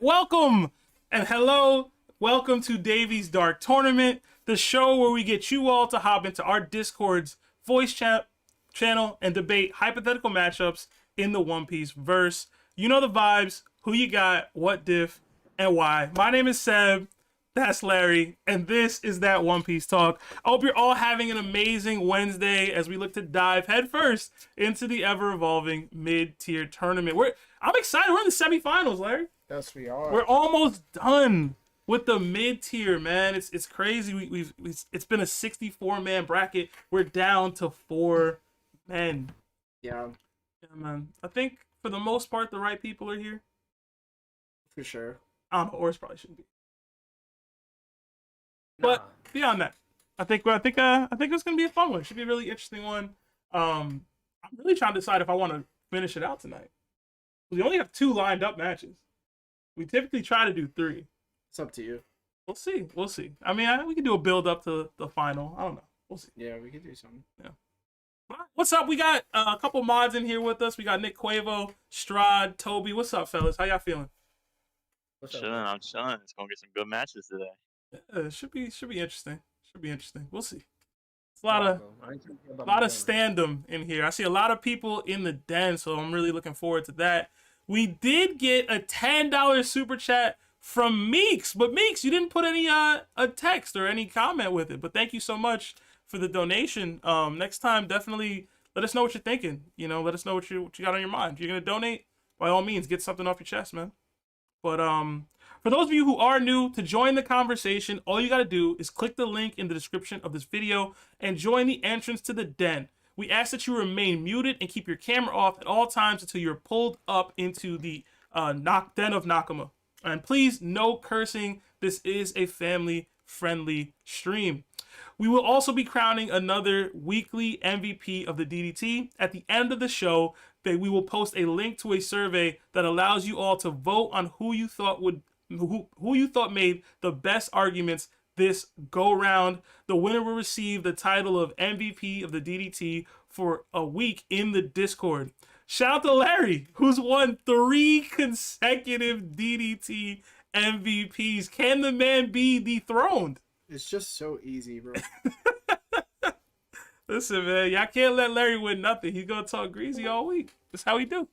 Welcome and hello. Welcome to Davy's Dark Tournament, the show where we get you all to hop into our Discord's voice chat channel and debate hypothetical matchups in the One Piece verse. You know the vibes, who you got, what diff, and why. My name is Seb, that's Larry, and this is that One Piece talk. I hope you're all having an amazing Wednesday as we look to dive headfirst into the ever-evolving mid-tier tournament. I'm excited. We're in the semifinals, Larry. Yes, we are. We're almost done with the mid-tier, man. It's crazy. It's been a 64-man bracket. We're down to 4 men. Yeah, Man. I think for the most part, the right people are here. for sure. I don't know. Oars probably shouldn't be. But beyond that, I think it's gonna be a fun one. It should be a really interesting one. I'm really trying to decide if I want to finish it out tonight. We only have 2 lined up matches. We typically try to do 3. It's up to you. We'll see. We'll see. I mean, we can do a build up to the final. I don't know. We'll see. Yeah, we could do something. Yeah. What's up? We got a couple mods in here with us. We got Nick Quavo, Strad, Toby. What's up, fellas? How y'all feeling? I'm chilling. It's gonna get some good matches today. Yeah, it should be interesting. Should be interesting. We'll see. It's a lot of standum in here. I see a lot of people in the den, so I'm really looking forward to that. We did get a $10 super chat from Meeks, but Meeks, you didn't put any a text or any comment with it. But thank you so much for the donation. Next time, definitely let us know what you're thinking. You know, let us know what you got on your mind. If you're gonna donate, by all means, get something off your chest, man. But for those of you who are new, to join the conversation, all you gotta do is click the link in the description of this video and join the entrance to the den. We ask that you remain muted and keep your camera off at all times until you're pulled up into the den of Nakama. And please, no cursing. This is a family-friendly stream. We will also be crowning another weekly MVP of the DDT. At the end of the show, we will post a link to a survey that allows you all to vote on who you thought made the best arguments this go round. The winner will receive the title of MVP of the DDT for a week in the Discord. Shout out to Larry, who's won 3 consecutive DDT MVPs. Can the man be dethroned? It's just so easy, bro. Listen, man, y'all can't let Larry win nothing. He's gonna talk greasy all week. That's how he do.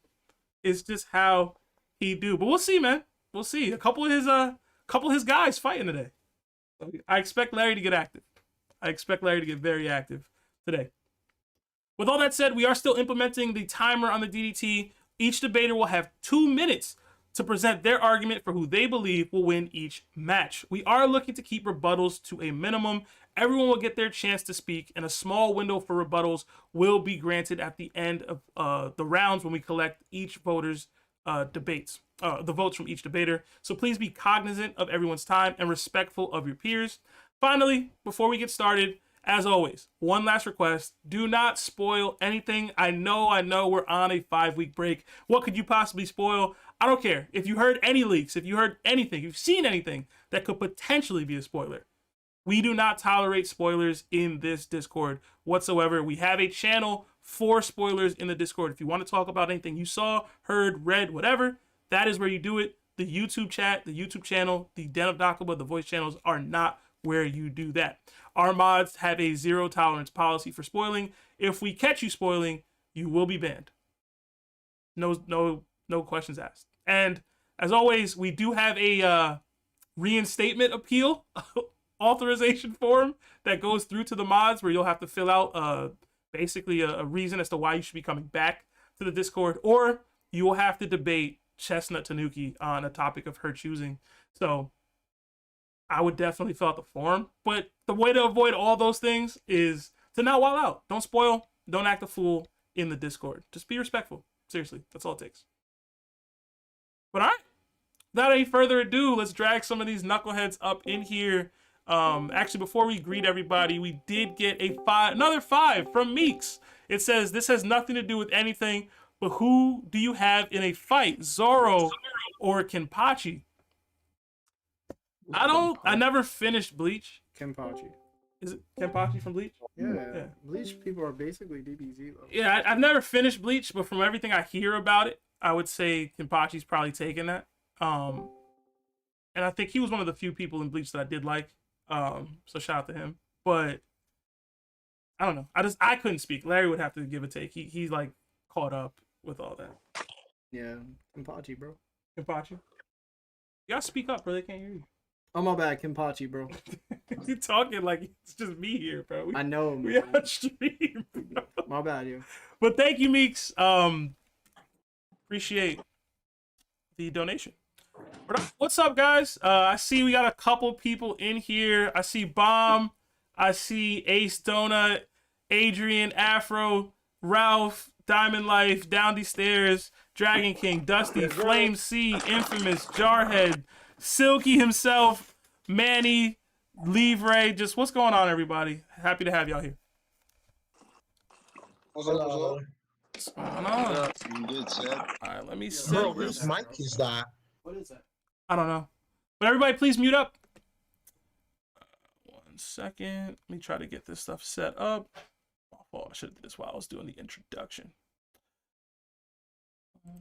It's just how he do. But we'll see, man. We'll see. A couple of his guys fighting today. I expect Larry to get active. I expect Larry to get very active today. With all that said, we are still implementing the timer on the DDT. Each debater will have 2 minutes to present their argument for who they believe will win each match. We are looking to keep rebuttals to a minimum. Everyone will get their chance to speak, and a small window for rebuttals will be granted at the end of the rounds when we collect each voter's the votes from each debater. So please be cognizant of everyone's time and respectful of your peers. Finally, before we get started, as always, one last request. Do not spoil anything. I know we're on a 5-week break. What could you possibly spoil? I don't care. If you heard any leaks, if you heard anything, if you've seen anything that could potentially be a spoiler, we do not tolerate spoilers in this Discord whatsoever. We have a channel for spoilers in the Discord. If you want to talk about anything you saw, heard, read, whatever, that is where you do it. The YouTube chat, the YouTube channel, the Den of 𝙁𝙗𝐵, the voice channels are not where you do that. Our mods have a 0 tolerance policy for spoiling. If we catch you spoiling, you will be banned. No questions asked. And as always, we do have a reinstatement appeal authorization form that goes through to the mods where you'll have to fill out basically a reason as to why you should be coming back to the Discord, or you will have to debate Chestnut Tanuki on a topic of her choosing. So I would definitely fill out the form, but the way to avoid all those things is to not wild out. Don't spoil, don't act a fool in the Discord. Just be respectful. Seriously, that's all it takes. But all right, without any further ado, let's drag some of these knuckleheads up in here. Actually, before we greet everybody, we did get another 5 from Meeks. It says, this has nothing to do with anything, but who do you have in a fight, Zoro or Kenpachi? I never finished Bleach. Kenpachi. Is it Kenpachi from Bleach? Yeah. Bleach people are basically DBZ though. Yeah, I've never finished Bleach, but from everything I hear about it, I would say Kenpachi's probably taking that. and I think he was one of the few people in Bleach that I did like. So shout out to him. But I don't know. I couldn't speak. Larry would have to give a take. He's like caught up with all that. Yeah, 𝘏𝙗𝗪, bro. 𝘏𝙗𝗪. You gotta speak up, bro. They can't hear you. Oh, my bad, 𝘏𝙗𝗪, bro. You talking like it's just me here, bro. I know, We man. on stream, bro. My bad, yo. But thank you, Meeks. Appreciate the donation. What's up, guys? I see we got a couple people in here. I see Bomb. I see Ace Donut, Adrian, Afro, Ralph, Diamond Life, Down These Stairs, Dragon King, Dusty, Flame C, Infamous, Jarhead, Silky himself, Manny, Livre. Just what's going on, everybody? Happy to have y'all here. What's up? What's going on? You good, Seth? All right, let me see. Bro, whose mic is that? What is that? I don't know. But everybody, please mute up. 1 second. Let me try to get this stuff set up. Oh, I should have did this while I was doing the introduction.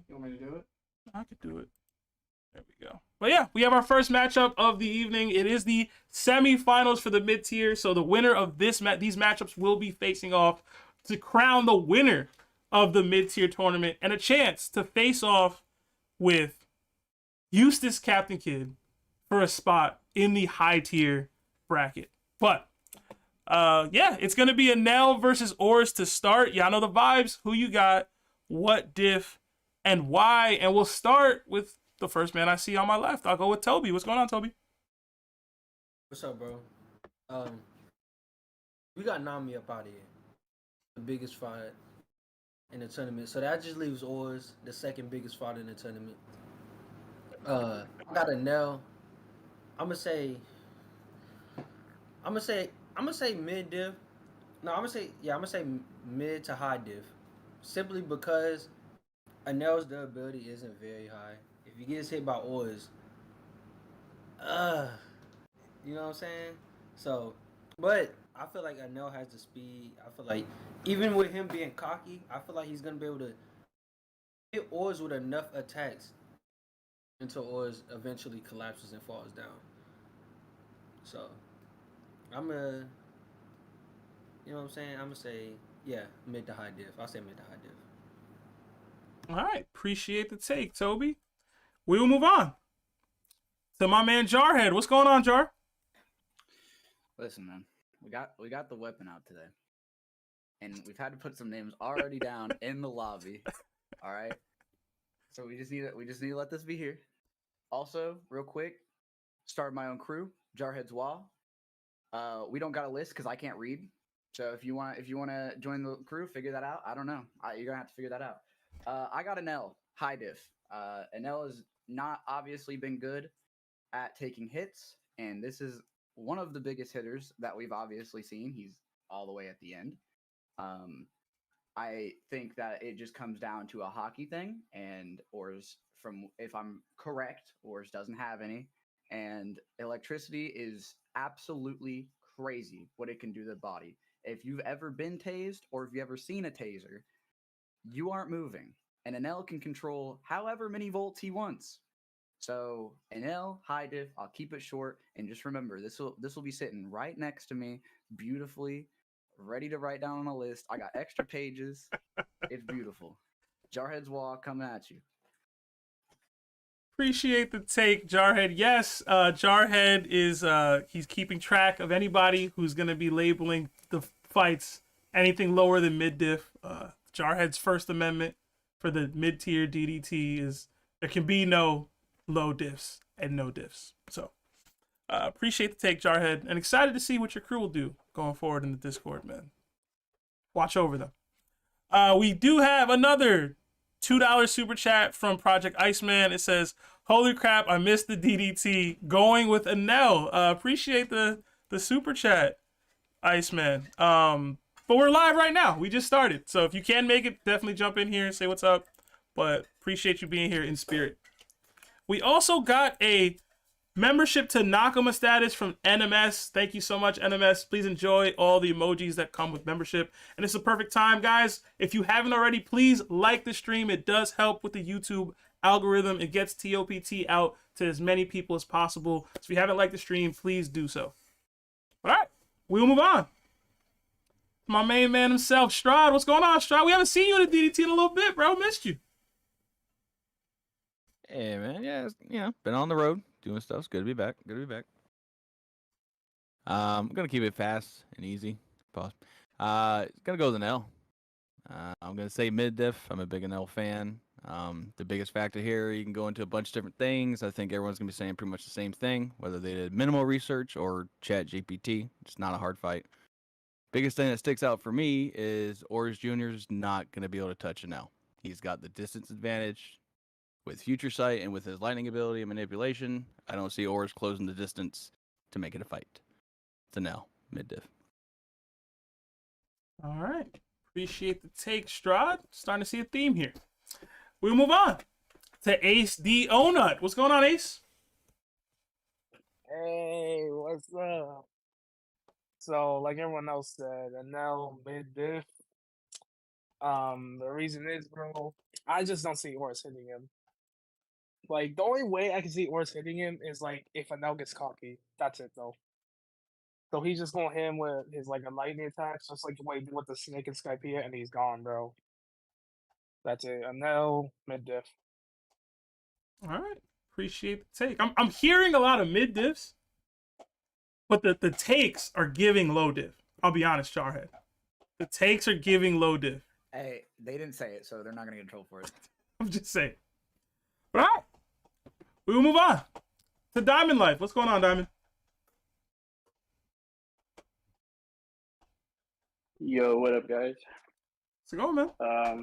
You want me to do it? I could do it. There we go. But yeah, we have our first matchup of the evening. It is the semifinals for the mid-tier. So the winner of these matchups will be facing off to crown the winner of the mid-tier tournament and a chance to face off with 𝑘𝐨𝐮 Captain Kid for a spot in the high tier bracket. But yeah, it's gonna be Enel versus Oars to start. Y'all know the vibes. Who you got? What diff and why? And we'll start with the first man I see on my left. I'll go with Toby. What's going on, Toby? What's up, bro? We got Nami up out of here, the biggest fight in the tournament. So that just leaves Oars, the second biggest fight in the tournament. I got Enel. I'm gonna say mid diff. No, I'm gonna say mid to high diff. Simply because Enel's durability isn't very high. If he gets hit by Oars, you know what I'm saying? So, but I feel like Enel has the speed. I feel like even with him being cocky, I feel like he's gonna be able to hit Oars with enough attacks until Oars eventually collapses and falls down. So, I'm gonna, you know what I'm saying? I'm gonna say, yeah, mid to high diff. I'll say mid to high diff. All right, appreciate the take, Toby. We will move on to my man Jarhead. What's going on, Jar? Listen, man, we got the weapon out today, and we've had to put some names already down in the lobby. All right, so we just need to let this be here. Also, real quick, start my own crew, Jarhead's Wall. We don't got a list because I can't read. So if you want to join the crew, figure that out. I don't know. You're gonna have to figure that out. I got Enel, high diff. Enel has not obviously been good at taking hits, and this is one of the biggest hitters that we've obviously seen. He's all the way at the end. I think that it just comes down to a hockey thing, and Oars, if I'm correct, Oars doesn't have any, and electricity is absolutely crazy what it can do to the body. If you've ever been tased, or if you've ever seen a taser, you aren't moving, and Enel can control however many volts he wants. So Enel, high diff. I'll keep it short, and just remember this will be sitting right next to me, beautifully, ready to write down on a list. I got extra pages. It's beautiful. Jarhead's Wall coming at you. Appreciate the take, Jarhead. Yes, Jarhead is he's keeping track of anybody who's gonna be labeling the fights anything lower than mid diff. Jarhead's first amendment for the mid tier DDT is there can be no low diffs and no diffs. So appreciate the take, Jarhead, and excited to see what your crew will do going forward in the Discord, man. Watch over them. We do have another $2 super chat from Project Iceman. It says, "Holy crap, I missed the DDT. Going with Enel." Appreciate the super chat, Iceman. But we're live right now. We just started. So if you can make it, definitely jump in here and say what's up. But appreciate you being here in spirit. We also got a membership to Nakama status from NMS. Thank you so much, NMS. Please enjoy all the emojis that come with membership. And it's a perfect time, guys. If you haven't already, please like the stream. It does help with the YouTube algorithm. It gets TOPT out to as many people as possible. So if you haven't liked the stream, please do so. All right, we'll move on. My main man himself, 𝙀𝙀. What's going on, 𝙀𝙀? We haven't seen you in the DDT in a little bit, bro. Missed you. Hey, man. Yeah, been on the road doing stuff. It's good to be back. I'm going to keep it fast and easy. Pause. It's going to go with Enel. I'm going to say mid-diff. I'm a big Enel fan. The biggest factor here, you can go into a bunch of different things. I think everyone's going to be saying pretty much the same thing, whether they did minimal research or chat GPT. It's not a hard fight. Biggest thing that sticks out for me is Oars Jr. is not going to be able to touch Enel. He's got the distance advantage with future sight and with his lightning ability and manipulation. I don't see Oars closing the distance to make it a fight. It's Enel, mid-diff. All right. Appreciate the take, 𝙀𝙀. Starting to see a theme here. We'll move on to Ace D. Onut. What's going on, Ace? Hey, what's up? So, like everyone else said, Enel mid-diff. The reason is, bro, I just don't see Oars hitting him. Like, the only way I can see Oars hitting him is, like, if Enel gets cocky. That's it, though. So he's just gonna hit him with his, like, a lightning attack, just like what he did with the snake and Skypiea, and he's gone, bro. That's it. Enel mid-diff. All right. Appreciate the take. I'm hearing a lot of mid-diffs, but the takes are giving low diff. I'll be honest, Charhead. The takes are giving low diff. Hey, they didn't say it, so they're not gonna get in trouble for it. I'm just saying. All right. We will move on to Diamond Life. What's going on, Diamond? Yo, what up, guys? What's it going, man? I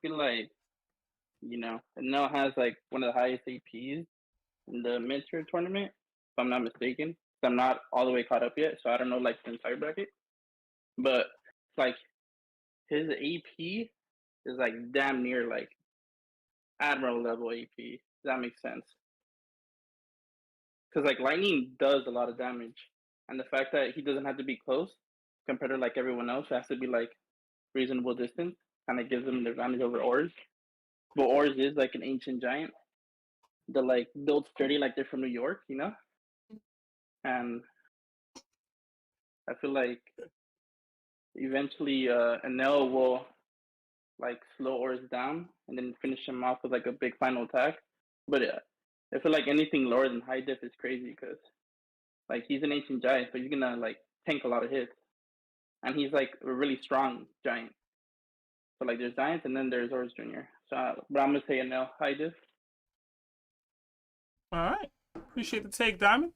feel like, Enel has like one of the highest APs in the mid-tier tournament, if I'm not mistaken. I'm not all the way caught up yet, so I don't know like the entire bracket. But like his AP is like damn near like Admiral level AP. Does that make sense? Because like lightning does a lot of damage, and the fact that he doesn't have to be close compared to like everyone else, it has to be like reasonable distance, kind of gives him the advantage over Oars. But Oars is like an ancient giant. They're like built sturdy, like they're from New York, And I feel like eventually Enel will like slow Oars down and then finish him off with like a big final attack. But I feel like anything lower than high diff is crazy because like he's an ancient giant, so he's gonna like tank a lot of hits, and he's like a really strong giant. So like there's giants and then there's Oars Jr. So, but I'm gonna say Enel high diff. All right. Appreciate the take, Diamond.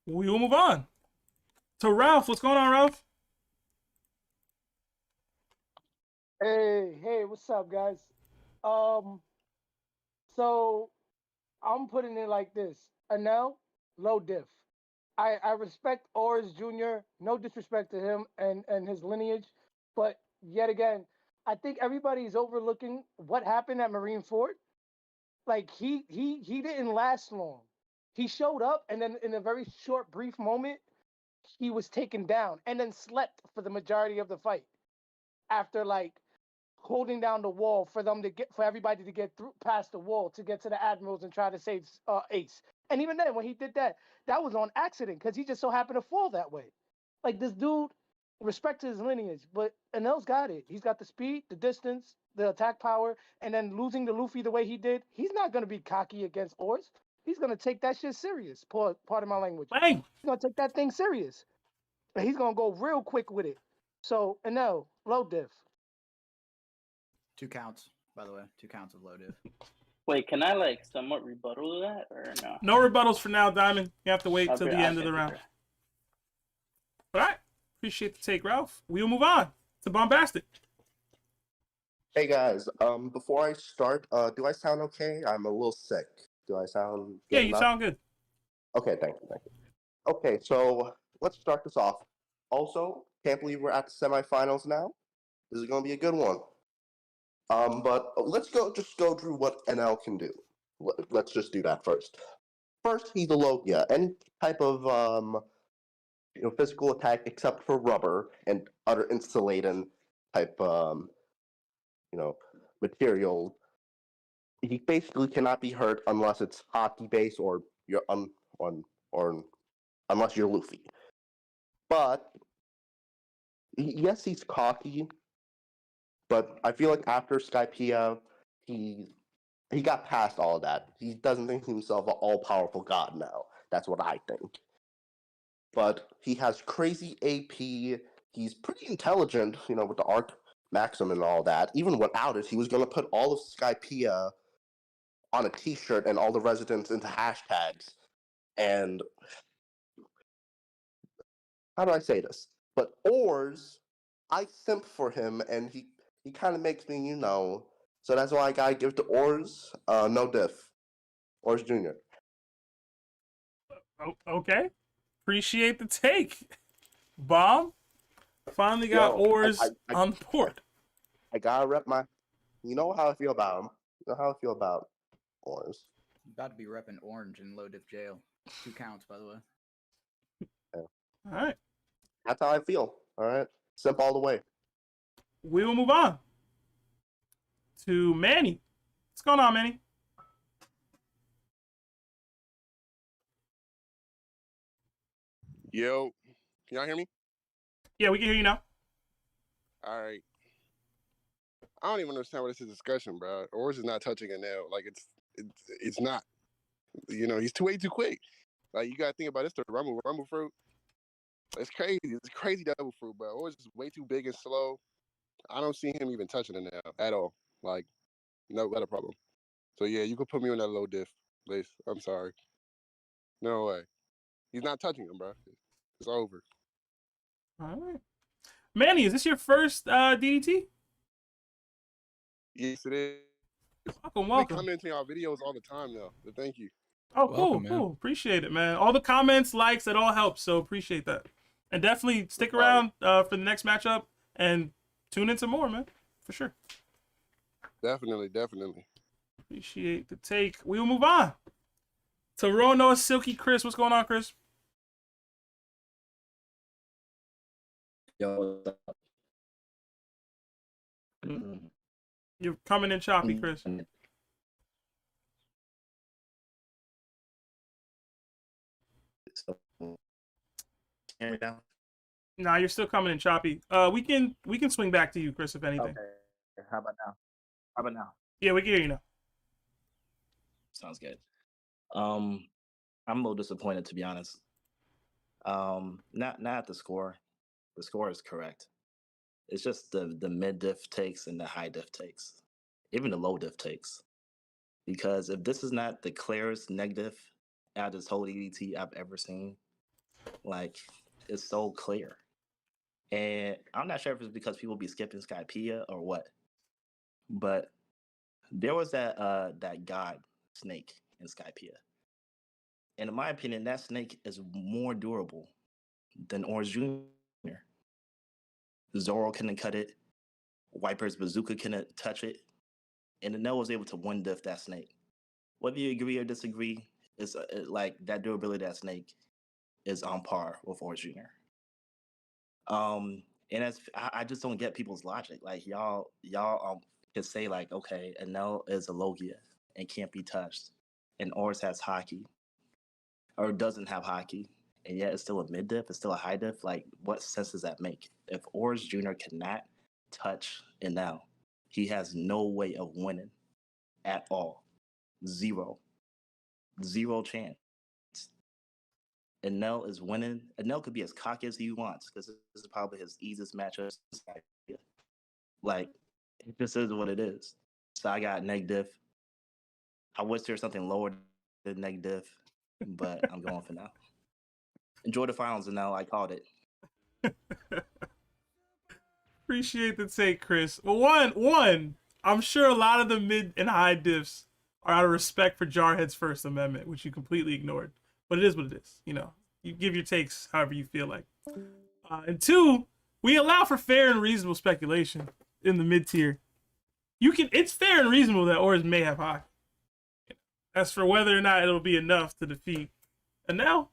We will move on to Ralph. What's going on, Ralph? Hey, what's up, guys? So I'm putting it like this: Enel, low diff. I respect Oars Jr. No disrespect to him and his lineage, but yet again, I think everybody's overlooking what happened at Marineford. Like he didn't last long. He showed up, and then in a very short, brief moment, he was taken down, and then slept for the majority of the fight. After like holding down the wall for everybody to get through past the wall to get to the admirals and try to save Ace. And even then, when he did that, that was on accident because he just so happened to fall that way. Like this dude, respect to his lineage, but Enel's got it. He's got the speed, the distance, the attack power, and then losing to Luffy the way he did, he's not going to be cocky against Oars. He's going to take that shit serious. Pardon my language. Bang! He's going to take that thing serious. And he's going to go real quick with it. So, Enel, low diff. 2 counts, by the way. 2 counts of low diff. Wait, can I like somewhat rebuttal to that or no? No rebuttals for now, Diamond. You have to wait till the end of the round. All right. Appreciate the take, Ralph. We'll move on to Bombastic. Hey guys, before I start, do I sound okay? I'm a little sick. Do I sound good Yeah, you enough? sound good. Okay, thank you. Okay, so let's start this off. Also, can't believe we're at the semifinals now. This is going to be a good one. But let's just go through what NL can do. Let's just do that first. First, he's a Logia. Any type of physical attack except for rubber and other insulating type material he basically cannot be hurt unless it's hockey base or you're or unless you're Luffy. But yes, he's cocky. But I feel like after 𝗏𝐽𝗫, he got past all of that. He doesn't think himself an all-powerful god now. That's what I think. But he has crazy AP. He's pretty intelligent, with the arc maxim and all that. Even without it, he was going to put all of 𝗏𝐽𝗫 on a T-shirt and all the residents into hashtags. And how do I say this? But Oars, I simp for him, and he kind of makes me, So that's why I gotta give to Oars, no diff. Oars Jr. Okay. Appreciate the take. Bomb finally got Oars on the board. I gotta rep my. You know how I feel about him. You know how I feel about Oars. About to be repping orange in low diff jail. 2 counts, by the way. Yeah. All right. That's how I feel. All right. Simp all the way. We will move on to Manny. What's going on, Manny? Yo, can y'all hear me? Yeah, we can hear you now. All right. I don't even understand what this is discussion, bro. Oars is not touching a nail. Like it's not. He's way too quick. Like you gotta think about this. The rumble fruit. It's crazy. It's crazy devil fruit, bro. Oars is way too big and slow. I don't see him even touching a nail at all. Like, no, not a problem. So yeah, you could put me on that low diff list. I'm sorry. No way. He's not touching him, bro. It's over. All right. Manny, is this your first DDT? Yes, it is. Welcome. I come into y'all videos all the time, though. So thank you. Oh, cool, cool. Appreciate it, man. All the comments, likes, it all helps. So appreciate that. And definitely stick around for the next matchup and tune in some more, man. For sure. Definitely. Appreciate the take. We will move on to Rono Silky Chris. What's going on, Chris? Yo, what's up? You're coming in choppy, Chris. Nah, you're still coming in choppy. We can swing back to you, Chris, if anything. Okay. How about now? Yeah, we can hear you now. Sounds good. I'm a little disappointed, to be honest. Not at the score. The score is correct. It's just the mid diff takes and the high diff takes, even the low diff takes. Because if this is not the clearest negative out of this whole EDT I've ever seen, like it's so clear. And I'm not sure if it's because people be skipping 𝗏𝐽𝗫 or what, but there was that god snake in 𝗏𝐽𝗫. And in my opinion, that snake is more durable than Oars Jr. Zoro couldn't cut it. Wiper's bazooka couldn't touch it. And Enel was able to one diff that snake. Whether you agree or disagree, it's like that durability of that snake is on par with Oars Jr. And I just don't get people's logic. Like y'all can say like, okay, Enel is a Logia and can't be touched, and Oars has 𝗏𝐽𝗫 or doesn't have 𝗏𝐽𝗫, and yet it's still a mid diff, it's still a high diff. Like, what sense does that make? If Oars Jr. cannot touch Enel, he has no way of winning at all. Zero chance. Enel is winning. Enel could be as cocky as he wants because this is probably his easiest matchup. Like, it just is what it is. So I got neg diff. I wish there was something lower than neg diff, but I'm going for now. Enjoy the finals, Enel. I called it. Appreciate the take, Chris. Well, one, I'm sure a lot of the mid and high diffs are out of respect for Jarhead's First Amendment, which you completely ignored. But it is what it is. You give your takes however you feel like. And two, we allow for fair and reasonable speculation in the mid tier. It's fair and reasonable that Oars may have 𝗏𝐽𝗫. As for whether or not it'll be enough to defeat Enel,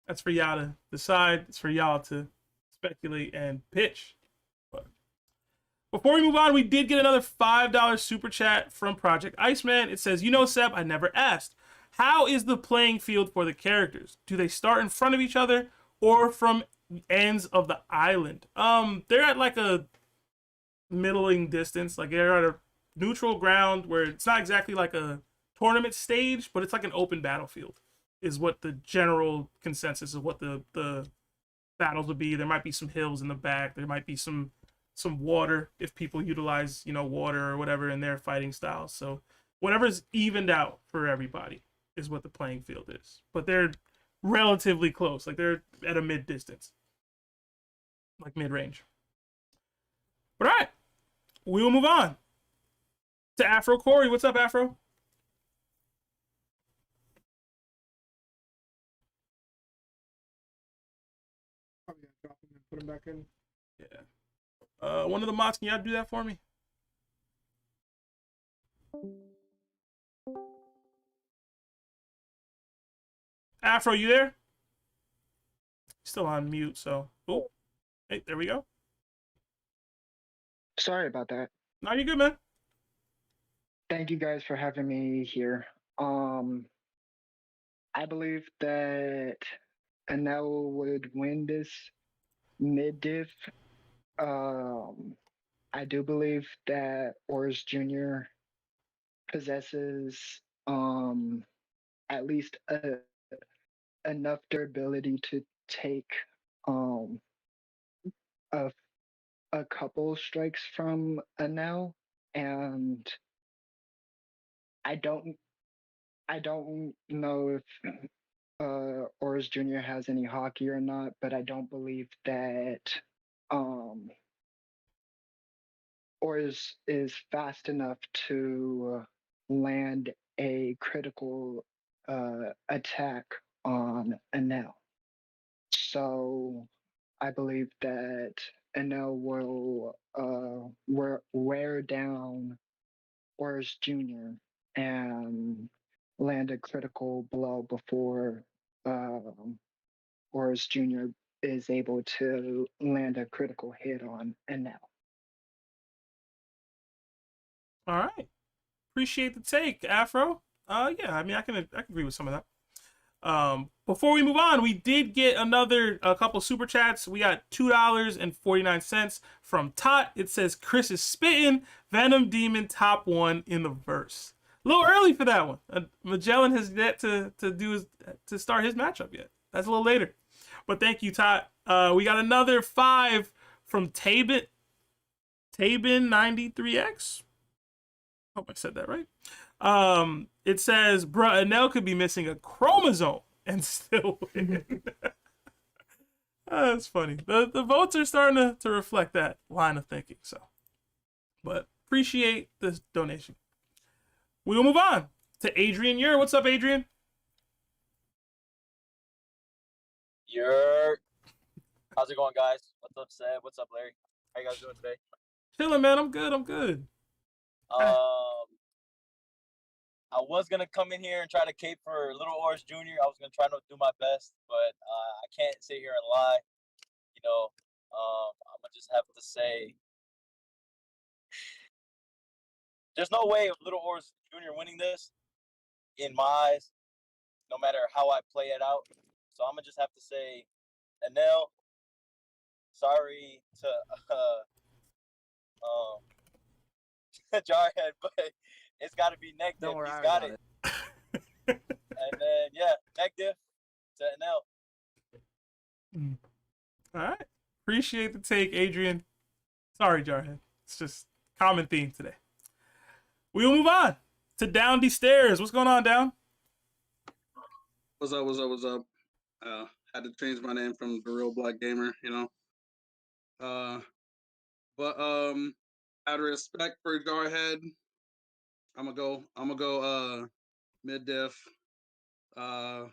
that's for y'all to decide. It's for y'all to speculate and pitch. But Before we move on, we did get another $5 super chat from Project Iceman. It says, Seb, I never asked. How is the playing field for the characters? Do they start in front of each other or from ends of the island? They're at like a middling distance. Like they're at a neutral ground where it's not exactly like a tournament stage, but it's like an open battlefield is what the general consensus of what the battles would be. There might be some hills in the back. There might be some water if people utilize, water or whatever in their fighting styles. So whatever's evened out for everybody is what the playing field is. But they're relatively close. Like they're at a mid distance. Like mid range. But all right. We will move on to Afro Corey. What's up, Afro? Probably gotta drop him and put him back in. Yeah. One of the mods, can y'all do that for me? Afro, you there? Still on mute, so. Oh, hey, there we go. Sorry about that. No, you're good, man. Thank you guys for having me here. I believe that Enel would win this mid-diff. I do believe that Oars Jr. possesses at least enough durability to take a couple strikes from Enel, and I don't know if Oars Jr. has any hockey or not, but I don't believe that Oars is fast enough to land a critical attack on Enel. So I believe that Enel will wear down Oars Jr. and land a critical blow before Oars Jr. is able to land a critical hit on Enel. All right. Appreciate the take, Afro. Yeah, I mean, I can agree with some of that. Before we move on, we did get a couple super chats. We got $2.49 from Tot. It says Chris is spitting Venom Demon top 1 in the verse. A little early for that one. Magellan has yet to start his matchup yet. That's a little later. But thank you, Tot. We got another 5 from Tabin 93X. Hope I said that right. It says, bruh, Enel could be missing a chromosome and still win. That's funny. The votes are starting to reflect that line of thinking. So, but appreciate this donation. We will move on to Adrian Yer. What's up, Adrian? Yer. How's it going, guys? What's up, Seb? What's up, Larry? How you guys doing today? Chilling, man. I'm good. I was gonna come in here and try to cape for Little Oars Jr. I was gonna try to do my best, but I can't sit here and lie. I'm gonna just have to say, there's no way of Little Oars Jr. winning this, in my eyes, no matter how I play it out. So I'm gonna just have to say, Enel, sorry to Jarhead, but it's got to be neck diff. He's got it. And then, yeah, neck diff to Enel. All right. Appreciate the take, Adrian. Sorry, Jarhead. It's just common theme today. We will move on to Down the Stairs. What's going on, Down? What's up? Had to change my name from The Real Black Gamer, But out of respect for Jarhead, I'm gonna go mid diff. I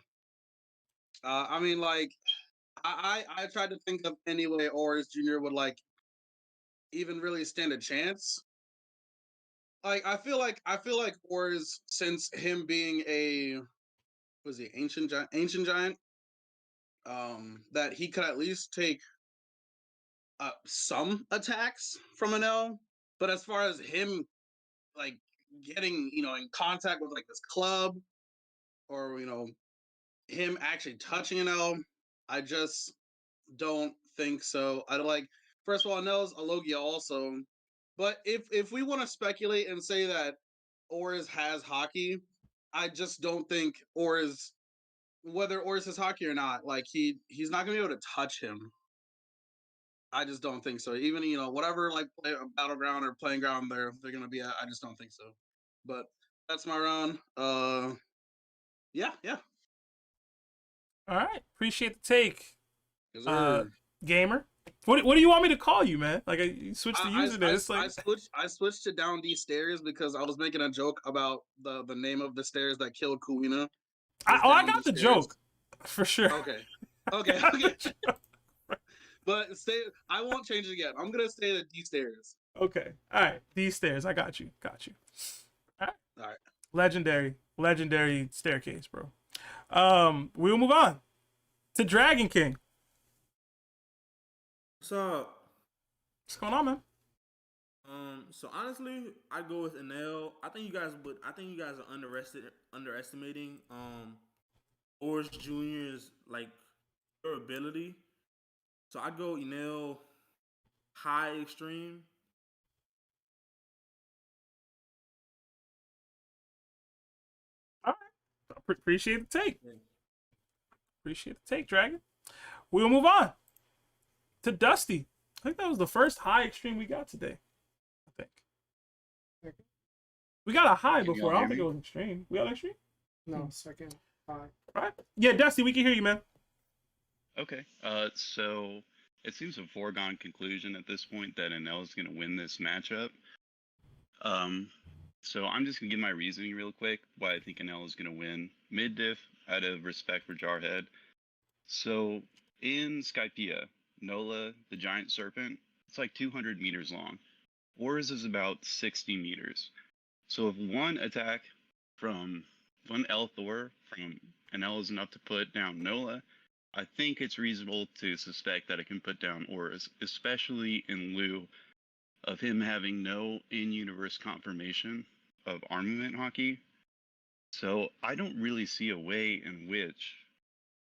mean, like, I tried to think of any way Oars Jr. would even really stand a chance. Like, I feel like Oars, since him being ancient giant, that he could at least take some attacks from Enel. But as far as him, like getting in contact with like this club, or him actually touching Enel, I just don't think so. I don't like. First of all, Enel's a Logia also, but if we want to speculate and say that Oars has hockey, I just don't think Oars, whether Oars has hockey or not, like he's not gonna be able to touch him. I just don't think so. Even whatever like battleground or playing ground they're gonna be at, I just don't think so. But that's my round. Yeah. All right, appreciate the take, Yes, sir. gamer. What do you want me to call you, man? Like you switched the username. It's like I switched to down D stairs because I was making a joke about the name of the stairs that killed Kuina. I got the joke for sure. Okay. But I won't change it again. I'm gonna stay at D stairs. Okay. All right. These stairs. I got you. All right. All right. Legendary staircase, bro. We'll move on to Dragon King. What's up? What's going on, man? So honestly, I go with Enel. I think you guys are underestimating Oars Jr.'s like durability. So I'd go Enel high extreme. All right. Appreciate the take. Appreciate the take, Dragon. We'll move on to Dusty. I think that was the first high extreme we got today. I think. We got a high before. I don't think it was extreme. We got an extreme? No, second high. Right? Yeah, Dusty, we can hear you, man. Okay. So it seems a foregone conclusion at this point that Enel is going to win this matchup. So I'm just going to give my reasoning real quick why I think Enel is going to win. Mid-diff, out of respect for Jarhead. So in Skypiea, Nola, the giant serpent, it's like 200 meters long. Oars is about 60 meters. So if one attack from one L-Thor from Enel is enough to put down Nola, I think it's reasonable to suspect that it can put down Oars, especially in lieu of him having no in-universe confirmation of armament hockey. So I don't really see a way in which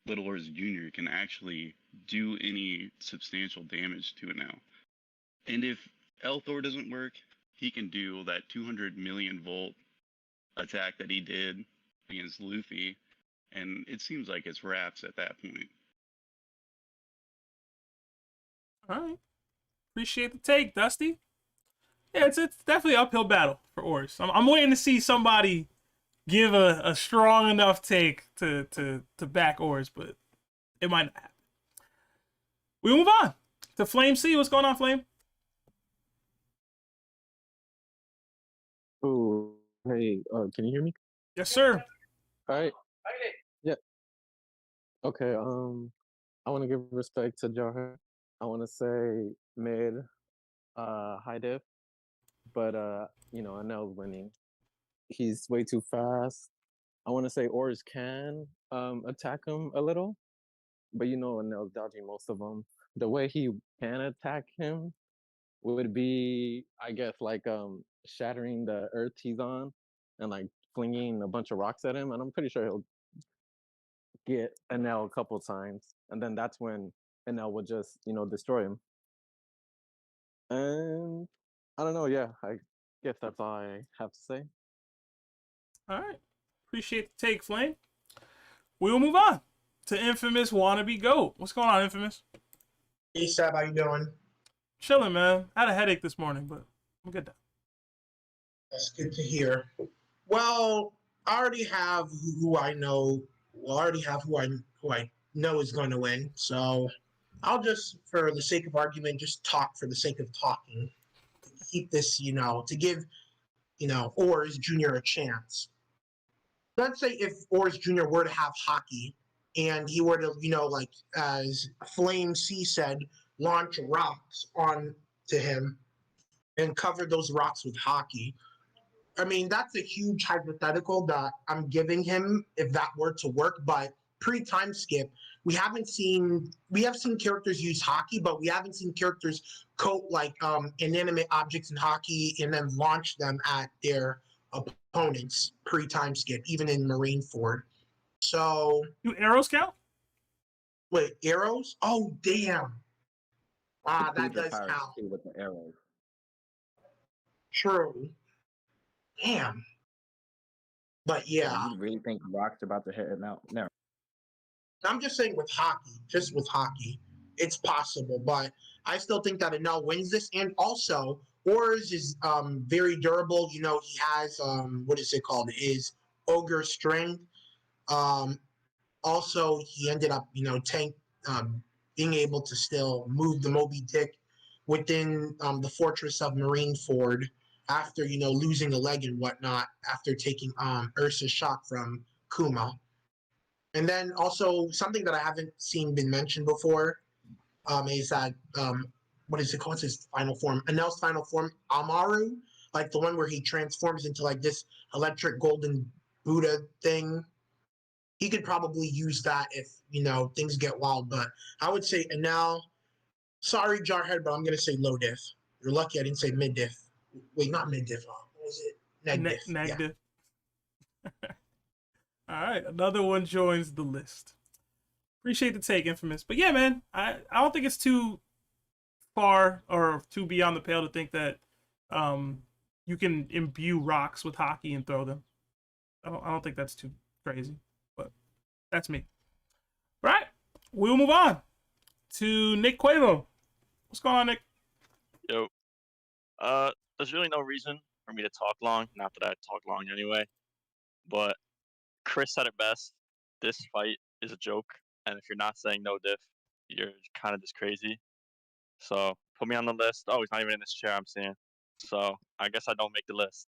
Little Oars Jr. can actually do any substantial damage to Enel. And if L-Thor doesn't work, he can do that 200 million volt attack that he did against Luffy, and it seems like it's wraps at that point. All right. Appreciate the take, Dusty. Yeah, it's definitely an uphill battle for Oars. I'm waiting to see somebody give a strong enough take to back Oars, but it might not happen. We move on to Flame C. What's going on, Flame? Oh, hey, can you hear me? Yes, sir. All right. Yeah. Okay. I want to give respect to Jarhead. I want to say mid, high diff, but Enel's winning. He's way too fast. I want to say Oars can attack him a little, but Enel's dodging most of them. The way he can attack him would be, I guess, like shattering the earth he's on and like flinging a bunch of rocks at him, and I'm pretty sure he'll get Enel a couple times, and then that's when Enel would just destroy him. And I don't know. Yeah, I guess that's all I have to say. All right. Appreciate the take, Flame. We will move on to Infamous Wannabe Goat. What's going on, Infamous? Hey, Sab, how you doing? Chilling, man. I had a headache this morning, but I'm good now. That's good to hear. Well, I already have who I know. Well, I already have who I know is going to win. So I'll just, for the sake of argument, just talk for the sake of talking. Keep this, to give, Oars Jr. a chance. Let's say if Oars Jr. were to have hockey and he were to, like as Flame C said, launch rocks on to him and cover those rocks with hockey. I mean, that's a huge hypothetical that I'm giving him if that were to work, but pre-time skip, we have seen characters use hockey, but we haven't seen characters coat like inanimate objects in hockey and then launch them at their opponents pre-time skip, even in Marineford. So do arrows count? Wait, arrows? Oh damn. Ah, that Hydra does powers count. too with the arrows. True. Damn. But yeah. You really think Rock's about to hit it now? No. I'm just saying with hockey, it's possible, but I still think that Enel wins this. And also, Oars is very durable. You know, he has what is it called? His ogre strength. Also, he ended up, being able to still move the Moby Dick within the fortress of Marineford after, losing a leg and whatnot, after taking Ursa's shock from Kuma. And then also something that I haven't seen been mentioned before is that what is it called? What's his final form? Enel's final form, Amaru, like the one where he transforms into like this electric golden Buddha thing. He could probably use that if things get wild. But I would say Enel. Sorry, Jarhead, but I'm gonna say low diff. You're lucky I didn't say mid diff. Wait, not mid diff. What was it? Neg diff. Neg diff. All right, another one joins the list. Appreciate the take, Infamous. But yeah, man, I don't think it's too far or too beyond the pale to think that you can imbue rocks with hockey and throw them. I don't think that's too crazy, but that's me. All right, we'll move on to Nick Quavo. What's going on, Nick? Yo, there's really no reason for me to talk long. Not that I talk long anyway, but Chris said it best. This fight is a joke, and if you're not saying no diff, you're kind of just crazy. So put me on the list. Oh, he's not even in this chair. I'm seeing. So I guess I don't make the list.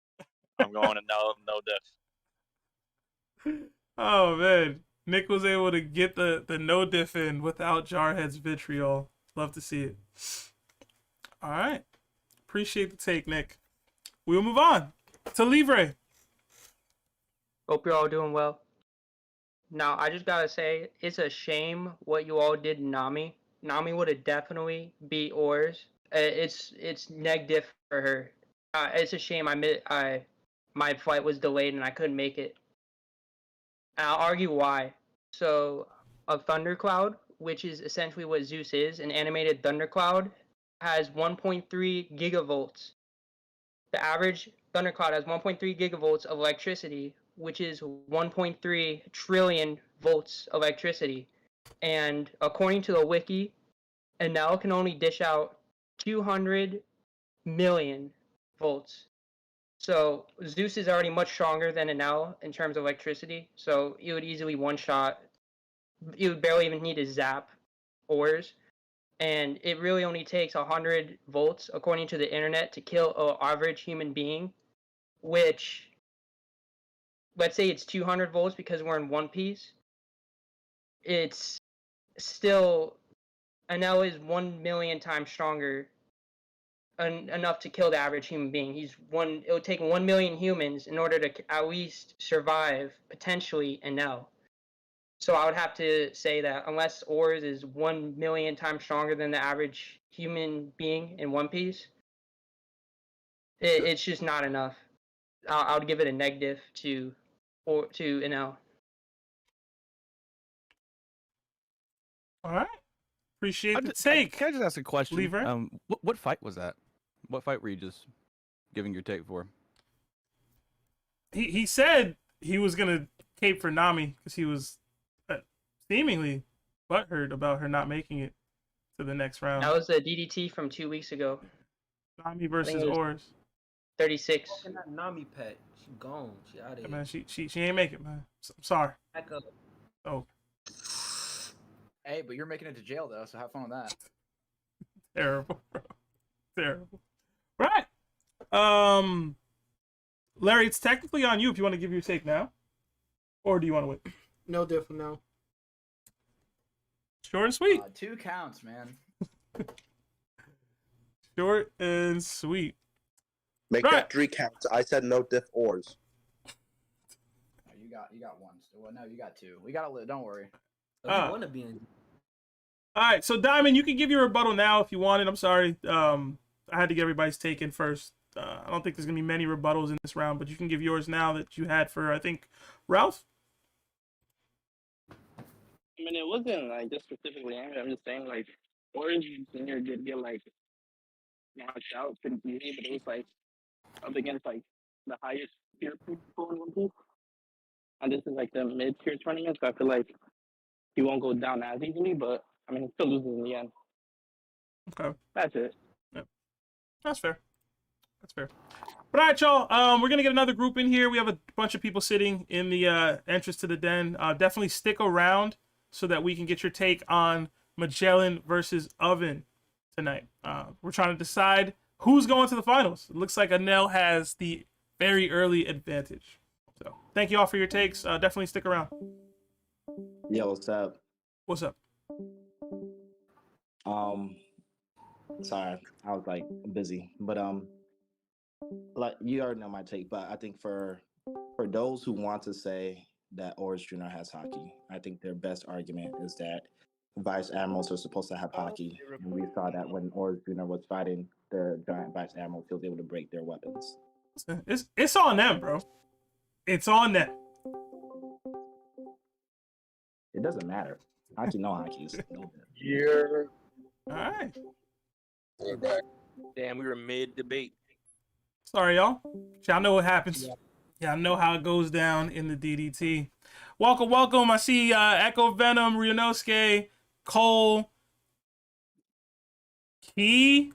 I'm going to no diff. Oh man, Nick was able to get the no diff in without Jarhead's vitriol. Love to see it. All right, appreciate the take, Nick. We'll move on to Livre. Hope you're all doing well. Now, I just gotta say, it's a shame what you all did to Nami. Nami would have definitely beat Oars. It's neg diff for her. It's a shame my flight was delayed and I couldn't make it. And I'll argue why. So, a thundercloud, which is essentially what Zeus is, an animated thundercloud, has 1.3 gigavolts. The average thundercloud has 1.3 gigavolts of electricity, which is 1.3 trillion volts of electricity. And according to the wiki, Enel can only dish out 200 million volts. So Zeus is already much stronger than Enel in terms of electricity, so it would easily one-shot. You would barely even need to zap Oars. And it really only takes 100 volts, according to the internet, to kill an average human being, which, let's say it's 200 volts because we're in One Piece. It's still, Enel is 1 million times stronger, enough to kill the average human being. It would take 1 million humans in order to at least survive, potentially, Enel. So I would have to say that unless Oars is 1 million times stronger than the average human being in One Piece, it's just not enough. I would give it a negative to Enel. All right. Appreciate the take. Can I just ask a question? Lever? What fight was that? What fight were you just giving your take for? He said he was gonna cape for Nami because he was seemingly butthurt about her not making it to the next round. That was a DDT from 2 weeks ago. Nami versus Oars. 36. Fucking that Nami pet. She gone. She out of here. Man, she ain't make it, man. I'm sorry. Back up. Oh. Hey, but you're making it to jail though, so have fun with that. Terrible, bro. Terrible. Right. Larry, it's technically on you if you want to give your take now. Or do you want to wait? No diff now. Short and sweet. 2 counts, man. Short and sweet. Make that 3 counts. I said no diff Oars. you got one. Well, no, you got two. We got to don't worry. If you want to be in. All right, so Diamond, you can give your rebuttal now if you wanted. I'm sorry. I had to get everybody's take in first. I don't think there's gonna be many rebuttals in this round, but you can give yours now that you had for, I think, Ralph. I mean, it wasn't like just specifically angry. I'm just saying like Oars Jr. did get like knocked out pretty easy, but it was like up against like the highest tier people in One Piece. And this is like the mid tier tournament, so I feel like he won't go down as easily, but I mean he still loses in the end. Okay. That's it. Yep. That's fair. That's fair. But all right, y'all. We're gonna get another group in here. We have a bunch of people sitting in the entrance to the den. Definitely stick around so that we can get your take on Magellan versus Oven tonight. We're trying to decide who's going to the finals. It looks like Enel has the very early advantage. So thank you all for your takes. Definitely stick around. Yo, what's up? What's up? Sorry, I was like busy, but like you already know my take. But I think for those who want to say that Oars Jr. has hockey, I think their best argument is that vice admirals are supposed to have hockey, and we saw that when Oars Jr. was fighting the giant vice admiral, he was able to break their weapons. It's on them, bro. It's on them. It doesn't matter. Hockey, no hockey is no good. Yeah. All right. We're back. Damn, we were mid-debate. Sorry, y'all. Y'all know what happens. Y'all know how it goes down in the DDT. Welcome, welcome. I see Echo Venom, Ryunosuke, Cole, Key. Did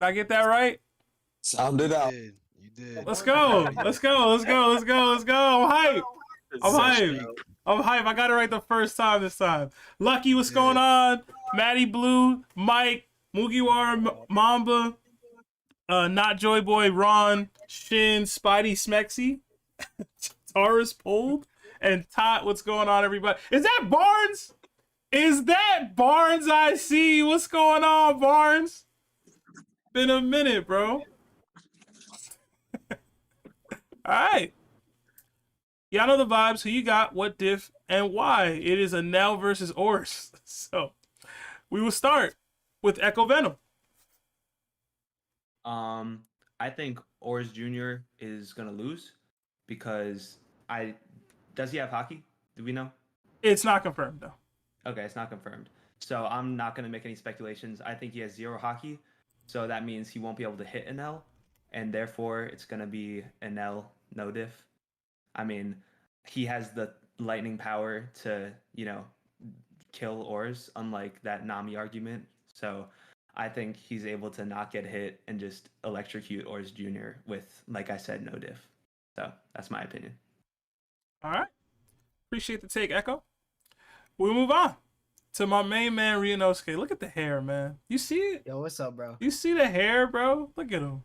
I get that right? Sounded out. You did. Let's go. Let's go. Let's go. Let's go. Let's go. I'm hype. I'm hype. I'm hype. I got it right the first time this time. Lucky, what's going on? Maddie Blue, Mike, Mugiwara, Mamba, Not Joy Boy, Ron, Shin, Spidey, Smexy, Taurus Pulled, and Tot. What's going on, everybody? Is that Barnes? Is that Barnes I see? What's going on, Barnes? Been a minute, bro. All right. Y'all know the vibes. Who you got, what diff, and why. It is Enel versus Oars. So we will start with Echo Venom. I think Oars Jr. is gonna lose because does he have hockey? Do we know? It's not confirmed though. Okay, it's not confirmed. So I'm not gonna make any speculations. I think he has 0 hockey, so that means he won't be able to hit Enel, and therefore it's gonna be Enel no diff. I mean, he has the lightning power to, kill Oars, unlike that Nami argument. So I think he's able to not get hit and just electrocute Oars Jr. with, like I said, no diff. So that's my opinion. All right. Appreciate the take, Echo. We'll move on to my main man, Ryunosuke. Look at the hair, man. You see it? Yo, what's up, bro? You see the hair, bro? Look at him.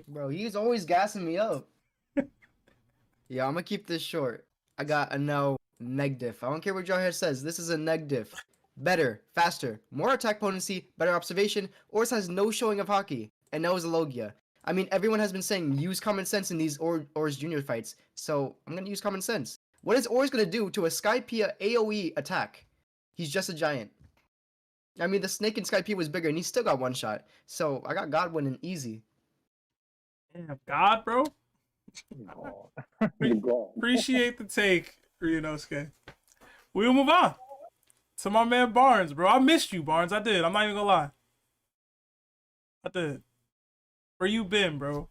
Bro, he's always gassing me up. Yeah, I'm gonna keep this short. I got a no neg diff. I don't care what Jarhead says. This is a neg diff. Better, faster, more attack potency, better observation. Oars has no showing of hockey, and no is a Logia. I mean, everyone has been saying use common sense in these Oars Jr. fights, so I'm gonna use common sense. What is Oars gonna do to a Skypiea AoE attack? He's just a giant. I mean, the snake in Skypiea was bigger, and he still got one shot. So I got God winning easy. Damn, God, bro. Appreciate the take, Ryunosuke. We'll move on to my man Barnes, bro. I missed you, Barnes. I did. I'm not even gonna lie. I did. Where you been, bro?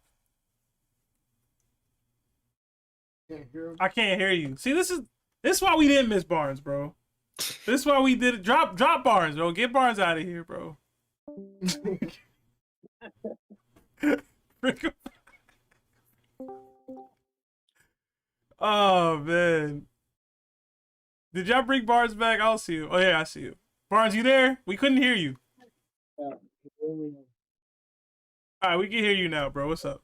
I can't hear you. See, this is why we didn't miss Barnes, bro. This is why we did it. Drop Barnes, bro. Get Barnes out of here, bro. Oh man. Did y'all bring Barnes back? I'll see you. Oh yeah, I see you. Barnes, you there? We couldn't hear you. Alright, we can hear you now, bro. What's up?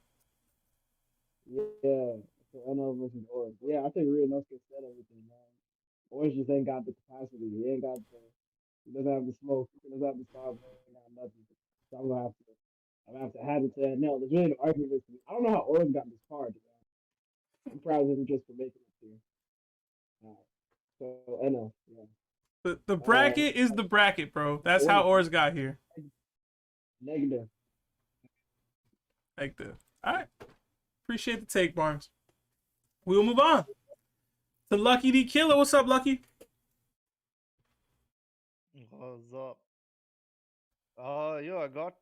Yeah, Enel versus Oars. Yeah, I think Ryunosuke said everything, man. Oars just ain't got the capacity. He ain't got he doesn't have the smoke. He doesn't have the star. He ain't got nothing. So I'm gonna have to hand it to Enel. There's really no argument. I don't know how Oars got this far, dude. I'm proud of him just for making it here. So Enel, yeah. The bracket is the bracket, bro. That's how Oars got here. Negative. Negative. All right. Appreciate the take, Barnes. We'll move on to Lucky D Killer. What's up, Lucky? What's up? Yo, I got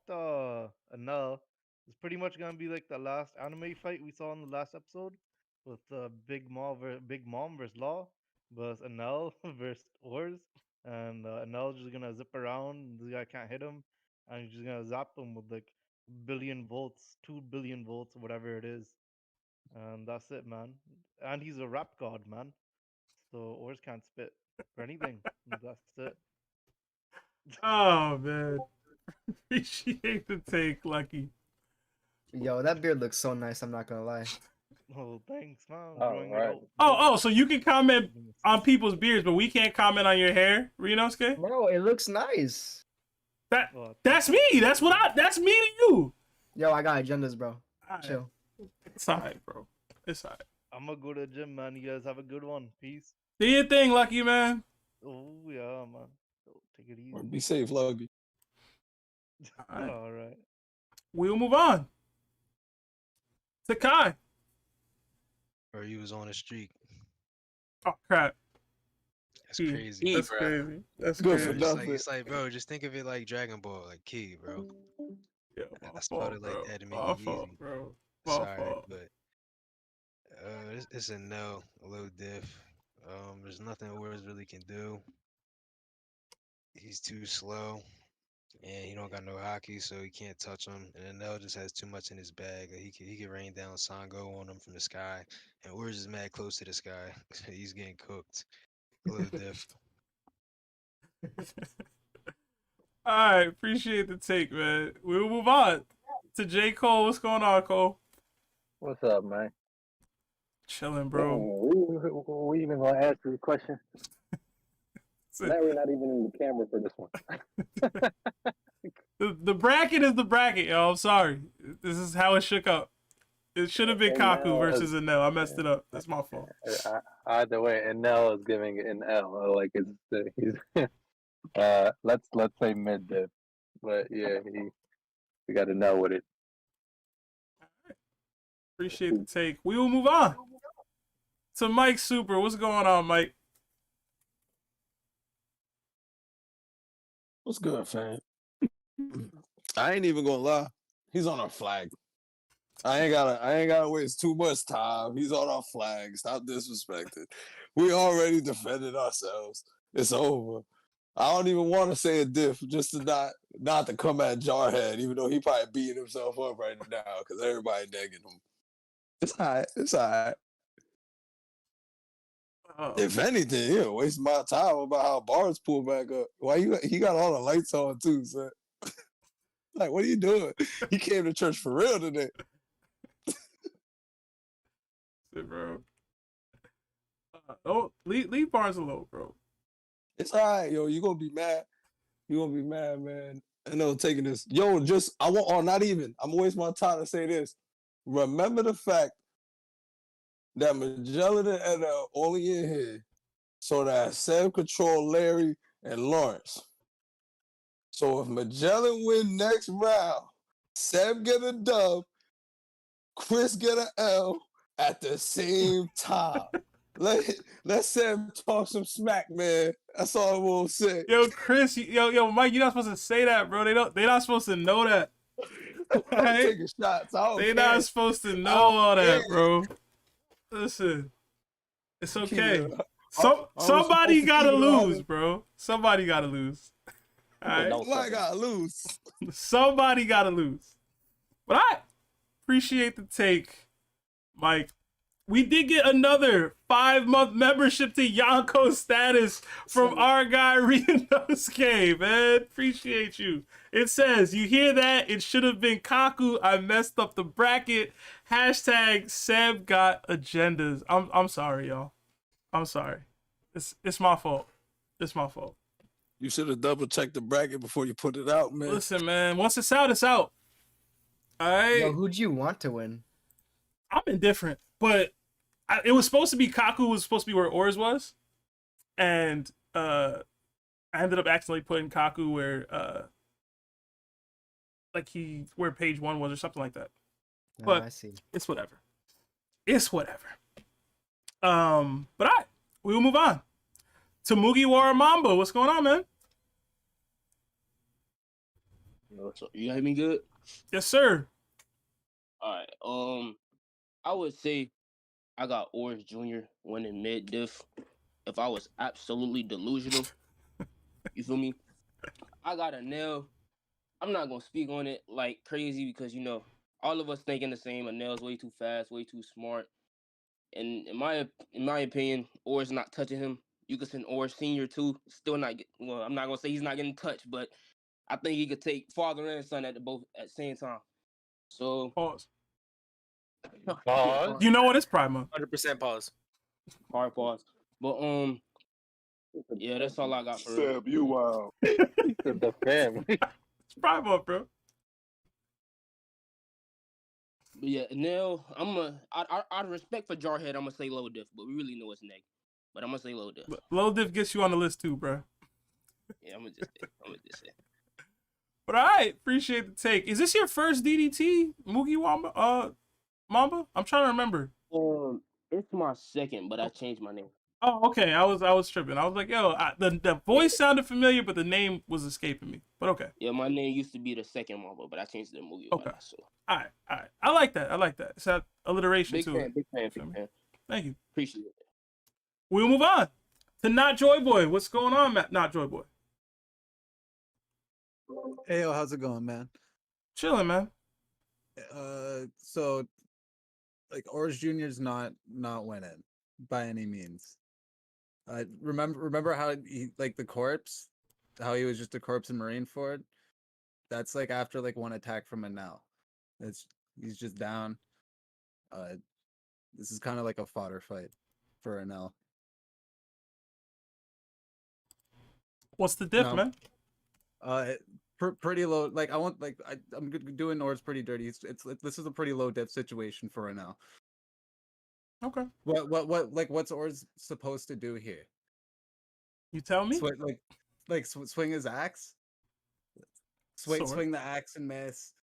Enel. It's pretty much gonna be like the last anime fight we saw in the last episode with Big Mom versus Law, but Enel versus Oars, and Enel's just gonna zip around. This guy can't hit him, and he's just gonna zap him with like billion volts, 2 billion volts, whatever it is, and that's it, man. And he's a rap god, man. So Oars can't spit for anything. That's it. Oh man, appreciate the take, Lucky. Yo, that beard looks so nice. I'm not gonna lie. Oh, thanks, man. So you can comment on people's beards, but we can't comment on your hair, Inosuke? Bro, it looks nice. That's me. That's me to you. Yo, I got agendas, bro. Chill. It's alright, bro. It's alright. I'm gonna go to the gym, man. You guys have a good one. Peace. Do your thing, Lucky, man. Oh yeah, man. Take it easy. Be safe, Lucky. All right. We'll move on to Kai. Or he was on a streak. Oh crap. That's crazy. That's bro. crazy. That's Good crazy. it's like, bro, just think of it like Dragon Ball, like Key, bro. Yeah, I started like that to make it easy. Bro. Sorry, but it's a no, a low diff. There's nothing Oars really can do. He's too slow, and he don't got no hockey, so he can't touch him. And Enel just has too much in his bag. Like, he can rain down Sango on him from the sky, and Oars is mad close to the sky. He's getting cooked. A low diff. All right, appreciate the take, man. We'll move on to J. Cole. What's going on, Cole? What's up, man? Chilling, bro. We even gonna ask this question? Now we're not even in the camera for this one. The bracket is the bracket, yo. I'm sorry. This is how it shook up. It should have been Kaku versus Enel. I messed it up. That's my fault. Either way, Enel is giving an L. Like he's let's say mid diff, but yeah, we got to know with it. Appreciate the take. We will move on to Mike Super. What's going on, Mike? What's good, fam? I ain't even gonna lie. He's on our flag. I ain't gotta waste too much time. He's on our flag. Stop disrespecting. We already defended ourselves. It's over. I don't even want to say a diff just to not to come at Jarhead, even though he probably beating himself up right now because everybody negging him. It's alright. It's alright. If anything, he'll waste my time about how bars pull back up. Why he got all the lights on too, son. Like, what are you doing? He came to church for real today. Bro. Oh, leave bars alone, bro. It's alright, yo. You gonna be mad. You gonna be mad, man. I know taking this. Yo, I'm gonna waste my time to say this. Remember the fact that Magellan and Enel only in here so that Sam control Larry and Lawrence. So if Magellan win next round, Sam get a dub, Chris get an L at the same time. Let Sam talk some smack, man. That's all I will say. Yo, Chris, yo, Mike, you're not supposed to say that, bro. They're not supposed to know that. I'm taking shots. They're not supposed to know all that, bro. Listen, it's okay. Somebody gotta lose, bro. Somebody gotta lose. All right? Somebody gotta lose. Somebody gotta lose. But I appreciate the take, Mike. We did get another 5-month membership to Yonko status from our guy Inosuke, man. Appreciate you. It says, you hear that? It should have been Kaku. I messed up the bracket. Hashtag Sam got agendas. I'm sorry, y'all. I'm sorry. It's my fault. It's my fault. You should have double checked the bracket before you put it out, man. Listen, man. Once it's out, it's out. All right. Yo, who'd you want to win? I'm indifferent, but it was supposed to be Kaku was supposed to be where Oars was, and I ended up accidentally putting Kaku where like where page 1 was or something like that. But I see. it's whatever. It's whatever. But all right, we will move on to Mugiwara Mamba. What's going on, man? Yo, so you hear me good? Yes, sir. All right. I would say I got Oars Jr. winning mid diff. If I was absolutely delusional, you feel me? I got Enel. I'm not gonna speak on it like crazy because you know all of us thinking the same. Enel's way too fast, way too smart. And in my opinion, Oars not touching him. You could send Oars Sr. too. Still not well. I'm not gonna say he's not getting touched, but I think he could take father and son at the same time. So pause. Pause. You know what? It's Pride Month. 100% pause. Hard pause. But yeah, that's all I got for real. Seb, you wild. The family. It's Pride Month, bro. But yeah, Enel, out of respect for Jarhead, I'm gonna say low diff, but we really know it's neg. But I'm gonna say low diff. Low diff gets you on the list too, bro. Yeah, I'm gonna just say. But all right, appreciate the take. Is this your first DDT, Mugiwara Mamba? I'm trying to remember. It's my second, but I changed my name. Oh, okay. I was tripping. I was like, yo, the voice sounded familiar, but the name was escaping me. But okay. Yeah, my name used to be the second Mamba, but I changed it to Mugiwara. Okay. So. All right. I like that. It's that alliteration Big to fan, it. big fan. Thank you. Appreciate it. We'll move on to Not Joy Boy. What's going on, Matt? Not Joy Boy. Hey, yo, how's it going, man? Chilling, man. So, like, Oars Jr. is not winning by any means. Remember how he like the corpse, how he was just a corpse in Marineford? That's like after like one attack from Enel. He's just down. This is kind of like a fodder fight for Enel. What's the diff, man? Pretty low. Like I'm doing Oars pretty dirty. This is a pretty low diff situation for Enel. Okay. What's Oars supposed to do here? You tell me. Swing his axe. Swing the axe and miss.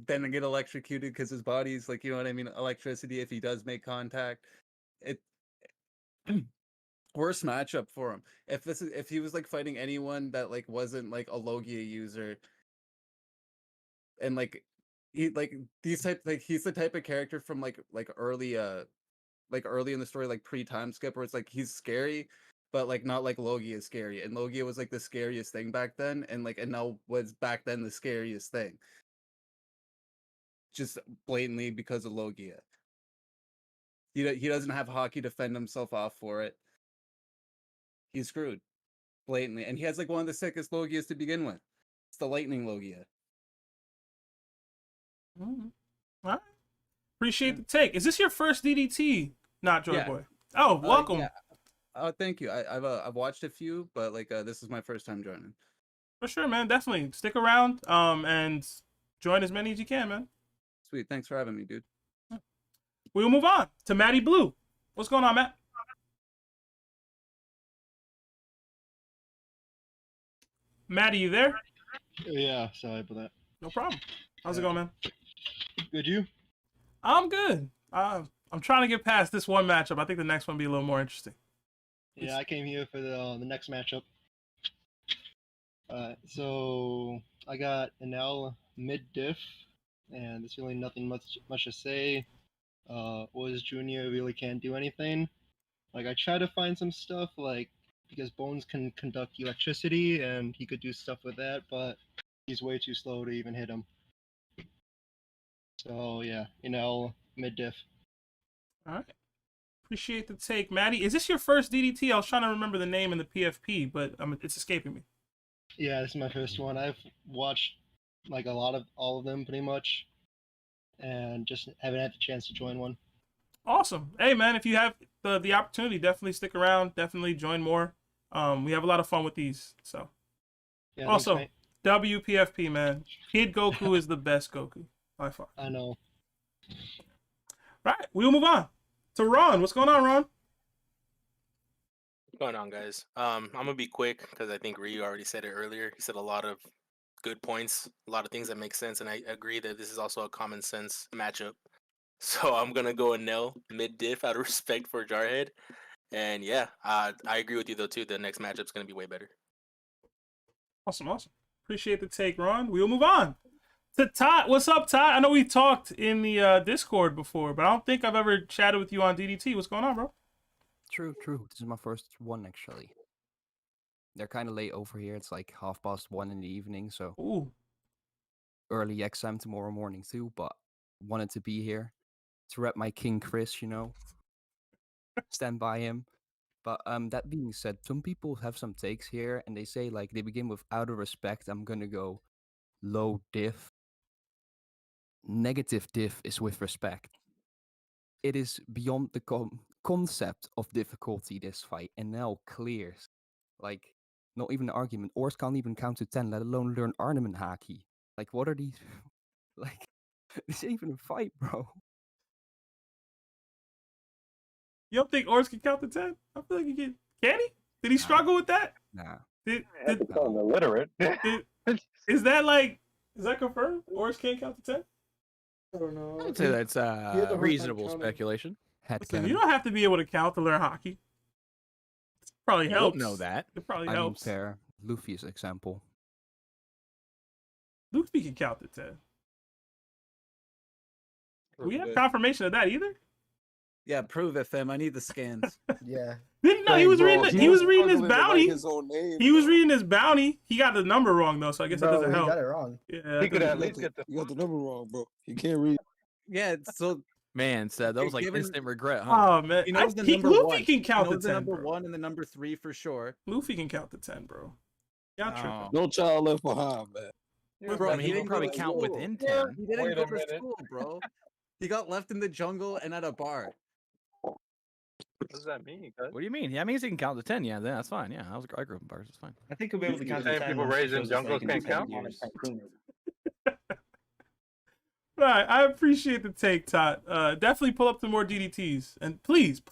Then get electrocuted because his body's like, you know what I mean, electricity if he does make contact. Worst matchup for him. If he was like fighting anyone that like wasn't like a Logia user, and like he like these type like he's the type of character from like early in the story, like pre-time skip, where it's like he's scary, but like not like Logia is scary. And Logia was like the scariest thing back then, and Enel was back then the scariest thing. Just blatantly because of Logia. He doesn't have Haki defend himself off for it. He's screwed. Blatantly. And he has like one of the sickest Logias to begin with. It's the Lightning Logia. All right. Appreciate the take. Is this your first DDT? Not Joy Boy. Oh, welcome. Yeah. Oh, thank you. I've watched a few, but like this is my first time joining. For sure, man. Definitely stick around. And join as many as you can, man. Sweet. Thanks for having me, dude. We'll move on to Matty Blue. What's going on, Matt? Matty, you there? Yeah, sorry about that. No problem. How's it going, man? Good, you? I'm good. I'm trying to get past this one matchup. I think the next one will be a little more interesting. Yeah, I came here for the next matchup. So I got Enel mid diff, and there's really nothing much to say. Oars Jr. really can't do anything. Like I try to find some stuff like because Bones can conduct electricity and he could do stuff with that, but he's way too slow to even hit him. So yeah, Enel mid diff. All right. Appreciate the take, Maddie. Is this your first DDT? I was trying to remember the name in the PFP, but it's escaping me. Yeah, this is my first one. I've watched like all of them pretty much, and just haven't had the chance to join one. Awesome. Hey, man, if you have the opportunity, definitely stick around. Definitely join more. We have a lot of fun with these. So, yeah, also, thanks, WPFP, man. Kid Goku is the best Goku by far. I know. Right. We'll move on to Ron. What's going on, Ron? What's going on, guys? I'm gonna be quick because I think Ryu already said it earlier. He said a lot of good points, a lot of things that make sense, and I agree that this is also a common sense matchup. So I'm gonna go Enel mid diff out of respect for Jarhead, and yeah, I agree with you though too. The next matchup's gonna be way better. Awesome. Appreciate the take, Ron. We'll move on to Todd. What's up, Todd? I know we talked in the Discord before, but I don't think I've ever chatted with you on DDT. What's going on, bro? True. This is my first one, actually. They're kind of late over here. It's like 1:30 in the evening, so Ooh. early exam tomorrow morning too, but wanted to be here to rep my King Chris, stand by him. But that being said, some people have some takes here, and they say, like, they begin with out of respect. I'm gonna go low diff. Negative diff is with respect. It is beyond the concept of difficulty, this fight, and now clears. Like, not even an argument. Oars can't even count to 10, let alone learn Arnhem and Haki. Like, what are these? Like, this ain't even a fight, bro. You don't think Oars can count to 10? I feel like he can. Can he? Did he struggle with that? Nah. Illiterate. Is that confirmed? Oars can't count to 10? I don't know. I'd say that's reasonable speculation. Listen, you don't have to be able to count to learn hockey. It probably You helps. don't know that. It probably I mean, helps. fair. Luffy's example. Luffy can count to 10. Do we have confirmation of that either? Yeah, prove it, fam. I need the scans. Yeah. No, he was reading. He was reading his bounty. His own name, He was reading his bounty. He got the number wrong though, so I guess that doesn't He help. got it wrong. Yeah, He could at least get the. You got the number wrong, bro. You can't read. Yeah, so Man, said that was like Given- instant regret, huh? Oh man, he knows the number Luffy one. can count he to knows the 10, number bro. 1 and the number 3 for sure. Luffy can count to 10, bro. Y'all tripping. No child left behind, man. Bro, I mean, he can probably count within 10. He didn't Wait go a to minute. school, bro. He got left in the jungle and at a bar. What does that mean, guys? What do you mean? Yeah, I mean, he can count to 10. Yeah, then that's fine. Yeah, I grew up in bars. It's fine. I think he'll be able to count to Saying 10. people once he raised in shows us that he jungles can do can't 10 count? years. Right, I appreciate the take, Todd. Definitely pull up some more DDTs, and please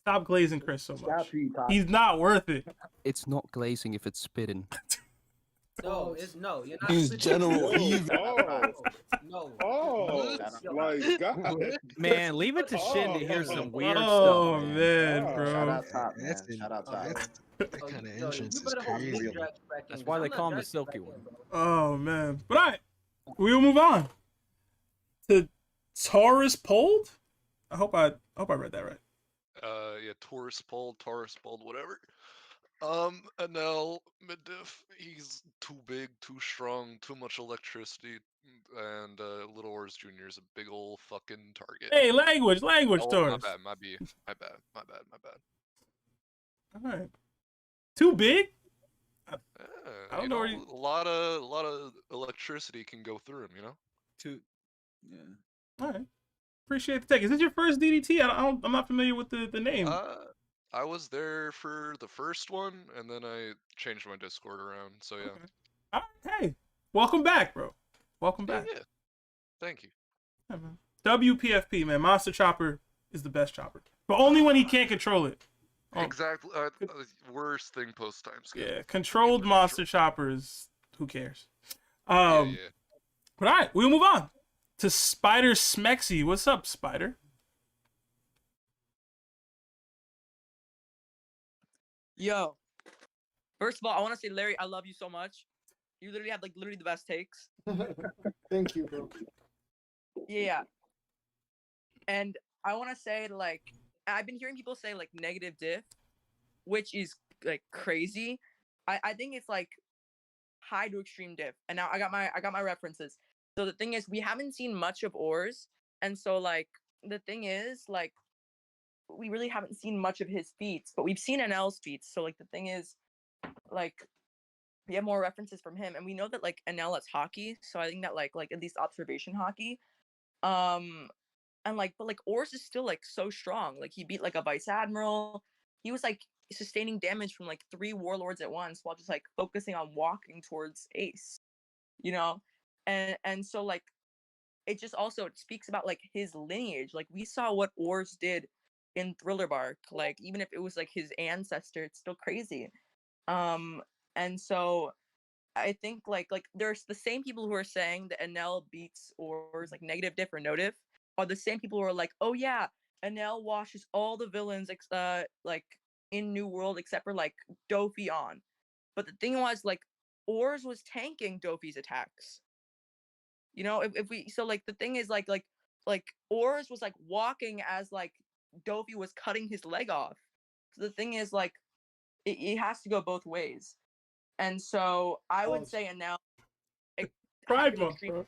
stop glazing Chris so much. He's not worth it. It's not glazing if it's spitting. No, you're not. He's switching. General Evil. No. Oh, my God. Man, leave it to Shin to hear some weird Oh stuff. man, Shout bro. out top, man. Shout out top. That kind of entrance is crazy. That's why they call him the silky one. Oh man. But all right, we'll move on to Taurus Pold. I hope I read that right. Yeah, Taurus Pold, whatever. Enel, mid-diff, he's too big, too strong, too much electricity, and Little Oars Jr. is a big old fucking target. Hey, language, Oh, Taurus. my bad. All right. Too big? Yeah, I don't know where a lot of electricity can go through him, you know? Yeah. All right. Appreciate the take. Is this your first DDT? I'm not familiar with the name. I was there for the first one, and then I changed my Discord around, so yeah. Okay. All right, hey, welcome back, bro. Welcome back. Yeah. Thank you. Yeah, man. WPFP, man. Monster Chopper is the best chopper, but only when he can't control it. Oh. Exactly. Worst thing post time skip. Yeah, controlled monster choppers. Who cares? Yeah. But all right, we'll move on to Spider Smexy. What's up, Spider? Yo, first of all, I want to say, Larry, I love you so much. You literally have literally the best takes. Thank you, bro. Yeah. And I want to say, I've been hearing people say negative diff, which is crazy. I think it's high to extreme diff. And now I got my references. So the thing is, we haven't seen much of Oars, and so the thing is we really haven't seen much of his feats, but we've seen Enel's feats. So the thing is, we have more references from him, and we know that Enel has hockey. So I think that at least observation hockey, and but Oars is still so strong. He beat a vice admiral. He was sustaining damage from 3 warlords at once while just focusing on walking towards Ace, you know, and so it just also it speaks about like his lineage. Like we saw what Oars did in Thriller Bark. Like even if it was like his ancestor, it's still crazy. And so I think like there's the same people who are saying that Enel beats Oars like negative diff or no diff are the same people who are like, oh yeah, Enel washes all the villains like in New World except for like Dofi on. But the thing was like Oars was tanking Dofi's attacks. You know, if we so like the thing is like Oars was like walking as like Dofi was cutting his leg off. So the thing is like it has to go both ways. And so I would say Enel Pride Month, bro.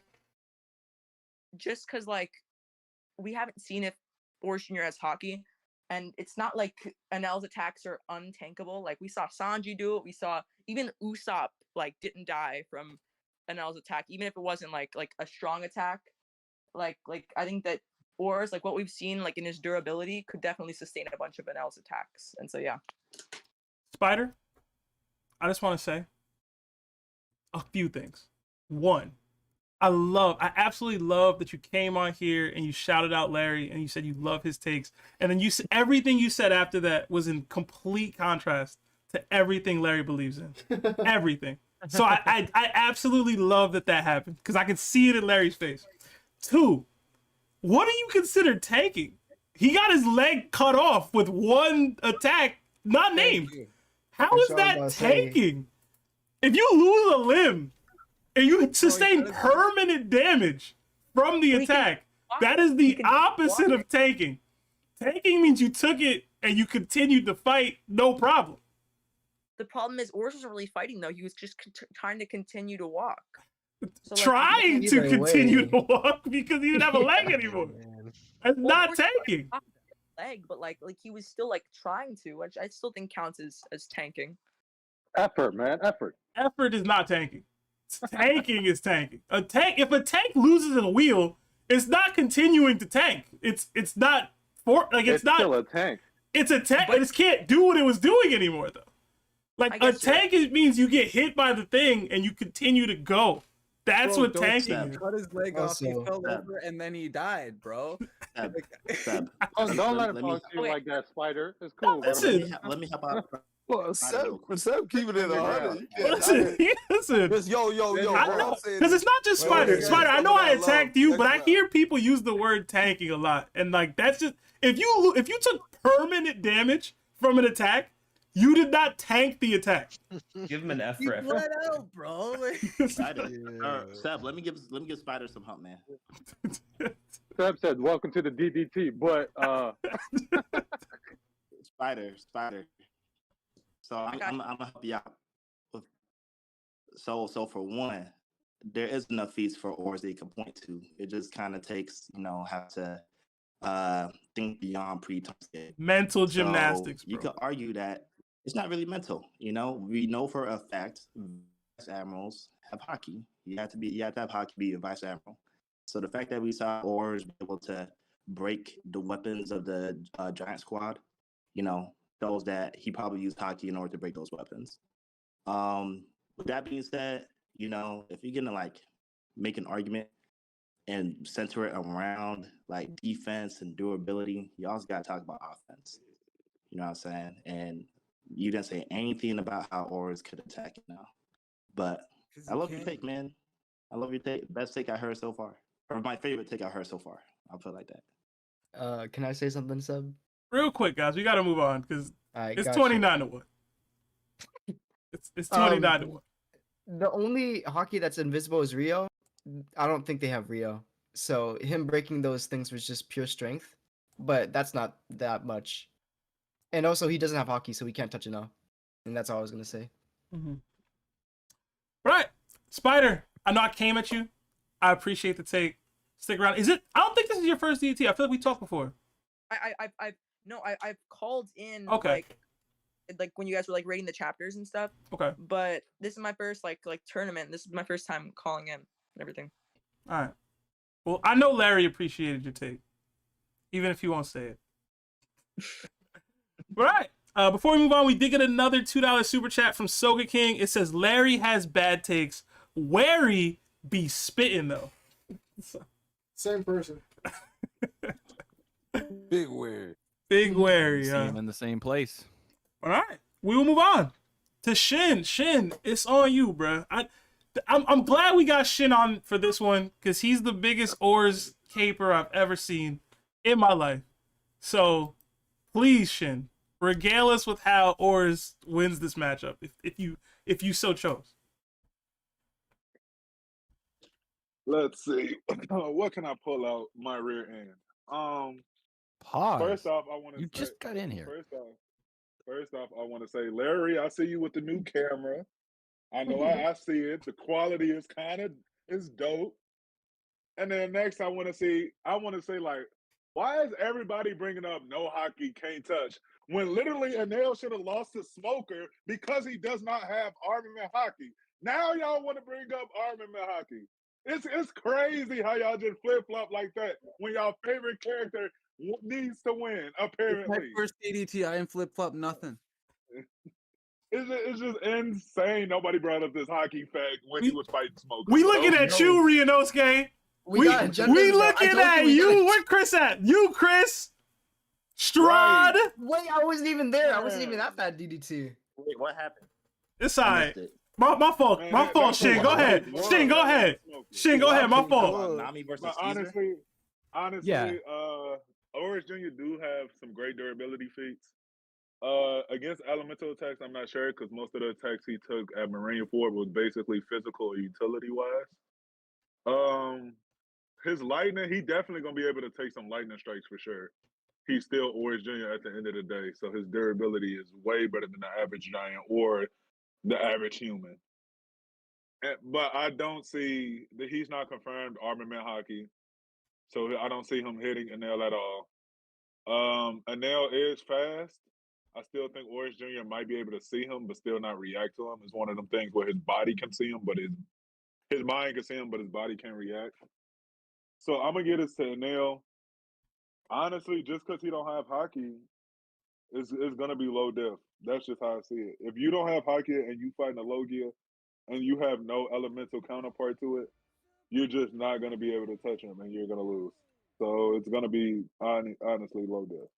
Just because like we haven't seen if Oars Jr. has hockey, and it's not like Enel's attacks are untankable. Like we saw Sanji do it, we saw even Usopp like didn't die from Enel's attack, even if it wasn't like a strong attack. Like I think that Oars, like what we've seen like in his durability, could definitely sustain a bunch of Enel's attacks. And so yeah. Spider, I just want to say a few things. One, I absolutely love that you came on here and you shouted out Larry and you said you love his takes. And then everything you said after that was in complete contrast to everything Larry believes in. Everything. So I absolutely love that happened because I can see it in Larry's face. Two, what do you consider tanking? He got his leg cut off with one attack, not named. How is that tanking? If you lose a limb and you sustain permanent damage from the attack, that is the opposite of tanking. Tanking means you took it and you continued to fight, no problem. The problem is Oars wasn't really fighting though. He was just trying to continue to walk. So, like, trying to continue to walk because he didn't have a leg anymore. That's not tanking. Leg, but like he was still like trying to, which I still think counts as tanking. Effort, man, effort. Effort is not tanking. Tanking is tanking. If a tank loses a wheel, it's not continuing to tank. It's not it's not still a tank. It's a tank. It just can't do what it was doing anymore though. Like a tank means you get hit by the thing and you continue to go. That's what tanking is. Cut his leg off, he fell over, and then he died, bro. Don't let him talk to you like that, Spider. It's cool. Listen. Let me help out. Well, Seb keep it in 100. Listen. Yo. Because it's not just Spider. Spider, I know I attacked you, but I hear people use the word tanking a lot. And like that's just if you took permanent damage from an attack, you did not tank the attack. Give him an F for effort. Bled out, bro. Seb, let me give Spider some help, man. Seb said, "Welcome to the DDT," but Spider. So I'm gonna help you out. So for one, there is enough feats for Oars that you can point to. It just kind of takes, have to think beyond pre-target. Mental gymnastics. You could argue that it's not really mental. We know for a fact vice admirals have hockey. You have to have hockey be a vice admiral. So the fact that we saw Oars be able to break the weapons of the giant squad, shows that he probably used hockey in order to break those weapons. With that being said, if you're gonna make an argument and center it around defense and durability, you also gotta talk about offense. You know what I'm saying? And you didn't say anything about how Oars could attack it now. But I love your take, man. I love your take. Best take I heard so far. Or my favorite take I heard so far. I'll put it like that. Can I say something, Seb? Real quick, guys, we gotta move on because it's gotcha. 29-1. It's 29-1. The only hockey that's invisible is Rio. I don't think they have Rio. So him breaking those things was just pure strength. But that's not that much. And also he doesn't have hockey, so he can't touch it now. And that's all I was gonna say. Mm-hmm. Right. Spider, I know I came at you. I appreciate the take. Stick around. I don't think this is your first DT. I feel like we talked before. I've called in okay. like when you guys were rating the chapters and stuff. Okay. But this is my first like tournament. This is my first time calling in and everything. All right. Well, I know Larry appreciated your take, even if you won't say it. All right. Before we move on, we did get another $2 super chat from Soga King. It says Larry has bad takes. Wary be spitting though. Same person. Big weird. Big wary. See him in the same place. All right, we will move on to Shin. Shin, it's on you, bro. I'm glad we got Shin on for this one because he's the biggest Oars caper I've ever seen in my life. So please, Shin, regale us with how Oars wins this matchup if you so chose. Let's see. What can I pull out my rear end? Pause. First off, I want to. You just got in here. First off, I want to say, Larry, I see you with the new camera. I know I see it. The quality is dope. And then next, I want to say, like, why is everybody bringing up no hockey, can't touch? When literally Enel should have lost to Smoker because he does not have armament hockey. Now y'all want to bring up armament hockey. It's crazy how y'all just flip-flop like that when y'all favorite character needs to win, apparently. My first DDT, I didn't flip-flop nothing. It's just insane. Nobody brought up this hockey fact when he was fighting Smoker. We looking at you, Ryunosuke. We looking at you. Where Chris at? You, Chris. Strahd. Wait, I wasn't even there. I wasn't even at that DDT. Wait, what happened? It's all right. My fault. My fault, Shin. Go ahead. Shin, go ahead. Shin, go ahead. My fault. Honestly, Oars Jr. do have some great durability feats. Against elemental attacks, I'm not sure because most of the attacks he took at Marineford was basically physical or utility wise. His lightning, he definitely gonna be able to take some lightning strikes for sure. He's still Oars Jr. at the end of the day, so his durability is way better than the average giant or the average human. But I don't see that he's not confirmed armament hockey, so I don't see him hitting Enel at all. Enel is fast. I still think Oars Jr. might be able to see him, but still not react to him. It's one of them things where his body can see him, but his mind can see him, but his body can't react. So I'm gonna get this to Enel. Honestly, just because he don't have hockey, it's gonna be low def. That's just how I see it. If you don't have hockey and you fighting a Logia and you have no elemental counterpart to it, you're just not gonna be able to touch him and you're gonna lose. So it's gonna be honestly low def.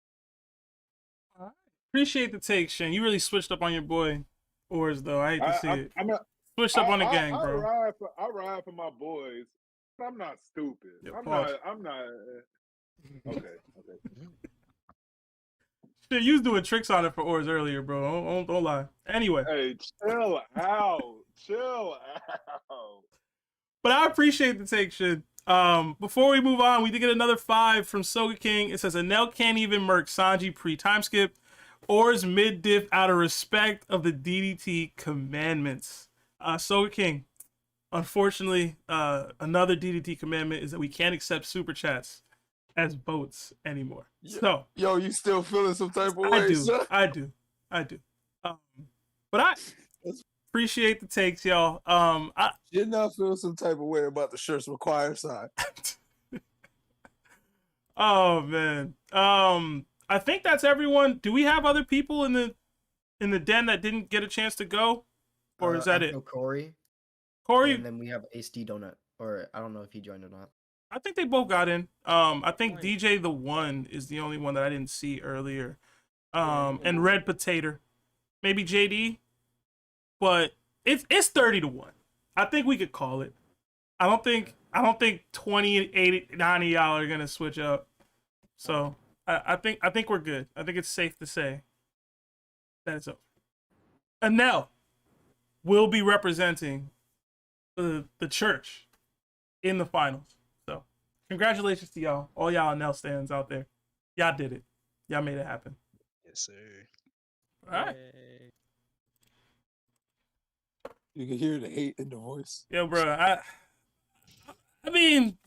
Appreciate the take, Shin. You really switched up on your boy Oars, though. I hate to see it. Switched up on the gang, bro. I ride for my boys. I'm not stupid. Pause. I'm not. Okay. Shit, you was doing tricks on it for Oars earlier, bro. Don't lie. Anyway. Hey, chill out. But I appreciate the take, Shin. Before we move on, we did get another 5 from Soga King. It says Enel can't even murk Sanji pre-time skip. Oars mid-diff out of respect of the DDT commandments. Soga King, unfortunately, another DDT commandment is that we can't accept super chats as boats anymore. So, yo, you still feeling some type of way? I do. But I appreciate the takes, y'all. You not feel some type of way about the shirts required side. Oh man. I think that's everyone. Do we have other people in the den that didn't get a chance to go, or is that it? Corey, and then we have HD Donut, or I don't know if he joined or not. I think they both got in. I think DJ the One is the only one that I didn't see earlier. And Red Potato, maybe JD, but it's 30-1. I think we could call it. I don't think 20, 80, 90 y'all are gonna switch up. So I think we're good. I think it's safe to say that it's over. Enel will be representing the church in the finals. So congratulations to y'all, all y'all Enel stands out there. Y'all did it. Y'all made it happen. Yes, sir. All right. You can hear the hate in the voice. Yo, bro, I mean,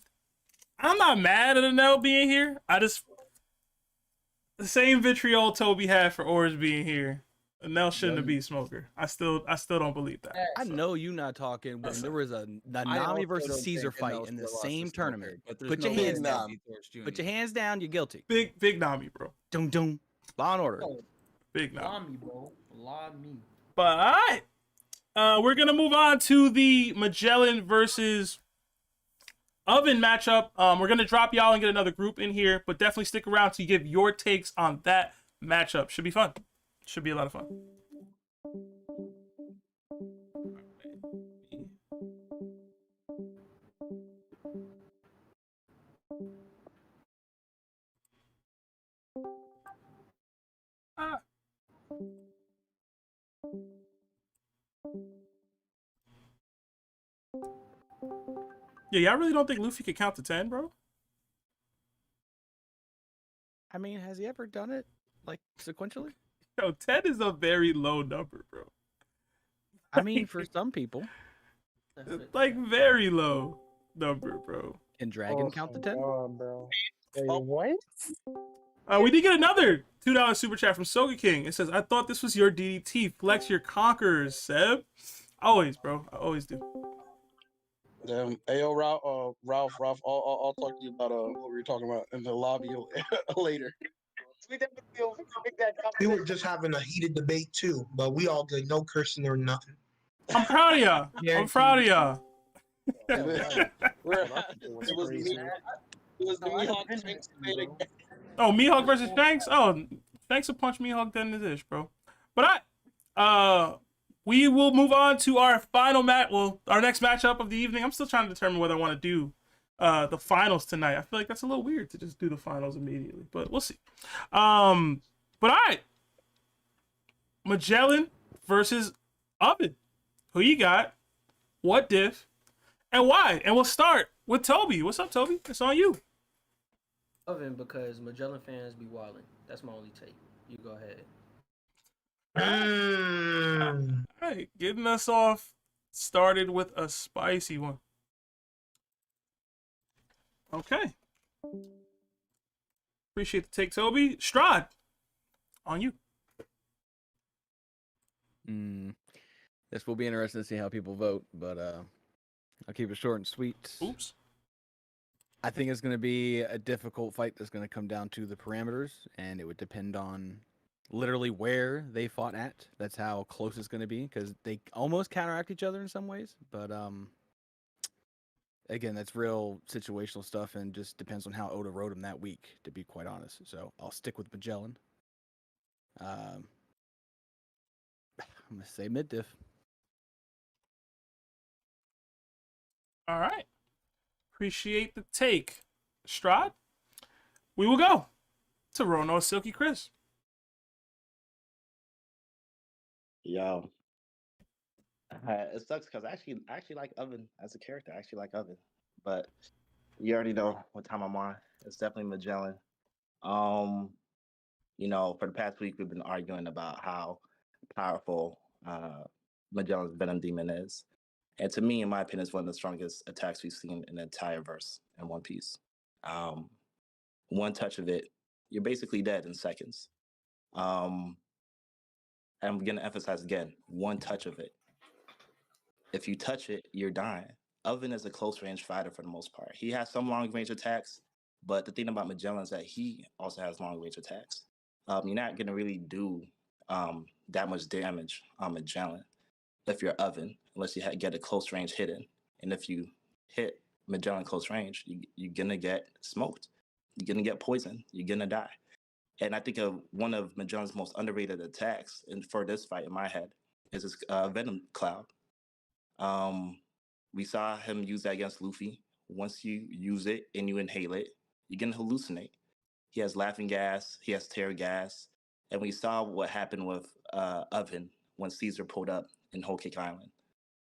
I'm not mad at Enel being here. The same vitriol Toby had for Oars being here. Enel shouldn't have beat Smoker. I still don't believe that. I know you not talking when there was a Nami versus Caesar fight in the same tournament. Put your hands down. Put your hands down. You're guilty. Big Nami, bro. Dum. Law and order. Big Nami. Nami, bro. Law me. But all right. We're gonna move on to the Magellan versus Oven matchup. We're gonna drop y'all and get another group in here, but definitely stick around to give your takes on that matchup. Should be fun. Should be a lot of fun. Yeah, y'all really don't think Luffy could count to 10, bro? I mean, has he ever done it like sequentially? Yo, 10 is a very low number, bro. I mean, for some people. Like, very low number, bro. Can Dragon count to 10? Bro. Hey, what? We did get another $2 super chat from Soga King. It says, I thought this was your DDT. Flex your conquerors, Seb. Always, bro. I always do. Hey, yo, Ralph, I'll talk to you about what we were talking about in the lobby later. We were just having a heated debate too, but we all good. No cursing or nothing. I'm proud of y'all. I'm proud of y'all. It was the Mihawk Shanks debate again. Oh, Mihawk versus Shanks? Oh, Shanks will punch Mihawk dead in his dish, bro. But we will move on to our final match. Well, our next matchup of the evening. I'm still trying to determine whether I want to do the finals tonight. I feel like that's a little weird to just do the finals immediately, but we'll see. But all right, Magellan versus Oven. Who you got? What diff? And why? And we'll start with Toby. What's up, Toby? It's on you. Oven, because Magellan fans be wilding. That's my only take. You go ahead. All right, getting us off started with a spicy one. Okay. Appreciate the take, Toby. Strahd, on you. This will be interesting to see how people vote, but I'll keep it short and sweet. Oops. I think it's going to be a difficult fight that's going to come down to the parameters, and it would depend on literally where they fought at. That's how close it's going to be, because they almost counteract each other in some ways. But again, that's real situational stuff, and just depends on how Oda wrote him that week, to be quite honest. So I'll stick with Magellan. I'm going to say mid-diff. All right. Appreciate the take. Strahd, we will go to Rono Silky Chris. Yo. It sucks because I actually like Oven as a character. I actually like Oven. But you already know what time I'm on. It's definitely Magellan. You know, for the past week we've been arguing about how powerful Magellan's Venom Demon is. And to me, in my opinion, it's one of the strongest attacks we've seen in the entire verse in One Piece. One touch of it, you're basically dead in seconds. And I'm going to emphasize again, one touch of it. If you touch it, you're dying. Oven is a close-range fighter for the most part. He has some long-range attacks, but the thing about Magellan is that he also has long-range attacks. You're not going to really do that much damage on Magellan if you're Oven, unless you get a close-range hit in. And if you hit Magellan close range, you're going to get smoked. You're going to get poisoned. You're going to die. And I think one of Magellan's most underrated attacks for this fight in my head is his Venom Cloud. We saw him use that against Luffy. Once you use it and you inhale it, you're going to hallucinate. He has laughing gas. He has tear gas. And we saw what happened with Oven when Caesar pulled up in Whole Cake Island.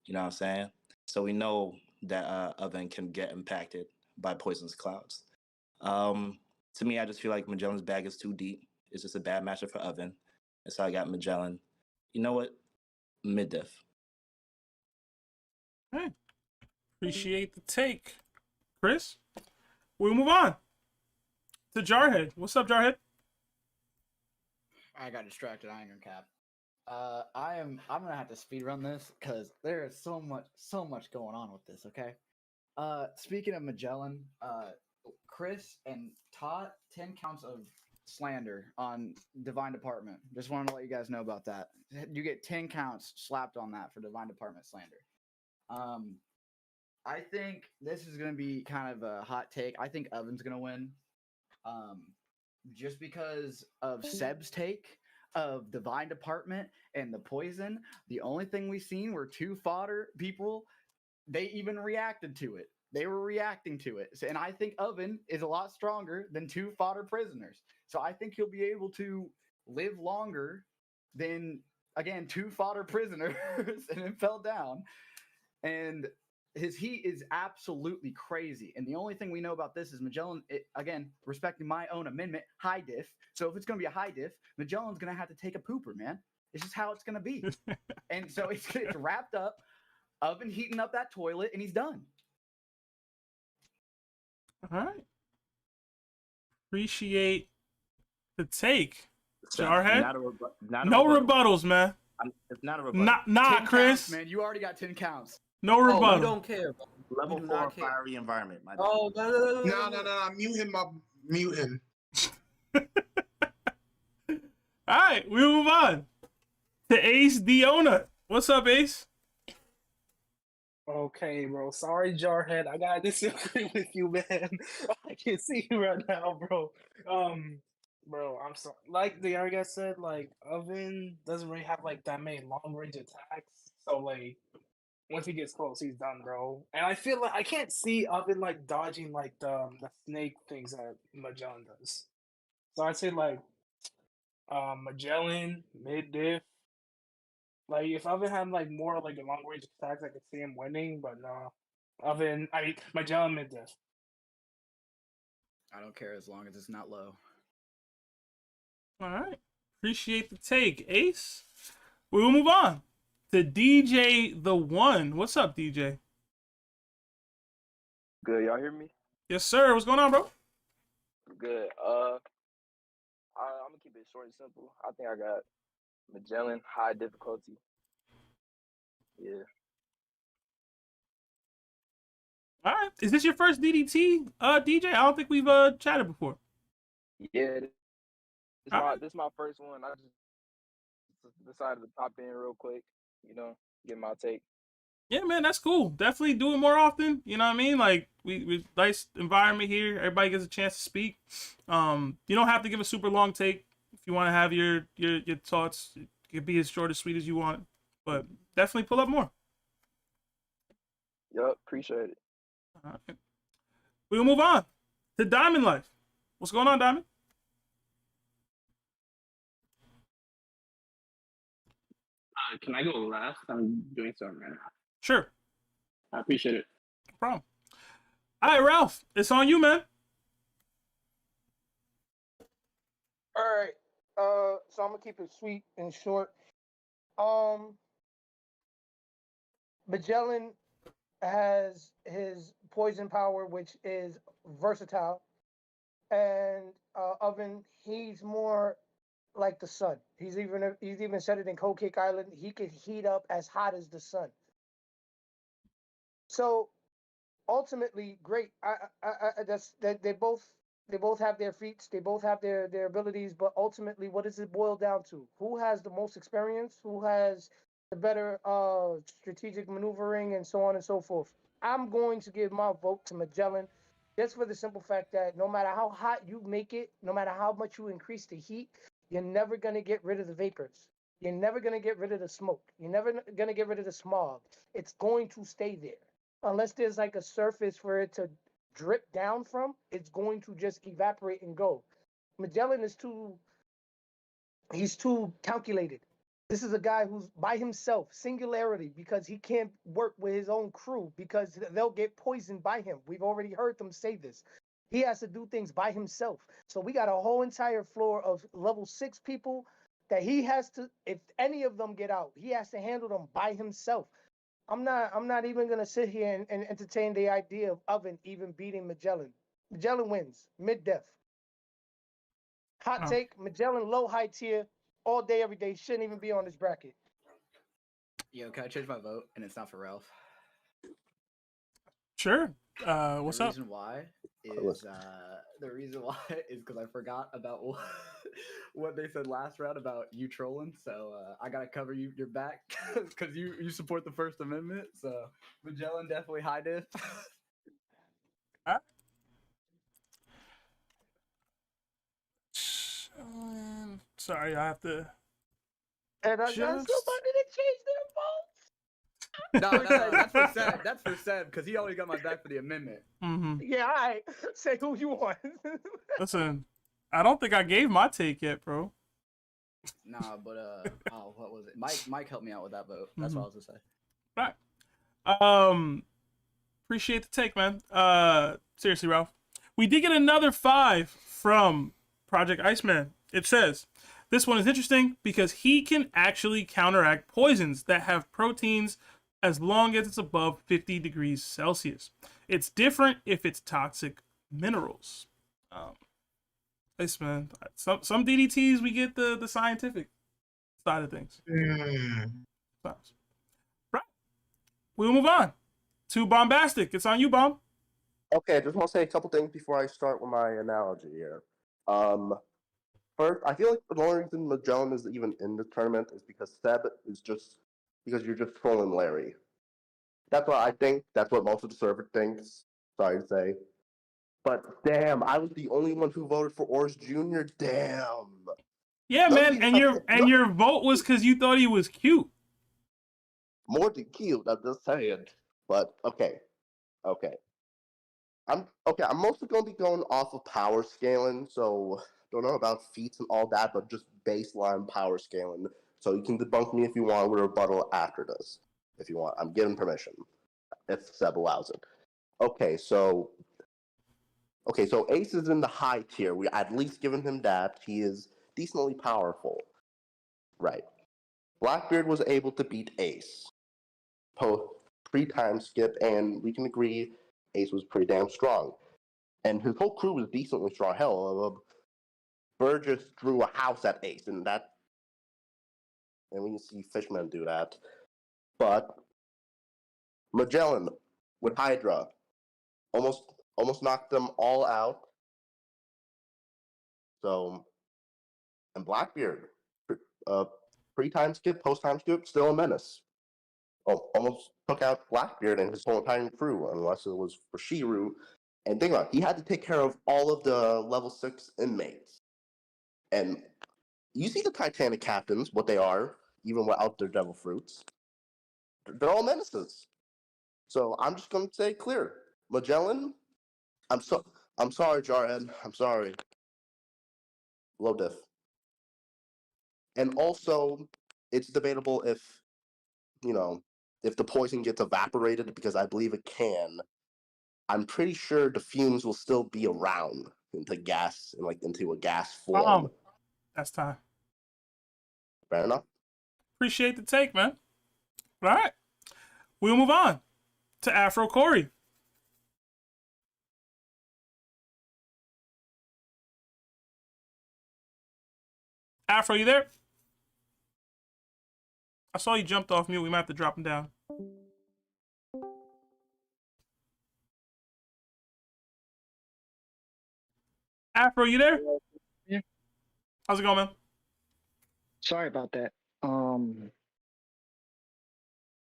You know what I'm saying? So we know that Oven can get impacted by poisonous clouds. To me, I just feel like Magellan's bag is too deep. It's just a bad matchup for Oven. And so I got Magellan. You know what? Mid-diff. Hey, appreciate the take. Chris, we'll move on to Jarhead. What's up, Jarhead? I got distracted. Iron Cap. I'm gonna have to speed run this because there is so much going on with this. Okay. Speaking of Magellan, Chris and Todd, 10 counts of slander on Divine Department. Just wanted to let you guys know about that. You get 10 counts slapped on that for Divine Department slander. I think this is gonna be kind of a hot take. I think Oven's gonna win. Just because of Seb's take of Divine Department and the poison. The only thing we seen were two fodder people. They even reacted to it. They were reacting to it. And I think Oven is a lot stronger than two fodder prisoners. So I think he'll be able to live longer than, again, two fodder prisoners and it fell down. And his heat is absolutely crazy. And the only thing we know about this is Magellan, again, respecting my own amendment, high diff. So if it's going to be a high diff, Magellan's going to have to take a pooper, man. It's just how it's going to be. And so it's wrapped up, Oven heating up that toilet, and he's done. All right. Appreciate the take. So, Jarhead? not a No rebuttal. rebuttals, man. It's not a rebuttal. Nah, 10 Chris. counts, man. You already got 10 counts. No rebuttal. We don't care, bro. Level We do 4 not care. fiery environment. My Oh, No. Mute him up. Mute him. All right, we move on to Ace Diona. What's up, Ace? Okay, bro. Sorry, Jarhead. I gotta disagree with you, man. I can see you right now, bro. Bro, I'm sorry. Like the other guy said, like Oven doesn't really have like that many long range attacks. So like, once he gets close, he's done, bro. And I feel like I can't see Oven like dodging like the snake things that Magellan does. So I'd say like Magellan mid diff. Like if Oven had like more like a long range attacks, I could see him winning. But no, Magellan mid diff. I don't care as long as it's not low. All right. Appreciate the take, Ace. We will move on to DJ the One. What's up, DJ? Good, y'all hear me? Yes, sir. What's going on, bro? Good. I'm gonna keep it short and simple. I think I got Magellan high difficulty. Yeah. All right. Is this your first DDT, DJ? I don't think we've chatted before. Yeah. This is my first one. I just decided to pop in real quick, get my take. Yeah, man, that's cool. Definitely do it more often. You know what I mean? Like we nice environment here. Everybody gets a chance to speak. You don't have to give a super long take if you want to have your thoughts. It can be as short as sweet as you want, but definitely pull up more. Yup, appreciate it. All right. We'll move on to Diamond Life. What's going on, Diamond? Can I go last? I'm doing something right now. Sure. I appreciate it. No problem. All right, Ralph, it's on you, man. All right. So I'm gonna keep it sweet and short. Magellan has his poison power, which is versatile, and Oven, he's more like the sun. He's even said it in Cold Cake Island. He could heat up as hot as the sun. So ultimately, great. They both have their feats. They both have their abilities. But ultimately, what does it boil down to? Who has the most experience? Who has the better strategic maneuvering and so on and so forth? I'm going to give my vote to Magellan, just for the simple fact that no matter how hot you make it, no matter how much you increase the heat, you're never going to get rid of the vapors. You're never going to get rid of the smoke. You're never going to get rid of the smog. It's going to stay there. Unless there's like a surface for it to drip down from, it's going to just evaporate and go. Magellan is he's too calculated. This is a guy who's by himself, singularity, because he can't work with his own crew because they'll get poisoned by him. We've already heard them say this. He has to do things by himself. So we got a whole entire floor of level 6 people that he has to, if any of them get out, he has to handle them by himself. I'm not even gonna sit here and entertain the idea of Oven even beating Magellan. Magellan wins, mid-def. Hot take, Magellan low high tier, all day, every day, shouldn't even be on this bracket. Yo, can I change my vote? And it's not for Ralph. Sure. What's the up? reason why Listen. is the reason why is because I forgot about what they said last round about you trolling. So I gotta cover your back because you support the First Amendment. So Magellan definitely high diff. Sorry, I have to. And I got Just- somebody to change their No, that's for Seb. That's for Seb because he always got my back for the amendment. Mm-hmm. Yeah, all right. Say who you want. Listen, I don't think I gave my take yet, bro. Nah, but oh, what was it? Mike helped me out with that vote. That's what I was gonna say. Right. Appreciate the take, man. Seriously, Ralph. We did get another 5 from Project Iceman. It says, this one is interesting because he can actually counteract poisons that have proteins as long as it's above 50 degrees Celsius. It's different if it's toxic minerals. Iceman. Some DDTs we get the scientific side of things. Sometimes. Right. We'll move on to Bombastic. It's on you, Bomb. Okay, I just want to say a couple things before I start with my analogy here. First, I feel like the only reason Magellan is even in the tournament is because Seb is just because you're just trolling Larry. That's what I think. That's what most of the server thinks. Sorry to say. But damn, I was the only one who voted for Oars Jr. Damn. Yeah, man, and your vote was because you thought he was cute. More than cute, I'm just saying. But okay. I'm mostly gonna be going off of power scaling, so don't know about feats and all that, but just baseline power scaling. So you can debunk me if you want with a rebuttal after this. If you want. I'm giving permission. If Seb allows it. Okay, so Ace is in the high tier. We at least given him that. He is decently powerful. Right. Blackbeard was able to beat Ace. 3 time skip, and we can agree Ace was pretty damn strong. And his whole crew was decently strong. Hell, Burgess drew a house at Ace, and we can see Fishman do that. But Magellan with Hydra almost knocked them all out. So, and Blackbeard, pre-time skip, post-time skip, still a menace. Almost took out Blackbeard and his whole entire crew, unless it was for Shiru. And think about it, he had to take care of all of the level 6 inmates. And you see the Titanic captains, what they are, even without their devil fruits. They're all menaces. So I'm just gonna say clear. Magellan, I'm sorry, Jarhead. I'm sorry. Low diff. And also, it's debatable if the poison gets evaporated, because I believe it can. I'm pretty sure the fumes will still be around into gas, into a gas form. That's time. Fair enough. Appreciate the take, man. All right. We'll move on to Afro Corey. Afro, you there? I saw you jumped off mute. We might have to drop him down. Afro, you there? Yeah. How's it going, man? Sorry about that.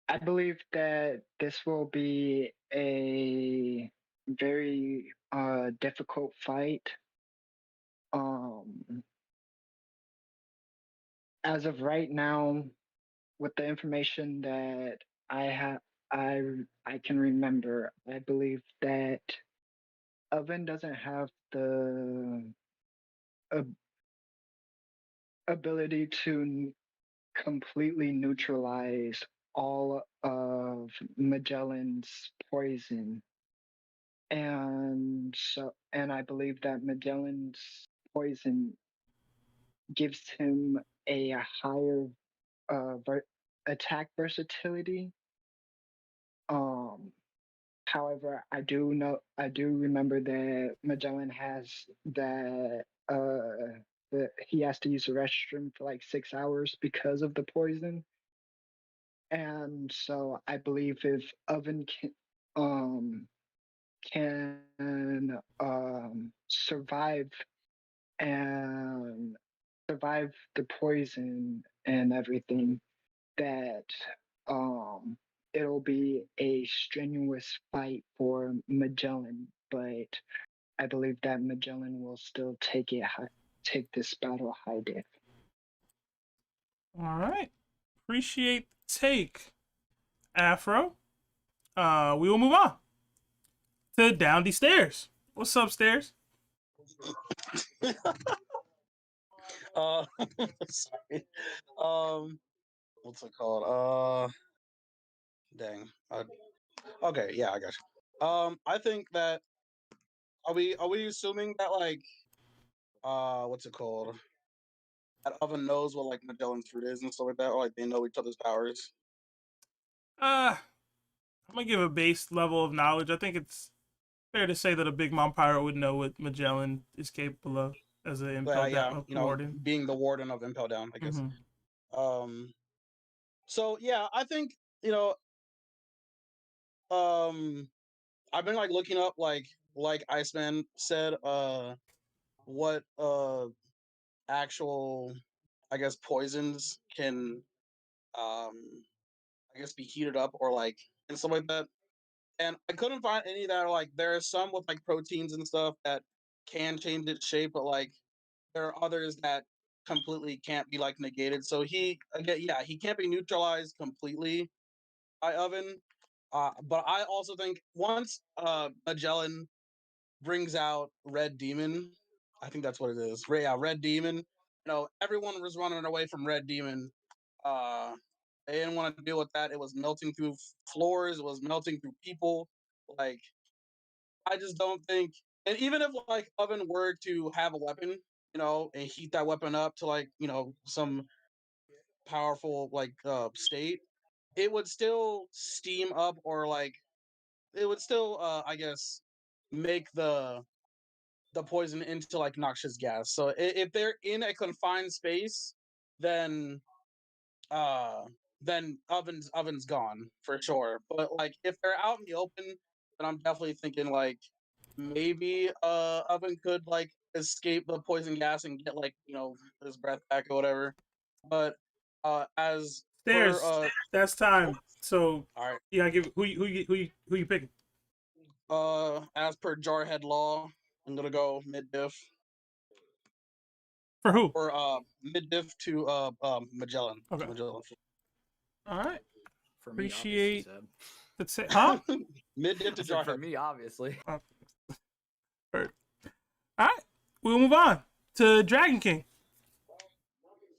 I believe that this will be a very difficult fight. As of right now, with the information that I can remember, I believe that Oven doesn't have the ability to completely neutralize all of Magellan's poison. And I believe that Magellan's poison gives him a higher attack versatility. However, I do remember that Magellan has that he has to use the restroom for like 6 hours because of the poison. And so I believe if Oven can can survive and survive the poison and everything, that it'll be a strenuous fight for Magellan, but I believe that Magellan will still take this battle high diff. All right. Appreciate the take, Afro. We will move on to Down the Stairs. What's up, Stairs? Sorry. What's it called? Dang. Okay, yeah, I got you. I think that are we assuming that like what's it called? That Oven knows what like Magellan's fruit is and stuff like that, or like they know each other's powers. I'm gonna give a base level of knowledge. I think it's fair to say that a Big Mom Pirate would know what Magellan is capable of as an Impel Yeah, you know, warden. being the warden of Impel Down, I guess. Mhm. So yeah, I think, you know, I've been like looking up like Iceman said, what actual, I guess, poisons can I guess be heated up or like and stuff like that. And I couldn't find any that are like, there are some with like proteins and stuff that can change its shape, but like there are others that completely can't be like negated. So he again, yeah, he can't be neutralized completely by Oven. But I also think once Magellan brings out Red Demon, I think that's what it is. Yeah, Red Demon. You know, everyone was running away from Red Demon. They didn't want to deal with that. It was melting through floors. It was melting through people. Like, I just don't think. And even if like Oven were to have a weapon, you know, and heat that weapon up to like, you know, some powerful like state, it would still steam up or like it would still I guess make the poison into like noxious gas. So if they're in a confined space, then uh oven's gone for sure. But like if they're out in the open, then I'm definitely thinking like maybe Oven could like escape the poison gas and get like, you know, his breath back or whatever. But as Stairs. for That's time. So all right. you gotta give who you picking? As per Jarhead law, I'm gonna go mid diff. For who? Or mid diff to Magellan. Okay. Magellan. All right. For me, obviously, Appreciate Seb. the huh? Mid diff to I said for Jarhead. me, obviously. All right. We'll move on to Dragon King.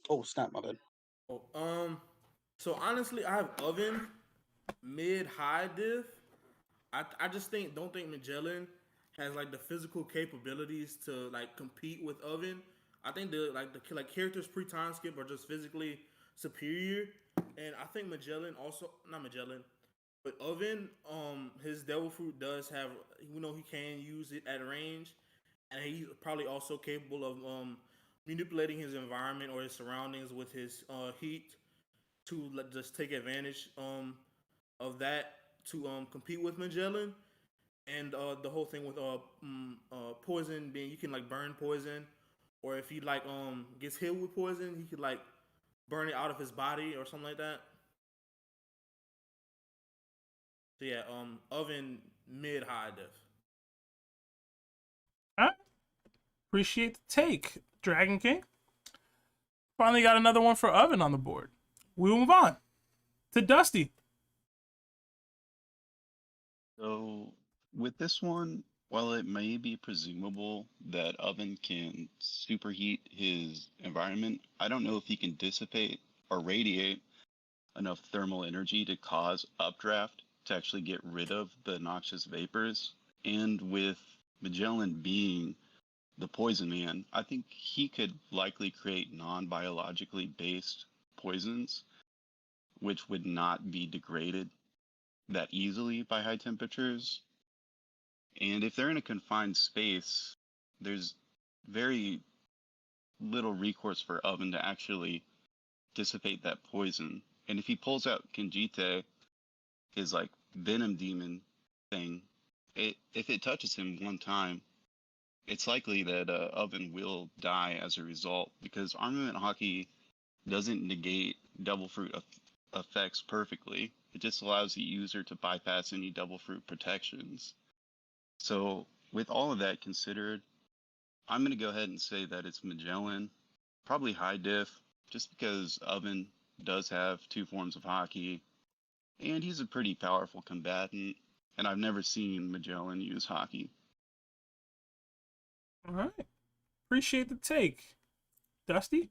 Oh snap! My bad. So honestly, I have Oven mid high diff. I just don't think Magellan has like the physical capabilities to like compete with Oven. I think the characters pre time skip are just physically superior, and I think Magellan also not Magellan, but Oven his Devil Fruit does have, you know, he can use it at range, and he's probably also capable of manipulating his environment or his surroundings with his heat to just take advantage of that to compete with Magellan. And the whole thing with poison being, you can like burn poison, or if he like gets hit with poison, he could like burn it out of his body or something like that. So yeah, Oven mid high diff. All right. Appreciate the take, Dragon King. Finally got another one for Oven on the board. We will move on to Dusty. So with this one, while it may be presumable that Oven can superheat his environment, I don't know if he can dissipate or radiate enough thermal energy to cause updraft to actually get rid of the noxious vapors. And with Magellan being the poison man, I think he could likely create non-biologically based poisons, which would not be degraded that easily by high temperatures. And if they're in a confined space, there's very little recourse for Oven to actually dissipate that poison. And if he pulls out Kenjite, his like venom demon thing, if it touches him one time, it's likely that Oven will die as a result, because armament hockey doesn't negate double fruit effects perfectly. It just allows the user to bypass any double fruit protections. So with all of that considered, I'm going to go ahead and say that it's Magellan, probably high diff, just because Oven does have two forms of hockey, and he's a pretty powerful combatant, and I've never seen Magellan use hockey. All right. Appreciate the take, Dusty.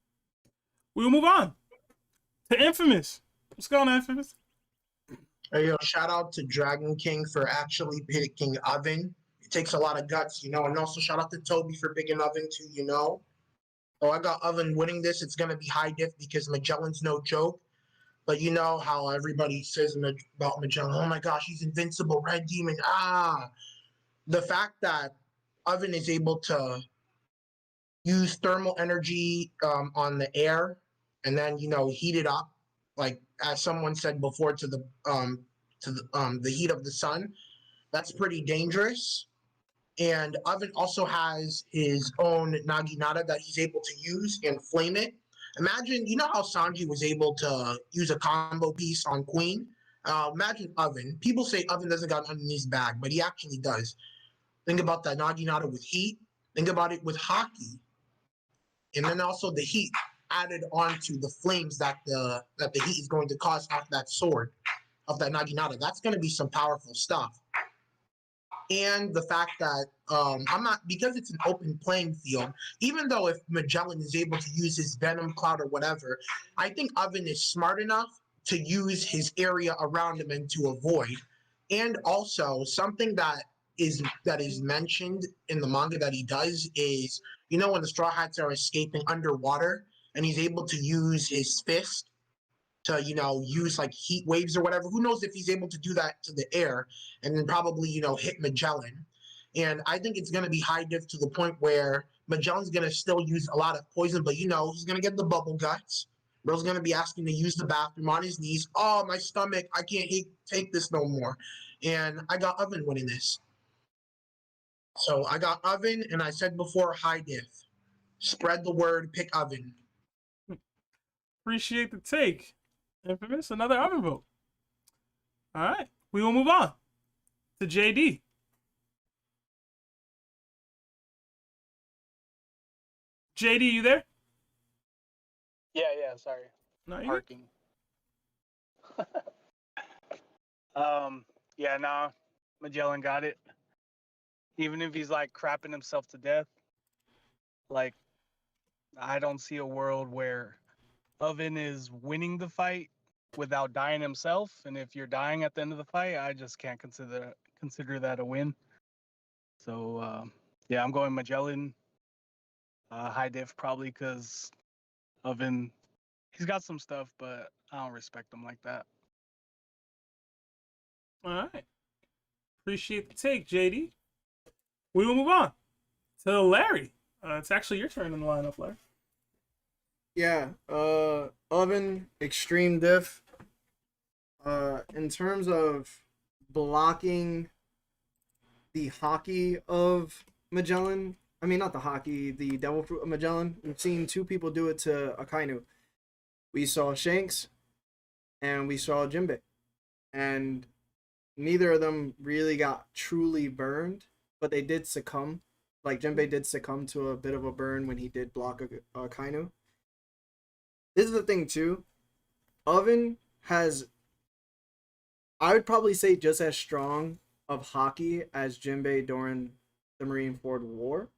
We'll move on to Infamous. What's going on, Infamous? Hey, yo, shout out to Dragon King for actually picking Oven. It takes a lot of guts, you know, and also shout out to Toby for picking Oven too, you know. Oh, I got Oven winning this. It's going to be high diff because Magellan's no joke. But you know how everybody says about Magellan, oh my gosh, he's invincible, Red Demon. The fact that Oven is able to use thermal energy on the air and then, you know, heat it up, like as someone said before, to the heat of the sun, that's pretty dangerous. And Oven also has his own Naginata that he's able to use and flame it. Imagine, you know how Sanji was able to use a combo piece on Queen? Imagine Oven. People say Oven doesn't got nothing in his bag, but he actually does. Think about that Naginata with heat. Think about it with hockey. And then also the heat added onto the flames that the heat is going to cause off that sword, of that Naginata. That's going to be some powerful stuff. And the fact that I'm not, because it's an open playing field, even though if Magellan is able to use his Venom Cloud or whatever, I think Oven is smart enough to use his area around him and to avoid. And also something that is mentioned in the manga that he does is, you know, when the Straw Hats are escaping underwater and he's able to use his fist to, you know, use like heat waves or whatever. Who knows if he's able to do that to the air and then probably, you know, hit Magellan. And I think it's going to be high diff to the point where Magellan's going to still use a lot of poison, but, you know, he's going to get the bubble guts. Bro's going to be asking to use the bathroom on his knees. Oh, my stomach, I can't take this no more. And I got Oven winning this. So I got Oven, and I said before, high diff. Spread the word, pick Oven. Appreciate the take. Infamous, another Oven vote. All right, we will move on to JD. JD, you there? Yeah, sorry. No, you Parking. Yeah, nah, Magellan got it. Even if he's like crapping himself to death, like I don't see a world where Oven is winning the fight without dying himself. And if you're dying at the end of the fight, I just can't consider that a win. So yeah, I'm going Magellan. High diff probably because Oven, he's got some stuff, but I don't respect him like that. All right. Appreciate the take, JD. We will move on to Larry. It's actually your turn in the lineup, Larry. Yeah, Oven, extreme diff. In terms of blocking the hockey of Magellan, I mean, not the hockey, the Devil Fruit of Magellan, we've seen two people do it to Akainu. We saw Shanks and we saw Jinbei. And neither of them really got truly burned, but they did succumb. Like, Jinbei did succumb to a bit of a burn when he did block Akainu. This is the thing, too. Oven has, I would probably say, just as strong of hockey as Jinbei during the Marineford War.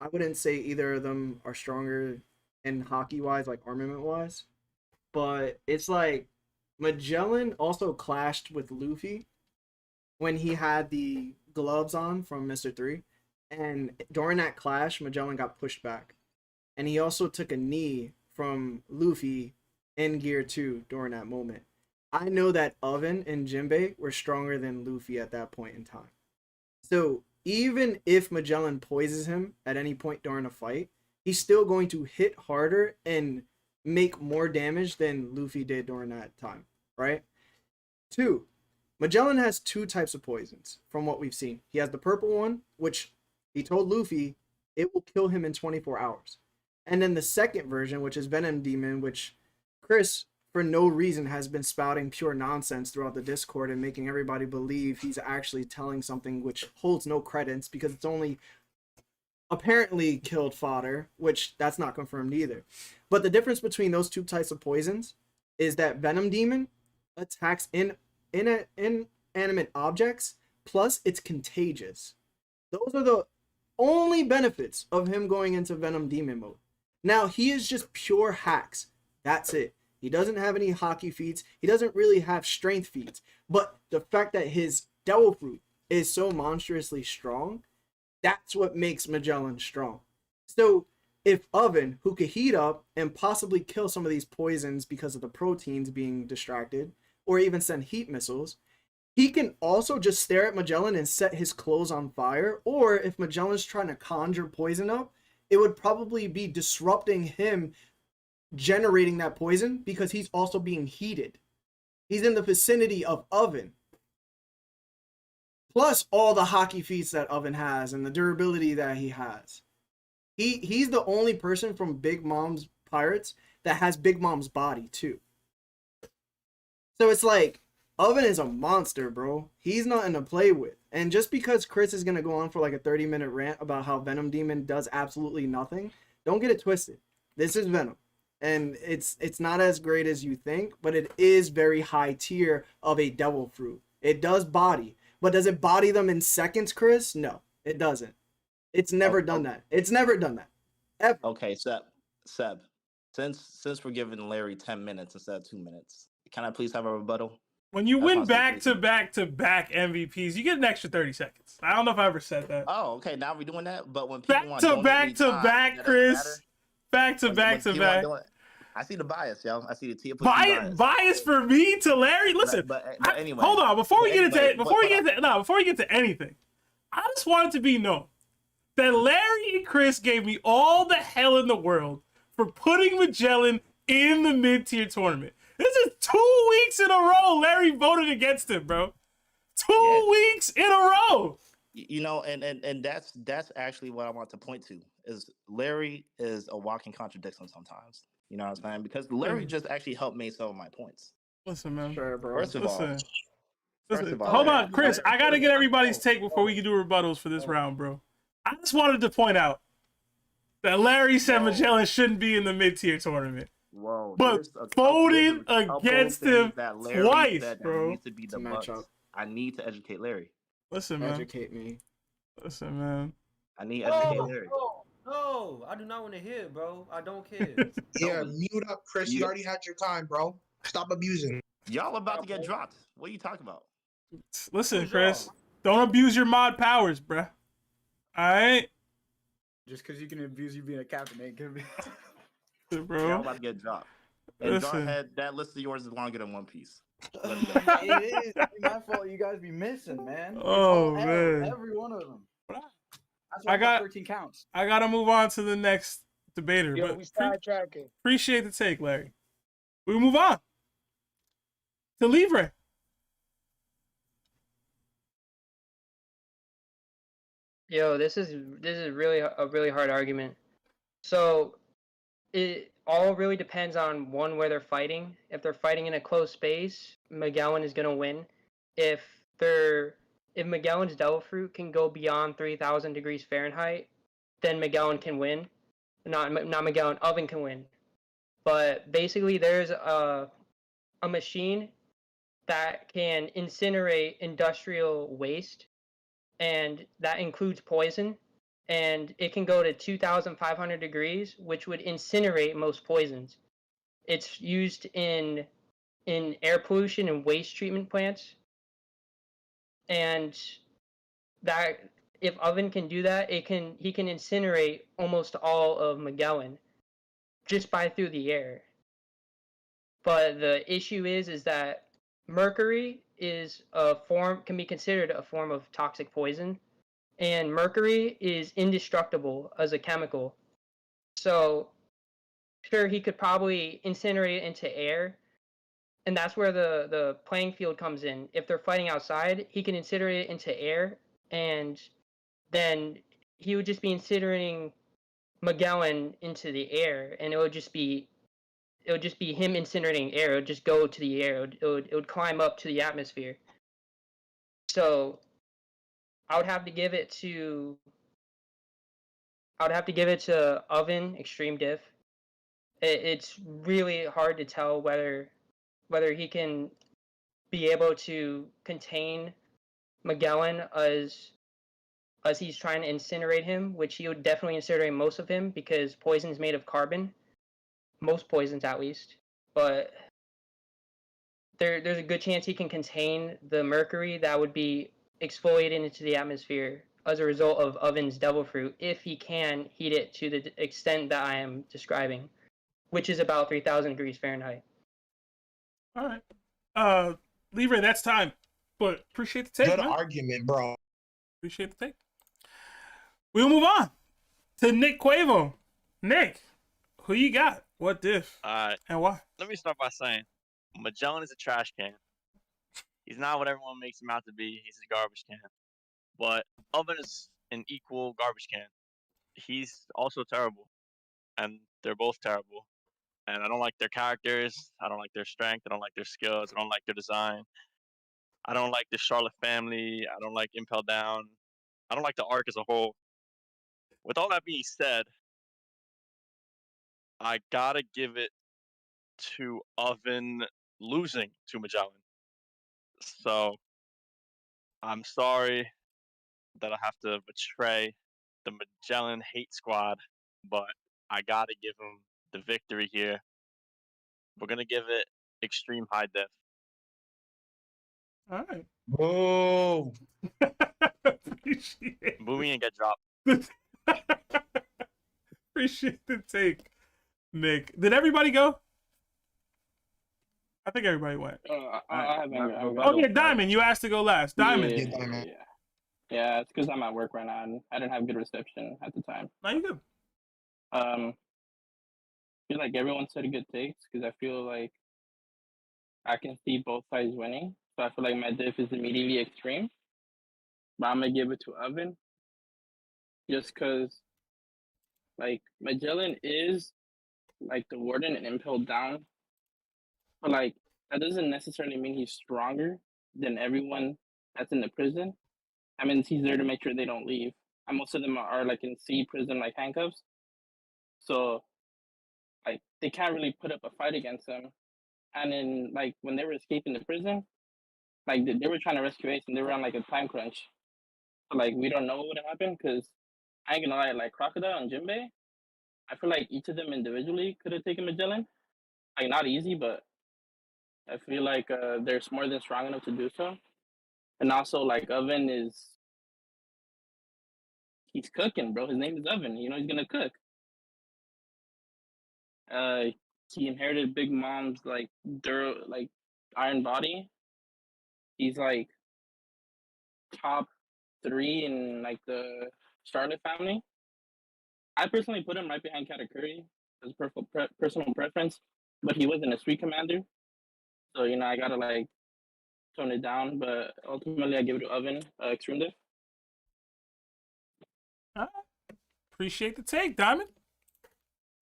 I wouldn't say either of them are stronger in hockey-wise, like armament-wise. But it's like Magellan also clashed with Luffy when he had the gloves on from Mr. 3. And during that clash, Magellan got pushed back. And he also took a knee from Luffy in Gear 2 during that moment. I know that Oven and Jinbei were stronger than Luffy at that point in time. So even if Magellan poisons him at any point during a fight, he's still going to hit harder and make more damage than Luffy did during that time, right? 2, Magellan has two types of poisons from what we've seen. He has the purple one, which he told Luffy it will kill him in 24 hours. And then the second version, which is Venom Demon, which Chris, for no reason, has been spouting pure nonsense throughout the Discord and making everybody believe he's actually telling something which holds no credence because it's only apparently killed fodder, which that's not confirmed either. But the difference between those two types of poisons is that Venom Demon attacks inanimate objects, plus it's contagious. Those are the only benefits of him going into Venom Demon mode. Now, he is just pure hacks. That's it. He doesn't have any hockey feats. He doesn't really have strength feats. But the fact that his Devil Fruit is so monstrously strong, that's what makes Magellan strong. So if Oven, who could heat up and possibly kill some of these poisons because of the proteins being distracted, or even send heat missiles, he can also just stare at Magellan and set his clothes on fire. Or if Magellan's trying to conjure poison up, it would probably be disrupting him generating that poison because he's also being heated. He's in the vicinity of Oven. Plus all the hockey feats that Oven has and the durability that he has. He's the only person from Big Mom's Pirates that has Big Mom's body too. So it's like, Oven is a monster, bro. He's nothing to play with. And just because Chris is going to go on for like a 30-minute rant about how Venom Demon does absolutely nothing, don't get it twisted. This is Venom. And it's not as great as you think, but it is very high tier of a Devil Fruit. It does body. But does it body them in seconds, Chris? No, it doesn't. It's never done that. It's never done that. Ever. Okay, Seb. Since we're giving Larry 10 minutes instead of 2 minutes, can I please have a rebuttal? When you That's win my back-to-back MVPs, you get an extra 30 seconds. I don't know if I ever said that. Oh, okay. Now we're doing that. But when people want Back-to-back, Chris. Back-to-back. I see the bias, yo. I see the Tia Bias for me to Larry. Listen, but anyway. Hold on. Before we get to anything, I just want it to be known that Larry and Chris gave me all the hell in the world for putting Magellan in the mid-tier tournament. This is 2 weeks in a row Larry voted against him, bro. 2 weeks in a row. You know, and that's actually what I want to point to is Larry is a walking contradiction sometimes. You know what I'm saying? Because Larry just actually helped make some of my points. Listen, man. Sure, bro. First of all, hold on, Chris. I gotta get everybody's take before we can do rebuttals for this round, bro. I just wanted to point out that Larry said Magellan shouldn't be in the mid-tier tournament. Whoa, but voted against him twice, bro. Needs to be the matchup. I need to educate Larry. Listen, man. Educate me. Listen, man. I need to educate Larry. No, I do not want to hear, bro. I don't care. Yeah, mute up, Chris. You already had your time, bro. Stop abusing. Y'all about to get dropped. What are you talking about? Listen, Chris. Don't abuse your mod powers, bruh. Alright? Just because you can abuse you being a captain ain't gonna be. Bro. Y'all about to get dropped. And Listen. Jarhead, that list of yours is longer than One Piece. It is. It's my fault. You guys be missing, man. It's Oh, all L, man. every one of them. That's why I got 13 counts. I gotta move on to the next debater. Yo, but we sidetracking. appreciate the take, Larry. We move on to Livre. Yo, this is really a really hard argument. So it all really depends on where they're fighting. If they're fighting in a closed space, Magellan is gonna win. If Magellan's Devil Fruit can go beyond 3,000 degrees Fahrenheit, then Magellan can win. Not Magellan, Oven can win. But basically, there's a machine that can incinerate industrial waste, and that includes poison. And it can go to 2,500 degrees, which would incinerate most poisons. It's used in air pollution and waste treatment plants. And that if Oven can do that, he can incinerate almost all of Magellan just through the air. But the issue is that mercury can be considered a form of toxic poison, and mercury is indestructible as a chemical. So sure, he could probably incinerate it into air, and that's where the playing field comes in. If they're fighting outside, he can incinerate it into air, and then he would just be incinerating Magellan into the air, and it would just be him incinerating air. It would just go to the air. It would climb up to the atmosphere. So I would have to give it to Oven Extreme Diff. It's really hard to tell whether he can be able to contain Magellan as he's trying to incinerate him, which he would definitely incinerate most of him because poison's made of carbon. Most poisons, at least. But there's a good chance he can contain the mercury that would be exfoliated into the atmosphere as a result of Oven's devil fruit, if he can heat it to the extent that I am describing, which is about 3,000 degrees Fahrenheit. All right. Leroy, that's time. But appreciate the take, Good man. argument, bro. Appreciate the take. We'll move on to Nick Quavo. Nick, who you got? What diff? And why? Let me start by saying Magellan is a trash can. He's not what everyone makes him out to be. He's a garbage can. But Oven is an equal garbage can. He's also terrible. And they're both terrible. And I don't like their characters. I don't like their strength. I don't like their skills. I don't like their design. I don't like the Charlotte family. I don't like Impel Down. I don't like the arc as a whole. With all that being said, I gotta give it to Oven losing to Magellan. So I'm sorry that I have to betray the Magellan hate squad, but I gotta give him the victory here. We're gonna give it extreme high def. All right. Whoa. Boomy and get dropped. Appreciate the take, Nick. Did everybody go? I think everybody went. I haven't. Oh yeah, Diamond. You asked to go last. Diamond. Yeah, it's because I'm at work right now and I didn't have good reception at the time. No, you good. I feel like everyone said good takes because I feel like I can see both sides winning. So I feel like my diff is immediately extreme. But I'm gonna give it to Oven. Just because like Magellan is like the warden and impelled down. But like that doesn't necessarily mean he's stronger than everyone that's in the prison. I mean, he's there to make sure they don't leave. And most of them are like in C prison, like handcuffs. So, like, they can't really put up a fight against him. And then, like, when they were escaping the prison, like, they were trying to rescue Ace and they were on, like, a time crunch. So, like, we don't know what happened because I ain't gonna lie, like, Crocodile and 𝚸𝐵, I feel like each of them individually could have taken Magellan. Like, not easy, but I feel like they're more than strong enough to do so. And also, like, Oven he's cooking, bro. His name is Oven. You know, he's gonna cook. He inherited Big Mom's, like, iron body. He's, like, top 3 in, like, the Charlotte family. I personally put him right behind Katakuri as personal preference, but he wasn't a street commander. So, you know, I gotta, like, tone it down, but ultimately I give it to Oven, Extreme Diff. Appreciate the take, Diamond.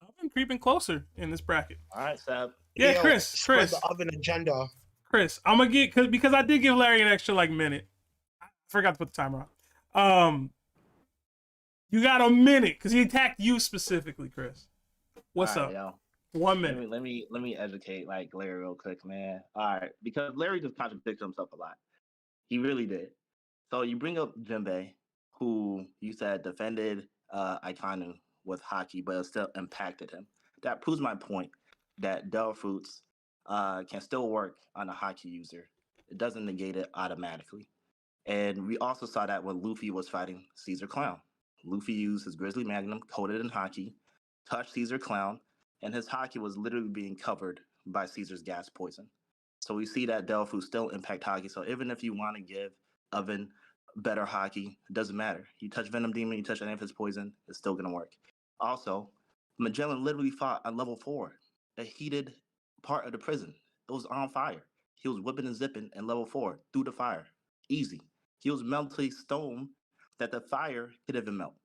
Oven creeping closer in this bracket. All right, Sab. Yeah, Yo, Chris. spread the Oven agenda. Chris, I'm gonna get because I did give Larry an extra like minute. I forgot to put the timer on. You got a minute because he attacked you specifically, Chris. What's All up? right, yo. 1 minute. Let me educate like Larry real quick, man. All right, because Larry just contradicted himself a lot. He really did. So you bring up 𝚸𝐵, who you said defended Iconu with 𝙧, but it still impacted him. That proves my point that devil fruits can still work on a 𝙧 user. It doesn't negate it automatically. And we also saw that when Luffy was fighting Caesar Clown. Luffy used his Grizzly Magnum coated in 𝙧, touched Caesar Clown, and his 𝙧 was literally being covered by Caesar's gas poison. So we see that devil fruit still impact 𝙧. So even if you want to give Oven better 𝙧, it doesn't matter. You touch Venom Demon, you touch any of his poison, it's still gonna work. Also, Magellan literally fought on level 4, a heated part of the prison. It was on fire. He was whipping and zipping in level 4 through the fire. Easy. He was melting stone that the fire could even melt.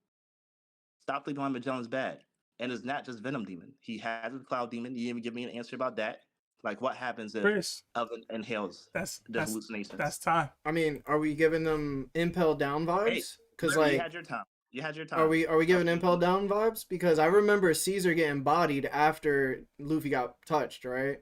Stop thinking Magellan's bad. And it's not just Venom Demon. He has a Cloud Demon. You didn't even give me an answer about that. Like, what happens if Chris, Oven inhales the hallucinations? That's time. I mean, are we giving them Impel Down vibes? Because Larry, like, you had your time. You had your time. are we giving Impel Down vibes? Because I remember Caesar getting bodied after Luffy got touched, right?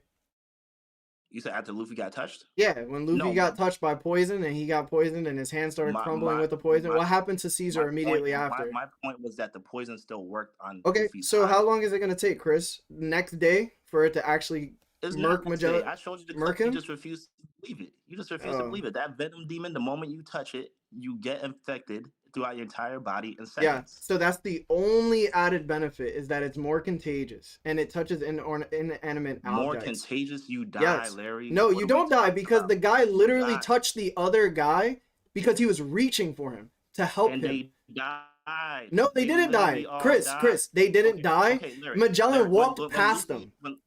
You said after Luffy got touched? Yeah, when Luffy got touched by poison and he got poisoned and his hand started crumbling with the poison. What happened to Caesar immediately after? My point was that the poison still worked on Okay, Luffy's so eye. how long is it gonna take, Chris? Next day for it to actually It's murk not next day. Magellan? I showed you the Murk clip. You him? just refused to believe it. You just refused to Oh. believe it. That Venom Demon, the moment you touch it, you get infected throughout your entire body in Yeah, seconds. so that's the only added benefit is that it's more contagious and it touches inanimate More objects. contagious, you die, Yes. Larry. No, What you are we don't die talking because about? the guy literally die. touched the other guy because he was reaching for him to help And him. they died. No, they didn't die. literally all Chris, died. they didn't die. Okay, Larry, Magellan Larry, walked when past Luffy- them. when-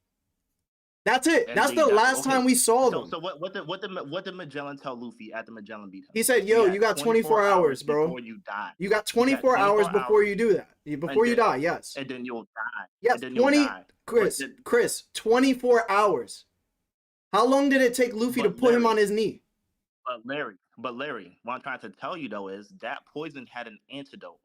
That's it. and That's they the died. last Okay, time we saw them. So what did Magellan tell Luffy after Magellan beat him? He said, "Yo, you got 24 hours, bro. before you die. You got 24 hours before you do that. Before you die, yes. And then you'll die. Yes, and then you'll 20 die. Chris, 24 hours. How long did it take Luffy to put him on his knee? But Larry, what I'm trying to tell you though is that poison had an antidote.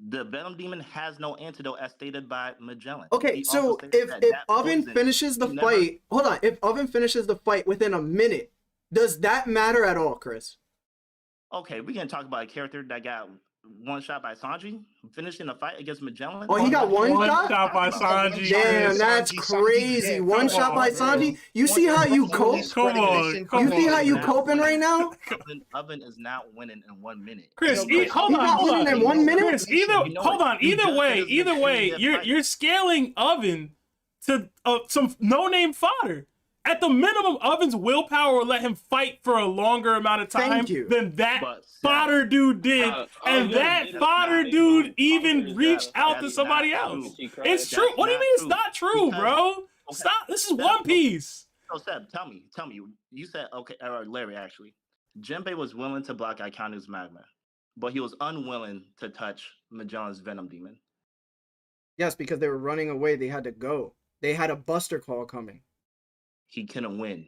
The Venom Demon has no antidote as stated by Magellan. Okay, He so also stated if that Oven poison, finishes the he never- fight, hold on. If Oven finishes the fight within a minute, does that matter at all, Chris? Okay, we can talk about a character that got one shot by Sanji, finishing a fight against Magellan. Oh, he got one shot? by Sanji. Damn, that's crazy. One shot by Sanji. You see how you cope? Come on. You see how you coping right now? Oven is not winning in 1 minute. Chris, He hold got on. winning in 1 minute? Chris, either way, you're scaling Oven to some no-name fodder. At the minimum, Oven's willpower will let him fight for a longer amount of time than that fodder dude did. And that fodder dude even reached out to somebody else. It's true. What do you mean it's not true, bro? Stop. This is One Piece. So Seb, tell me. You said okay, or Larry actually. Jinbei was willing to block Ikanu's magma, but he was unwilling to touch Magellan's Venom Demon. Yes, because they were running away. They had to go. They had a buster call coming. He couldn't win.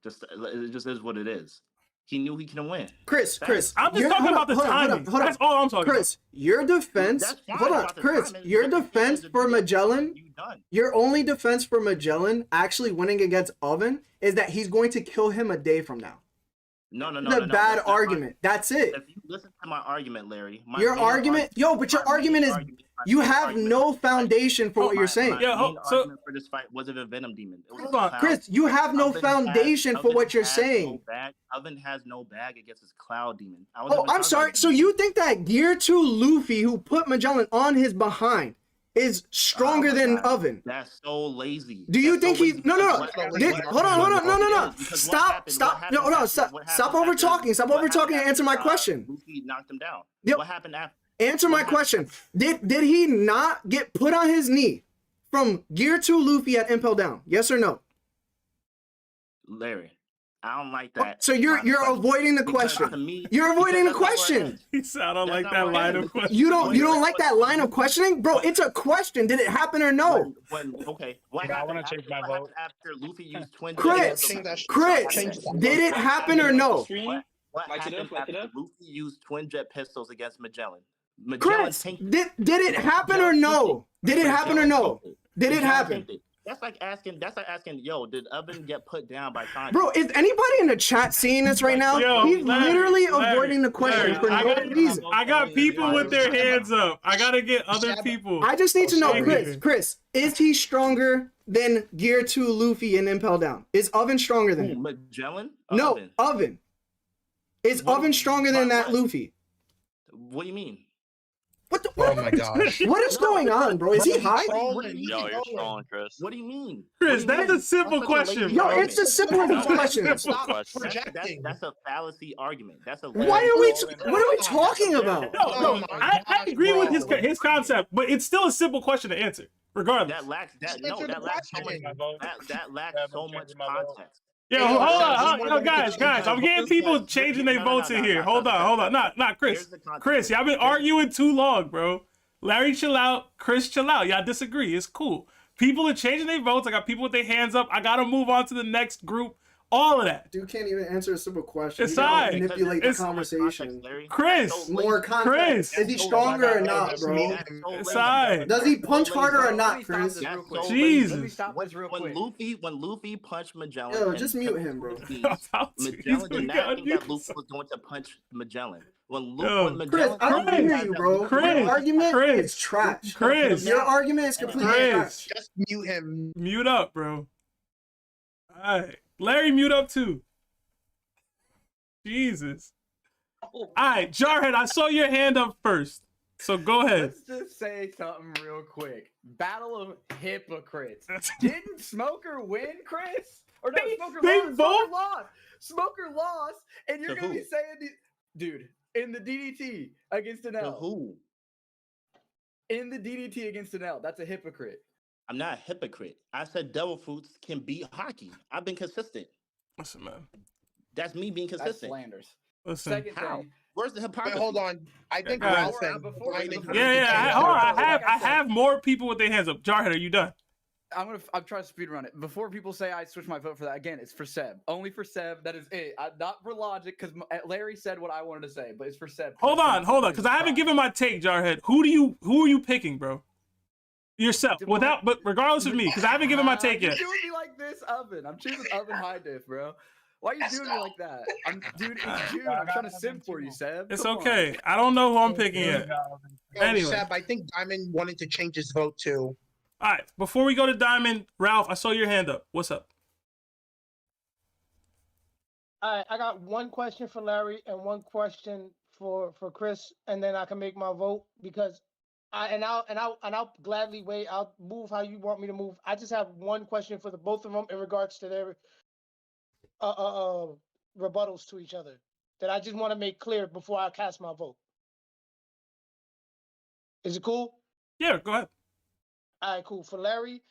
It just is what it is. He knew he couldn't win. Chris, I'm just talking about the timing. That's all I'm talking about. Chris, your defense, hold on, Chris, your defense for Magellan, your only defense for Magellan actually winning against Oven is that he's going to kill him a day from now. No. It's a bad argument. That's it. If you listen to my argument, Larry, Your argument, but your argument is you have no foundation for what you're saying. My main argument for this fight wasn't a Venom Demon. It was Hold on, Cloud. Chris, you have no foundation for what you're saying. Oven has no bag against his Cloud Demon. Oh, I'm sorry. So you think that Gear 2 Luffy, who put Magellan on his behind, is stronger than Oven? That's so lazy. Do you think he's no? Hold on. Stop. Stop over talking. Stop over talking and answer my question. Luffy knocked him down. Yep. What happened after? Answer my question. Did he not get put on his knee from Gear 2 Luffy at Impel Down? Yes or no? Larry, I don't like that. So you're avoiding the question. You're avoiding the question. He said I don't like that line of questioning. You don't like that line of questioning, bro? It's a question. Did it happen or no? Okay. I want to change my vote. After Luffy used twin. Chris, did it happen or no? What happened after Luffy used twin jet pistols against Magellan? Chris, did it happen or no? Did it happen or no? Did it happen? That's like asking, yo, did Oven get put down by Sanji? Bro, is anybody in the chat seeing this right now? He's literally avoiding the question for no reason. I got people with their hands up. I gotta get other people. I just need to know, Chris, is he stronger than Gear 2 Luffy in Impel Down? Is Oven stronger than him? Magellan? No, Oven. Is Oven stronger than that Luffy? What do you mean? What the? Oh my gosh. What is going on, bro? Is he high? Yo, you're trolling, Chris. What do you mean? Chris, that's a simple question, Yo, bro. it's a simple question. That's a fallacy argument. That's a. What are we talking about? No, I agree with his concept, but it's still a simple question to answer, regardless. That lacks so much context. Yo, hold on, yo, guys, I'm getting people changing their votes in here. Hold on, not Chris. Chris, y'all been arguing too long, bro. Larry, chill out. Chris, chill out. Y'all disagree. It's cool. People are changing their votes. I got people with their hands up. I gotta move on to the next group. All of that. Dude can't even answer a simple question. It's manipulate the conversation. Chris, more context. Is he stronger or not, bro? It's alright. Does he punch harder or not, Chris? Jesus. When Luffy punched Magellan, Yo, just mute him, bro. Magellan did not think that Luffy was going to punch Magellan. When Chris, I don't hear you, bro. Your argument is trash. Chris, your argument is completely trash. Just mute him. Mute up, bro. All right. Larry, mute up too. Jesus. All right, Jarhead, I saw your hand up first, so go ahead. Let's just say something real quick. Battle of hypocrites. Didn't Smoker win, Chris? Or no, Smoker lost. Smoker lost, and you're gonna be saying, dude, in the DDT against Enel. Who? In the DDT against Enel. That's a hypocrite. I'm not a hypocrite. I said devil fruits can beat hockey. I've been consistent. Listen, man. That's me being consistent. That's slanders. Listen. Second thing. Where's the hypocrisy? Wait, hold on. I think Guys. Ralph and I have more people with their hands up. Jarhead, are you done? I'm trying to speed run it. Before people say I switch my vote for that, again, it's for Seb. Only for Seb. That is it. Not for logic, because Larry said what I wanted to say, but it's for Seb. Hold on, because I haven't given my take, Jarhead. Who are you picking, bro? Yourself, but regardless of me, because I haven't given my take yet. You're doing me like this, Oven. I'm choosing Oven high diff, bro. Why are you doing me like that? Dude, it's June. I'm trying to sim for you, Seb. It's okay. I don't know who I'm picking yet. Anyway. Seb, I think Diamond wanted to change his vote too. All right, before we go to Diamond, Ralph, I saw your hand up. What's up? All right, I got one question for Larry and one question for Chris, and then I can make my vote because I'll gladly wait. I'll move how you want me to move. I just have one question for the both of them in regards to their rebuttals to each other that I just want to make clear before I cast my vote. Is it cool? Yeah, go ahead. All right, cool. For Larry,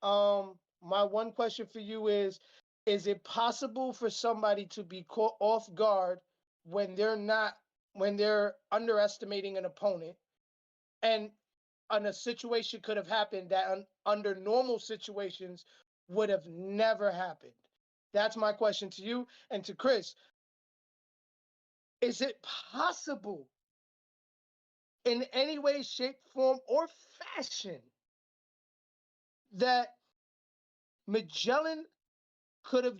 my one question for you is it possible for somebody to be caught off guard when they're underestimating an opponent? And a situation could have happened that under normal situations would have never happened. That's my question to you. And to Chris, is it possible in any way, shape, form, or fashion that Magellan could have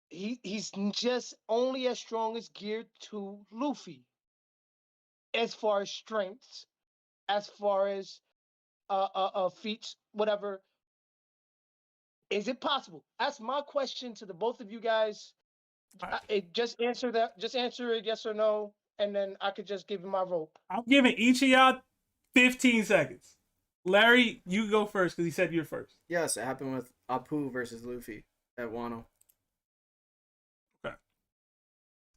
he's just only as strong as geared to Luffy as far as strengths, as far as feats, whatever. Is it possible? That's my question to the both of you guys. Just answer that. Just answer it yes or no, and then I could just give you my vote. I'm giving each of y'all 15 seconds. Larry, you go first because he said you're first. Yes, it happened with Apu versus Luffy at Wano. Okay.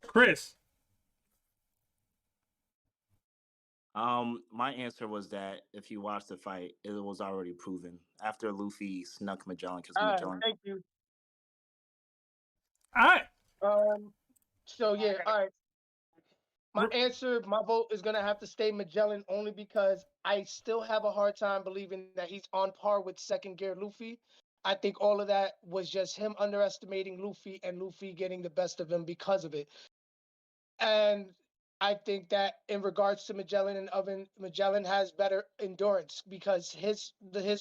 Chris. My answer was that if you watch the fight, it was already proven after Luffy snuck Magellan because Magellan. Thank you. All right. So yeah, all right. My vote is gonna have to stay Magellan only because I still have a hard time believing that he's on par with second gear Luffy. I think all of that was just him underestimating Luffy and Luffy getting the best of him because of it. And I think that in regards to Magellan and Oven, Magellan has better endurance because his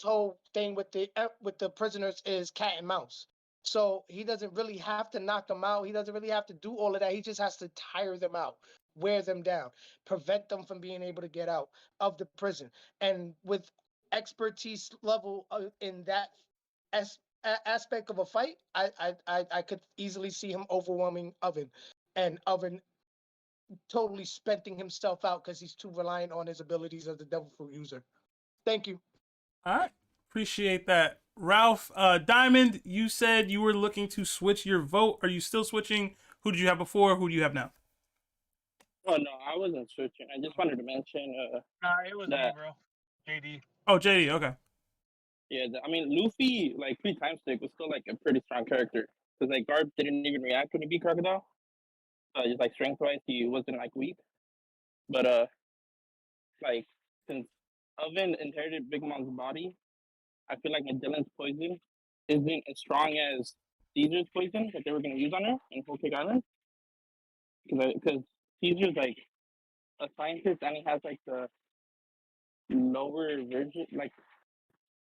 whole thing with the prisoners is cat and mouse. So he doesn't really have to knock them out. He doesn't really have to do all of that. He just has to tire them out, wear them down, prevent them from being able to get out of the prison. And with expertise level in that aspect of a fight, I could easily see him overwhelming Oven, and Oven totally spending himself out because he's too reliant on his abilities as a devil fruit user. Thank you. All right. Appreciate that. Ralph, Diamond, you said you were looking to switch your vote. Are you still switching? Who did you have before? Who do you have now? Oh no, I wasn't switching. I just wanted to mention Nah, it was me, that bro. JD. Oh, JD, okay. yeah, I mean Luffy like pre-time stick was still like a pretty strong character because like Garp didn't even react when he beat Crocodile. Just like strength wise, he wasn't like weak. But like since Oven inherited Big Mom's body, I feel like Magellan's poison isn't as strong as Caesar's poison that they were gonna use on her in Whole Cake Island. Because Caesar's like a scientist and he has like the lower version. Like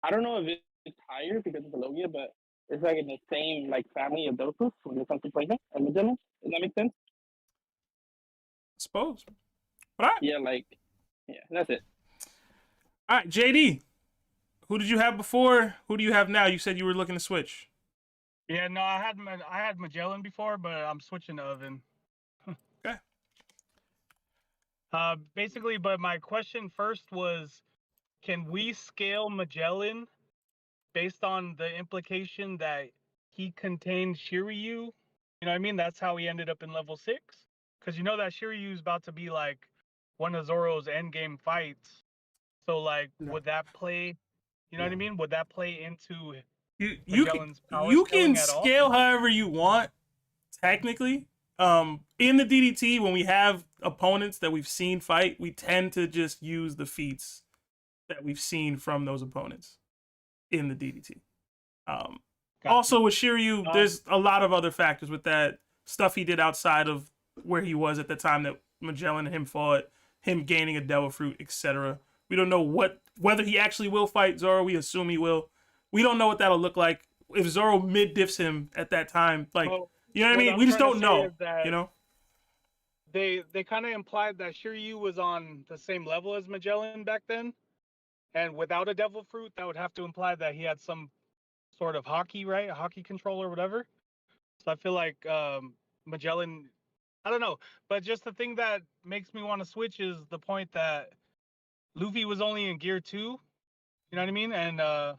I don't know if it's higher because it's a Logia, but it's like in the same like family of doses when it comes to poison and Magellan. Does that make sense? I suppose. But all right. Yeah, like yeah, that's it. All right, JD. Who did you have before? Who do you have now? You said you were looking to switch. Yeah, no, I had Magellan before, but I'm switching to Oven. Okay. Basically, but my question first was, can we scale Magellan based on the implication that he contained Shiryu? You know what I mean? That's how he ended up in level 6. Because you know that Shiryu is about to be like one of Zoro's endgame fights. So like, would that play? You know what I mean? Would that play into Magellan's power you scaling can at all? scale however you want, technically. In the DDT, when we have opponents that we've seen fight, we tend to just use the feats that we've seen from those opponents in the DDT. Also with Shiryu, there's a lot of other factors with that stuff he did outside of where he was at the time that Magellan and him fought, him gaining a devil fruit, etc. We don't know whether he actually will fight Zoro. We assume he will. We don't know what that'll look like. If Zoro mid-diffs him at that time, like, you know what I mean? We just don't know, you know? They kind of implied that Shiryu was on the same level as Magellan back then. And without a devil fruit, that would have to imply that he had some sort of hockey, right? A hockey control or whatever. So I feel like Magellan, I don't know. But just the thing that makes me want to switch is the point that Luffy was only in gear 2. You know what I mean? And I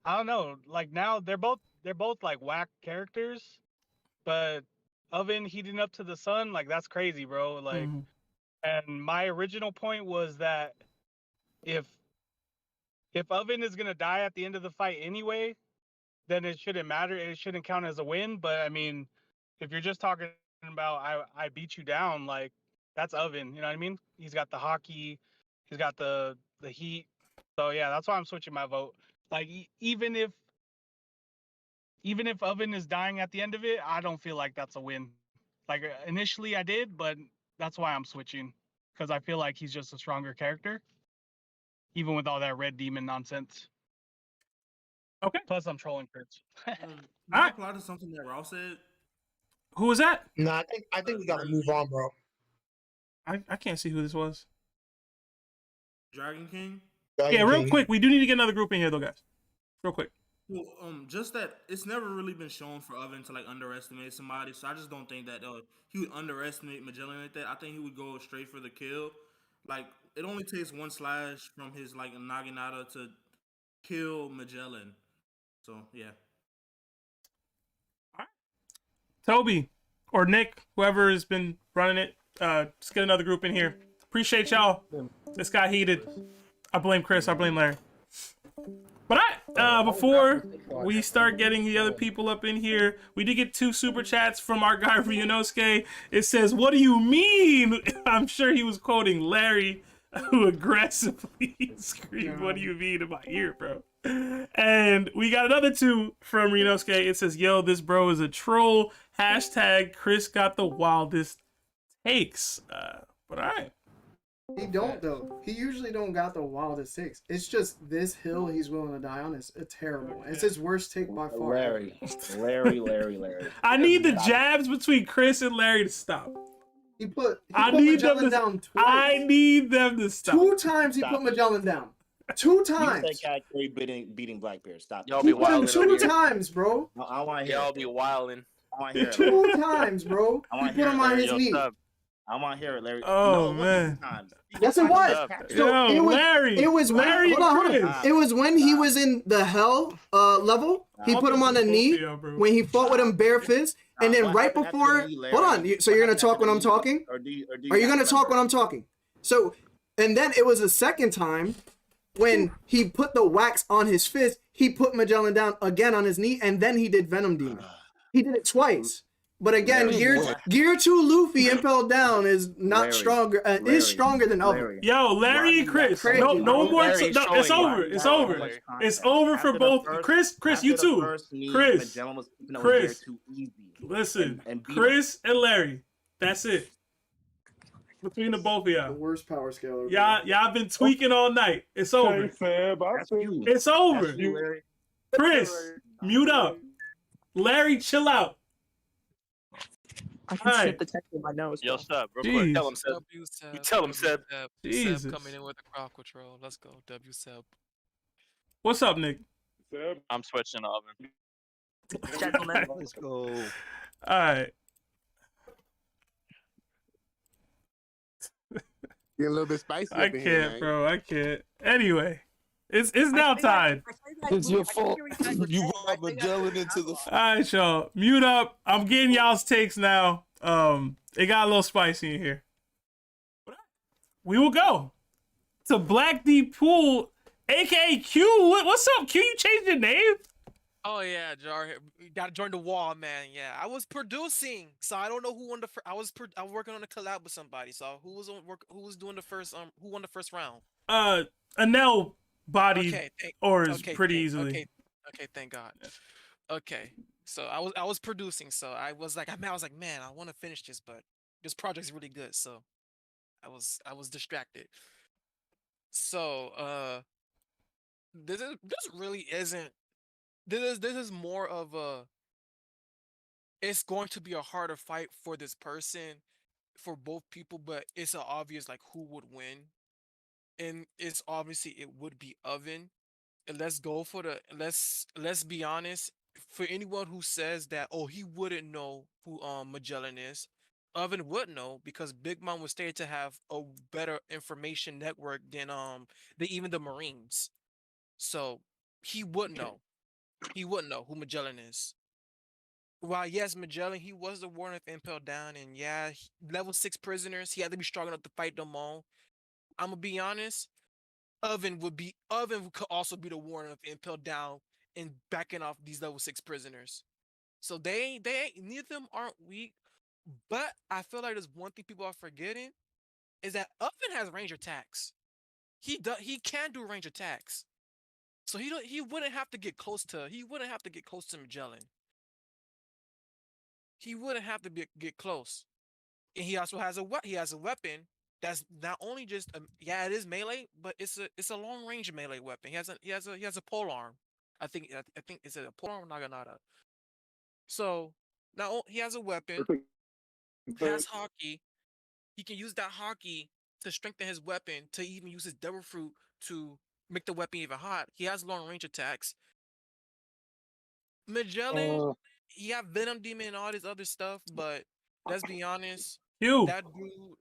don't know. Like now they're both like whack characters, but Oven heating up to the sun, like that's crazy, bro. Like, and my original point was that if Oven is gonna die at the end of the fight anyway, then it shouldn't matter. It shouldn't count as a win. But I mean, if you're just talking about I beat you down, like that's Oven. You know what I mean? He's got the hockey, he's got the heat. So yeah, that's why I'm switching my vote. Like even if Oven is dying at the end of it, I don't feel like that's a win. Like initially I did, but that's why I'm switching, because I feel like he's just a stronger character, even with all that red demon nonsense. Okay. Plus I'm trolling Kurtz. I apply to something that Ralph said. Who was that? No, I think we gotta move on, bro. I can't see who this was. Dragon King. Yeah, real quick. We do need to get another group in here, though, guys. Real quick. Well, just that it's never really been shown for Oven to like underestimate somebody, so I just don't think that he would underestimate Magellan like that. I think he would go straight for the kill. Like it only takes one slash from his like Naginata to kill Magellan. So yeah. Toby or Nick, whoever has been running it, just get another group in here. Appreciate y'all. This got heated. I blame Chris. I blame Larry. But before we start getting the other people up in here, we did get 2 super chats from our guy 𝑈𝑁𝐴. It says, "What do you mean?" I'm sure he was quoting Larry, who aggressively screamed, "What do you mean?" in my ear, bro. And we got another 2 from 𝑈𝑁𝐴. It says, "Yo, this bro is a troll. # Chris got the wildest takes." But all right. He don't though. He usually don't got the wildest takes. It's just this hill he's willing to die on is terrible. It's his worst take by far. Larry. I need the jabs between Chris and Larry to stop. He put Magellan down twice. I need them to stop. 2 times he put Magellan down. 2 times. You said Cat beating Blackbeard. Stop. Y'all be wilding. 2 times, bro. I want to hear. Y'all be wilding. I want to hear. 2 times, bro. I want He put him on his knee. I I want to hear it, Larry. Oh, No, it wasn't man. two times. Yes, it was. So Yo, it was. Larry. It was when. Larry Hold on. Chris. It was when he was in the hell level. He put him on the knee when he fought with him bare fist, and then right before. Hold on. So you're gonna talk when I'm talking? Or do you Are you gonna talk when I'm talking? So, and then it was a second time when he put the wax on his fist. He put Magellan down again on his knee, and then he did Venom Demon. He did it twice. But again, Gear 2 Luffy impelled down is not stronger. Is stronger than Oven. Yo, Larry and Chris. No more. No, it's over. It's over. It's over for both. Chris, you too. Chris. Listen, Chris and Larry. That's it. Between the both of y'all. The worst power scaler. Y'all been tweaking all night. It's over. It's over. Chris, mute up. Larry, chill out. I can snip the text in my nose. Yo, bro. Seb, real quick. Tell him, Seb. W Seb. You tell him, Seb. Jesus. Seb coming in with the crowd control. Let's go, W Seb. What's up, Nick? I'm switching the oven. Gentlemen. Let's go. All right. Get a little bit spicy. I can't, bro. I can't. Anyway, it's now time. It's your fault. You brought Magellan into the. All right, y'all. Mute up. I'm getting y'all's takes now. It got a little spicy in here. We will go to Black D Pool, aka Q. What's up, Q? You changed your name? Oh yeah, Jarhead. You gotta join the wall, man. Yeah, I was producing, so I don't know who won the. I was working on a collab with somebody. So who was on work? Who was doing the first? Who won the first round? Enel bodied Oars pretty easily. Okay, thank God. Okay, so I was producing, so I was like, man, I want to finish this, but this project's really good, so I was distracted. So this really isn't. This is more of a. It's going to be a harder fight for this person, for both people, but it's obvious like who would win, and it's obviously it would be Oven. And let's go for the let's be honest. For anyone who says that he wouldn't know who Magellan is, Oven would know because Big Mom was stated to have a better information network than even the Marines, so he would know. He wouldn't know who Magellan is. While yes, Magellan, he was the warden of Impel Down, and yeah, level 6 prisoners, he had to be strong enough to fight them all. I'm gonna be honest, Oven could also be the warden of Impel Down and backing off these level 6 prisoners. So they ain't neither of them aren't weak, but I feel like there's one thing people are forgetting is that Oven has range attacks. He can do range attacks. So he wouldn't have to get close to Magellan. He wouldn't have to get close, and he also has a weapon that's not only just it is melee, but it's a long range melee weapon. He has a pole arm. I think it's a pole arm Naginata. So now he has a weapon. He has hockey. He can use that hockey to strengthen his weapon, to even use his devil fruit to make the weapon even hot. He has long range attacks. Magellan, he have Venom Demon and all this other stuff, but let's be honest, that dude,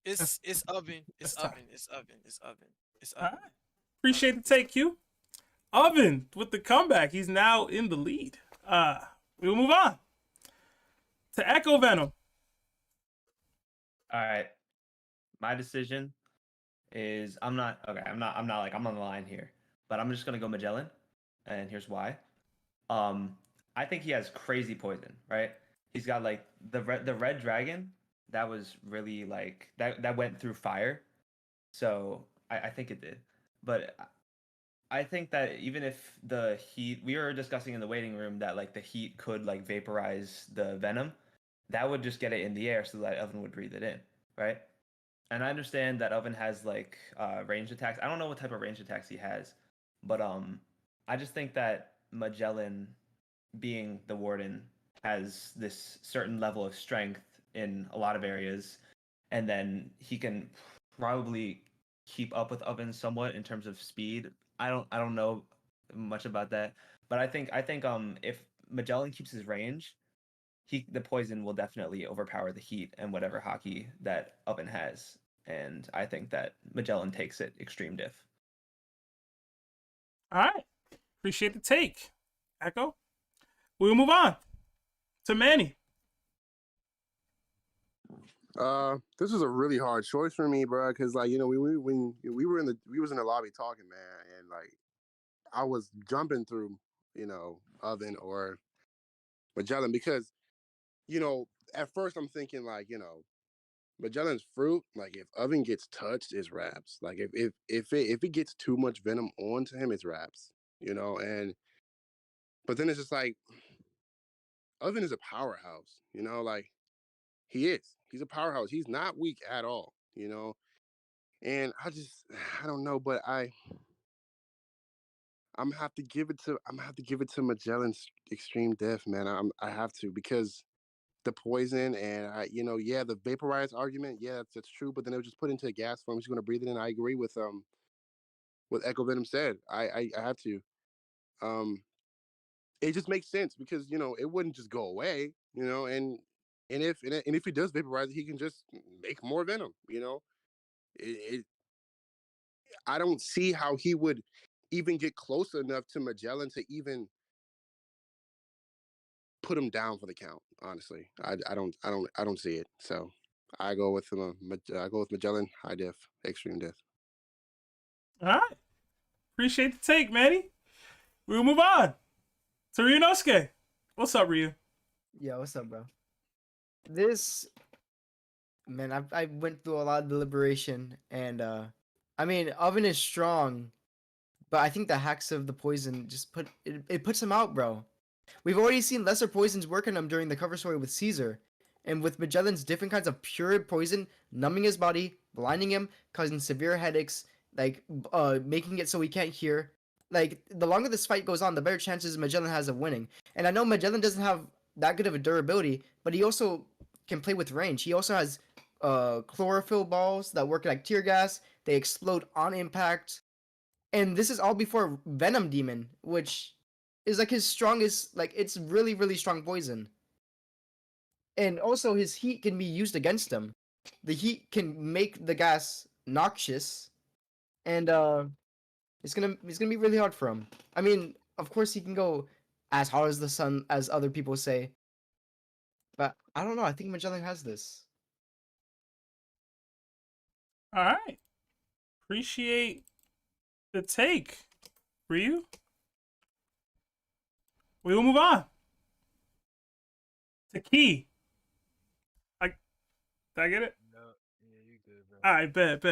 it's Oven. It's Oven. Appreciate the take, Q. Oven with the comeback. He's now in the lead. We'll move on to Echo Venom. All right, my decision is I'm on the line here, but I'm just gonna go Magellan, and here's why. I think he has crazy poison, right? He's got like the red dragon that was really like that went through fire, so I think it did. But I think that even if the heat, we were discussing in the waiting room that like the heat could like vaporize the venom, that would just get it in the air so that Oven would breathe it in, right? And I understand that Oven has like range attacks. I don't know what type of range attacks he has, but I just think that Magellan, being the warden, has this certain level of strength in a lot of areas, and then he can probably keep up with Oven somewhat in terms of speed. I don't know much about that, but I think if Magellan keeps his range, the poison will definitely overpower the heat and whatever hockey that Oven has. And I think that Magellan takes it extreme diff. All right. Appreciate the take. Echo. We'll move on to Manny. This was a really hard choice for me, bro. Because like when we were in the lobby talking, man, and like I was jumping through Oven or Magellan because at first I'm thinking like Magellan's fruit, like if Oven gets touched, it's wraps. Like if it gets too much venom onto him, it's wraps. And but then it's just like Oven is a powerhouse. Like he is. He's a powerhouse. He's not weak at all. And I don't know, but I'm gonna have to give it to Magellan's extreme death, man. I have to because the poison and the vaporized argument, that's true, but then it was just put into a gas form. She's gonna breathe it in. I agree with what Echo Venom said. I have to. It just makes sense because it wouldn't just go away, and if he does vaporize it, he can just make more venom. I don't see how he would even get close enough to Magellan to even put him down for the count. Honestly, I don't see it. So I go with Magellan, high diff, extreme diff. All right. Appreciate the take, Manny. We'll move on to Ryunosuke. What's up, Ryu? Yo, what's up, bro? This, man, I went through a lot of deliberation, and I mean, Oven is strong, but I think the hacks of the poison just it puts him out, bro. We've already seen lesser poisons work on him during the cover story with Caesar, and with Magellan's different kinds of pure poison, numbing his body, blinding him, causing severe headaches, like making it so he can't hear. Like, the longer this fight goes on, the better chances Magellan has of winning. And I know Magellan doesn't have that good of a durability, but he also can play with range. He also has chlorophyll balls that work like tear gas. They explode on impact. And this is all before Venom Demon, which is like his strongest, like it's really, really strong poison. And also his heat can be used against him. The heat can make the gas noxious. And it's gonna be really hard for him. I mean, of course he can go as hard as the sun, as other people say. But I don't know. I think Magellan has this. All right. Appreciate the take, Ryu. We will move on to Key. Did I get it? No, yeah, you good, bro. All right, bet.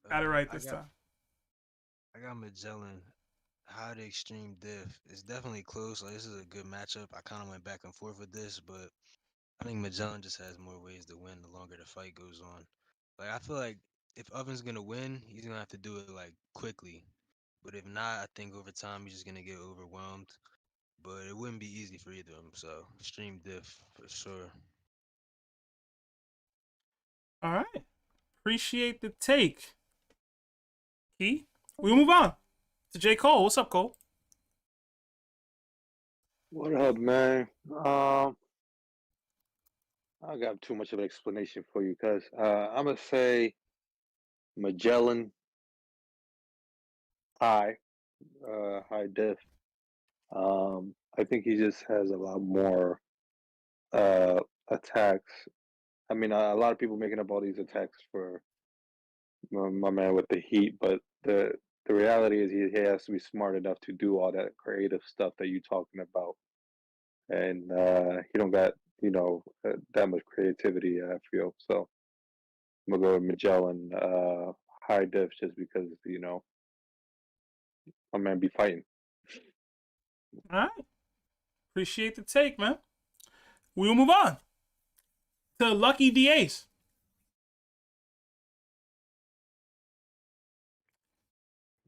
Got it right this time. I got Magellan. High to extreme diff. It's definitely close. Like, this is a good matchup. I kind of went back and forth with this, but I think Magellan just has more ways to win the longer the fight goes on. Like, I feel like if Oven's gonna win, he's gonna have to do it like quickly. But if not, I think over time he's just gonna get overwhelmed. But it wouldn't be easy for either of them. So extreme diff for sure. All right. Appreciate the take, Key. We'll move on to J. Cole. What's up, Cole? What up, man? I don't got too much of an explanation for you, cuz I'm gonna say Magellan high diff. I think he just has a lot more attacks. I mean, a lot of people making up all these attacks for my man with the heat, but the reality is he has to be smart enough to do all that creative stuff that you're talking about, and he don't got that much creativity. I feel so. I'm gonna go with Magellan high diff just because my man be fighting. All right. Appreciate the take, man. We'll move on to Lucky DAs.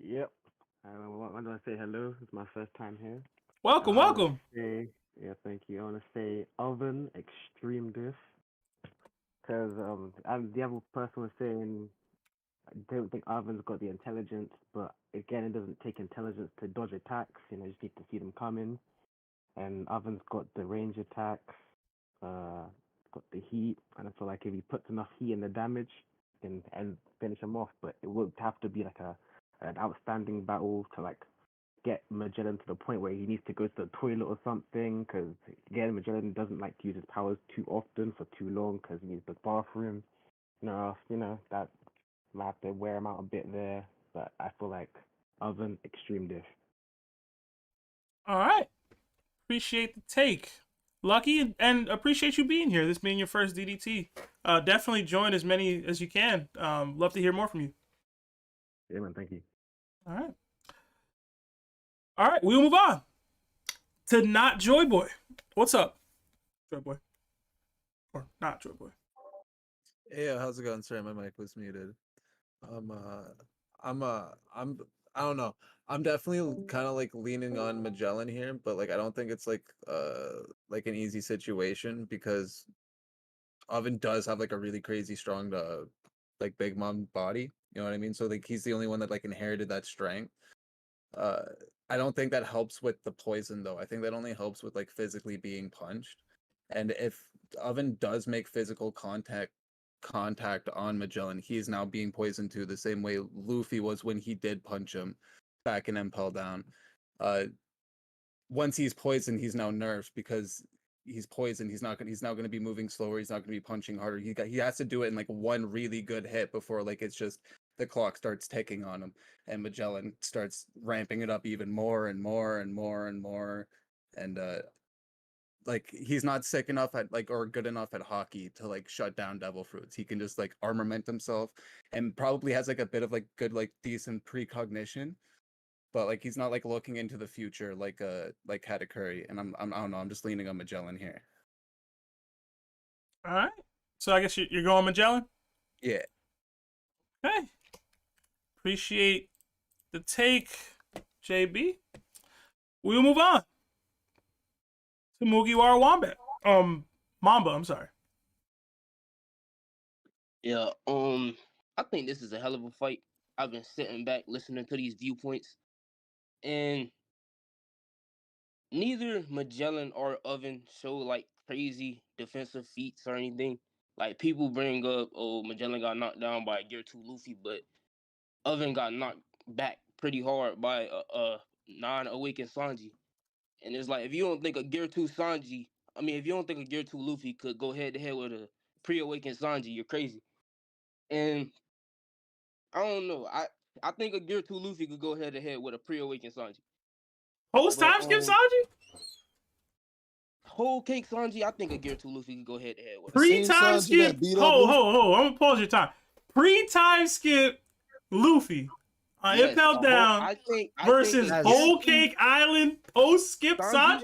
Yep. I want to say hello. It's my first time here. Welcome. Yeah, thank you. I want to say Oven extreme diff because the other person was saying I don't think Oven's got the intelligence, but again, it doesn't take intelligence to dodge attacks. You just need to see them coming. and Oven's got the range attacks, got the heat, and I feel like if he puts enough heat in the damage, and finish him off. But it would have to be like an outstanding battle to like get Magellan to the point where he needs to go to the toilet or something. Because again, Magellan doesn't like to use his powers too often for too long because he needs the bathroom. That might have to wear him out a bit there. But I feel like Oven extreme diff. All right. Appreciate the take. Lucky, and appreciate you being here. This being your first DDT. Definitely join as many as you can. Love to hear more from you. Yeah, man. Thank you. All right. All right. We'll move on to Not Joy Boy. What's up, Joy Boy? Or not Joy Boy? Yeah, how's it going? Sorry, my mic was muted. I don't know. I'm definitely kind of like leaning on Magellan here, but like I don't think it's like an easy situation because Oven does have like a really crazy strong like Big Mom body. You know what I mean? So like he's the only one that like inherited that strength. I don't think that helps with the poison though. I think that only helps with like physically being punched. And if Oven does make physical contact on Magellan, he is now being poisoned too, the same way Luffy was when he did punch him back in Impel Down. Once he's poisoned, he's now nerfed because he's poisoned. He's now going to be moving slower. He's not going to be punching harder. He has to do it in like one really good hit before like it's just the clock starts ticking on him, and Magellan starts ramping it up even more and more and more and more, and like he's not sick enough at like or good enough at hockey to like shut down Devil Fruits. He can just like armament himself and probably has like a bit of like good like decent precognition, but like he's not like looking into the future like Katakuri. And I don't know. I'm just leaning on Magellan here. All right. So I guess you're going Magellan. Yeah. Okay. Appreciate the take, JB. We'll move on to Mugiwara Wombat. Mamba, I'm sorry. Yeah, I think this is a hell of a fight. I've been sitting back listening to these viewpoints, and neither Magellan or Oven show like crazy defensive feats or anything. Like people bring up, oh, Magellan got knocked down by Gear 2 Luffy, but Oven got knocked back pretty hard by non-awakened Sanji. And it's like, if you don't think a Gear 2 Sanji, if you don't think a Gear 2 Luffy could go head to head with a pre-awakened Sanji, you're crazy. And I don't know. I think a Gear 2 Luffy could go head to head with a pre-awakened Sanji. Whole time skip Sanji? Whole cake Sanji, I think a Gear 2 Luffy could go head to head with. Pre-time skip. Hold. I'm gonna pause your time. Pre-time skip Luffy on Impel Down versus Whole Cake Island post skip Sanji?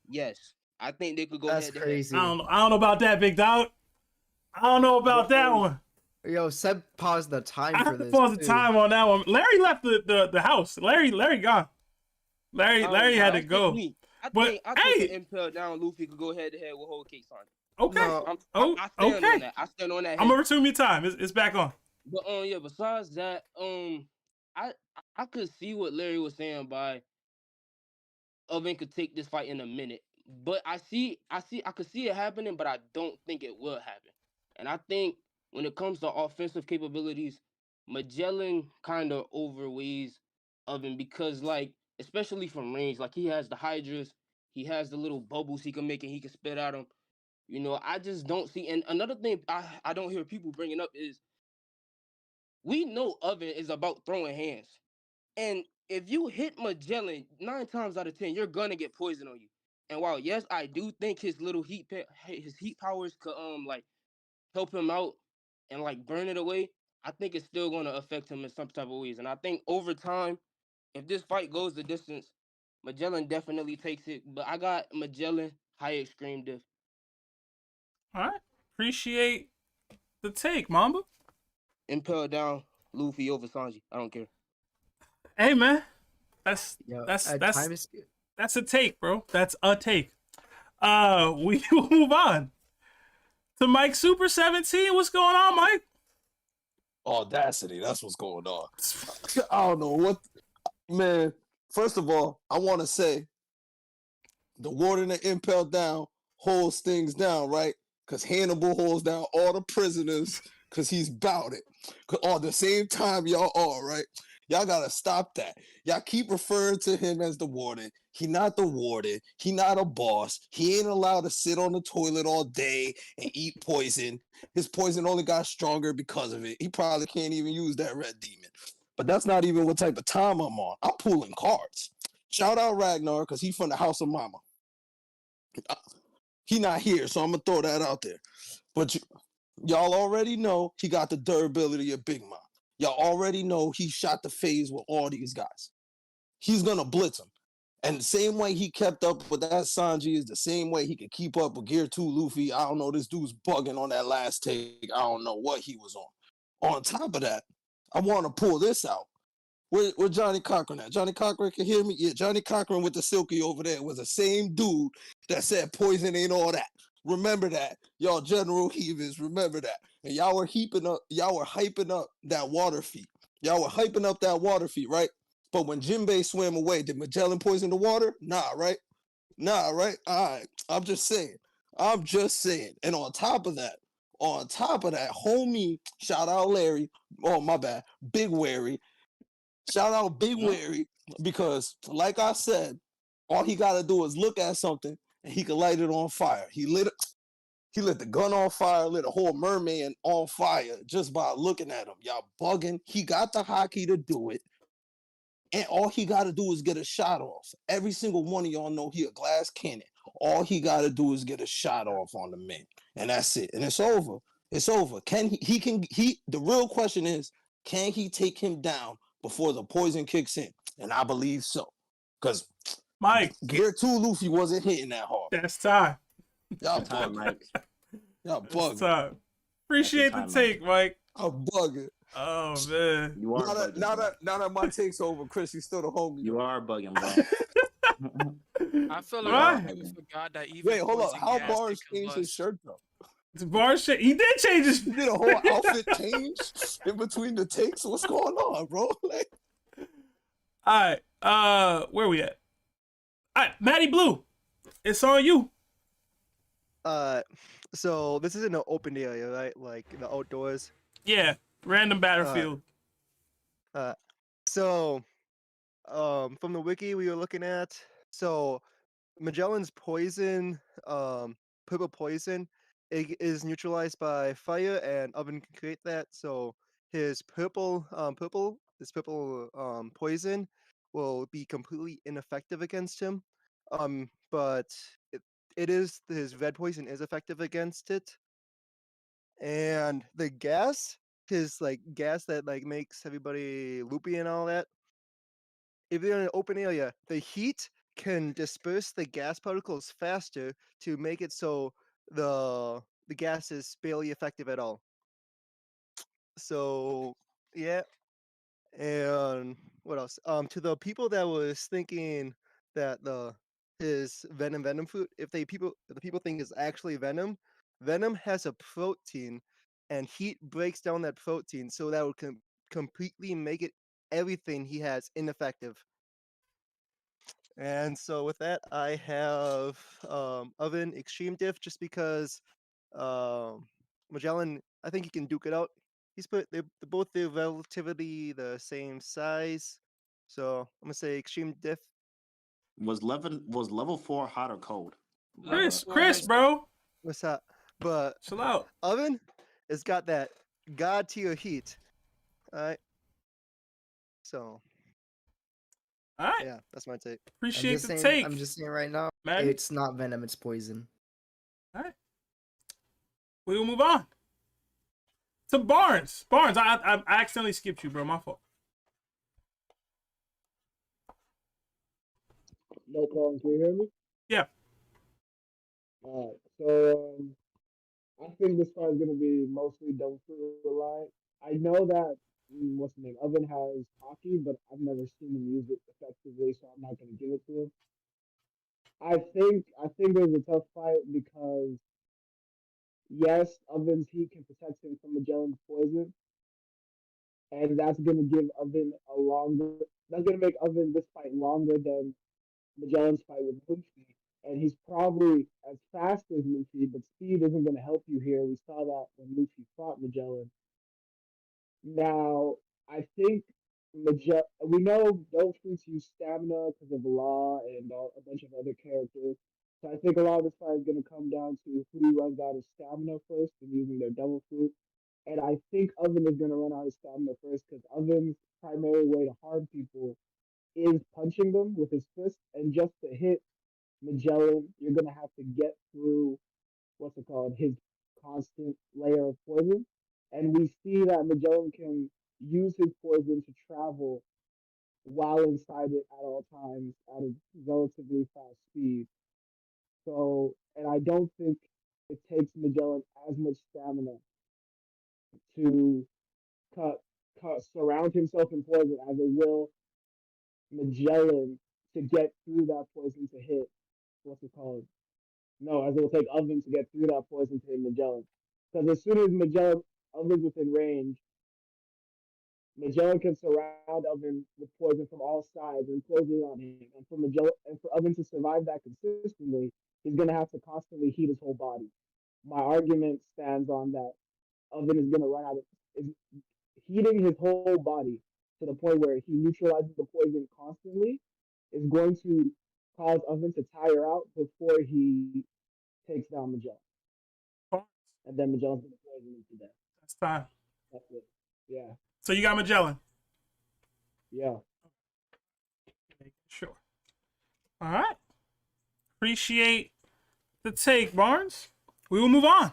Yes. I think they could go That's head to crazy. head. I don't know about that, big dog. I don't know about that one. Yo, Seb paused the time I for have to this. pause the time on that one. Larry left the house. Larry gone. Larry had to go. I think Impel Down Luffy could go head to head with Whole Cake Sanji. Okay. I stand on that. I stand on that. I'm gonna resume your time. It's back on. But yeah. Besides that, I could see what Larry was saying by Oven could take this fight in a minute. But I could see it happening, but I don't think it will happen. And I think when it comes to offensive capabilities, Magellan kind of overweighs Oven because, like, especially from range, like he has the Hydras, he has the little bubbles he can make and he can spit out them. You know, I just don't see. And another thing I don't hear people bringing up is we know Oven is about throwing hands. And if you hit Magellan 9 times out of 10, you're gonna get poison on you. And while yes, I do think his little heat powers could like help him out and like burn it away, I think it's still gonna affect him in some type of ways. And I think over time, if this fight goes the distance, Magellan definitely takes it. But I got Magellan high extreme diff. All right. Appreciate the take, Mamba. Impel Down Luffy over Sanji. I don't care. Hey man, that's time that's a take, bro. That's a take. We will move on to Mike Super 17. What's going on, Mike? Audacity. That's what's going on. I don't know what, man. First of all, I want to say The warden of Impel Down holds things down, right? Because Hannibal holds down all the prisoners because he's bout it. All the same time y'all are, right? Y'all gotta stop that. Y'all keep referring to him as the warden. He not the warden. He not a boss. He ain't allowed to sit on the toilet all day and eat poison. His poison only got stronger because of it. He probably can't even use that red demon. But that's not even what type of time I'm on. I'm pulling cards. Shout out Ragnar because he's from the house of mama. He not here, so I'm gonna throw that out there. But y'all already know he got the durability of Big Mom. Y'all already know he shot the phase with all these guys. He's gonna blitz him. And the same way he kept up with that Sanji is the same way he could keep up with Gear 2 Luffy. I don't know, this dude's bugging on that last take. I don't know what he was on. On top of that, I want to pull this out. Where Johnny Cochran at? Johnny Cochran can hear me? Yeah, Johnny Cochran with the silky over there was the same dude that said poison ain't all that. Remember that. Y'all general heathens, remember that. And y'all were hyping up that water feat. Y'all were hyping up that water feat, right? But when Jinbei swam away, did Magellan poison the water? Nah, right? Nah, right? All right. I'm just saying. And on top of that, homie, shout out Larry. Oh, my bad. Big Wary. Shout out Big Wary because, like I said, all he got to do is look at something and he can light it on fire. He lit the gun on fire, lit a whole merman on fire just by looking at him. Y'all bugging. He got the hockey to do it. And all he got to do is get a shot off. Every single one of y'all know he a glass cannon. All he got to do is get a shot off on the man. And that's it. And it's over. It's over. The real question is, can he take him down before the poison kicks in? And I believe so. Because Mike, Gear 2 Luffy wasn't hitting that hard. That's time. Y'all bugging. Mike. Y'all bugging. That's time. Appreciate the take, Mike. I'm bugging. Oh man. You are bugging, now that my take's over, Chris, you still the homie. You are bugging, bro. I feel like you forgot that even. Wait, hold poison up. How gas Bars can changed his combust. shirt though? He did change his. He did a whole outfit change in between the takes. What's going on, bro? Like... All right. Where we at? All right, Matty Blue. It's on you. So this is in an open area, right? Like the outdoors. Yeah, random battlefield. So, from the wiki we were looking at, so Magellan's poison, purple poison, is neutralized by fire, and Oven can create that. So his purple poison will be completely ineffective against him. But his red poison is effective against it. And the gas, his gas that makes everybody loopy and all that. If you're in an open area, the heat can disperse the gas particles faster to make it so the gas is barely effective at all. So yeah. And what else? To the people that was thinking that his venom fruit, if the people think is actually venom has a protein, and heat breaks down that protein, so that would completely make it everything he has ineffective. And so with that, I have Oven Extreme Diff, just because Magellan, I think he can duke it out. They're both relatively the same size, so I'm gonna say Extreme Diff. Was level 4 hot or cold? Chris, bro. What's that? But chill out. Oven has got that god tier heat. All right. So. All right. Yeah, that's my take. Appreciate the take. I'm just saying right now, Maddie? it's not venom, it's poison. All right. We will move on to Barnes. Barnes, I accidentally skipped you, bro. My fault. No problem. Can you hear me? Yeah. All right. So I think this fight is going to be mostly double through the line. I know that what's the name? Oven has hockey, but I've never seen him use it effectively, so I'm not going to give it to him. I think it was a tough fight because yes, Oven's heat can protect him from Magellan's poison, and that's going to give Oven that's going to make Oven this fight longer than Magellan's fight with Luffy. and he's probably as fast as Luffy, but speed isn't going to help you here. We saw that when Luffy fought Magellan. Now, I think we know those fruits use stamina because of law and a bunch of other characters. So I think a lot of this fight is going to come down to who runs out of stamina first and using their devil fruit. And I think Oven is going to run out of stamina first because Oven's primary way to harm people is punching them with his fist. And just to hit Magellan, you're going to have to get through his constant layer of poison. And we see that Magellan can use his poison to travel while inside it at all times at a relatively fast speed. So, and I don't think it takes Magellan as much stamina to surround himself in poison as it will Magellan to get through that poison to hit No, as it will take Oven to get through that poison to hit Magellan. Because as soon as Oven's within range, Magellan can surround Oven with poison from all sides and close in on him. And for Oven to survive that consistently, he's gonna have to constantly heat his whole body. My argument stands on that Oven is gonna run out of heating his whole body to the point where he neutralizes the poison constantly is going to cause Oven to tire out before he takes down Magellan. And then Magellan's gonna poison him to death. That's time. That's it. Yeah. So you got Magellan. Yeah. Sure. All right. Appreciate the take, Barnes. We will move on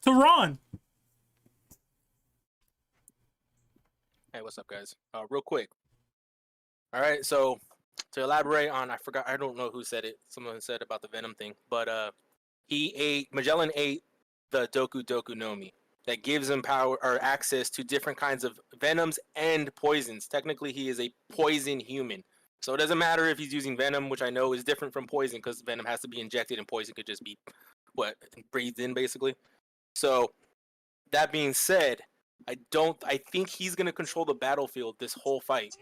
to Ron. Hey, what's up, guys? Real quick. All right, so to elaborate on, I don't know who said it. Someone said about the Venom thing, but Magellan ate the Doku Doku no Mi. That gives him power or access to different kinds of venoms and poisons. Technically, he is a poison human. So it doesn't matter if he's using venom, which I know is different from poison because venom has to be injected and poison could just be breathed in, basically. So that being said, I think he's going to control the battlefield this whole fight.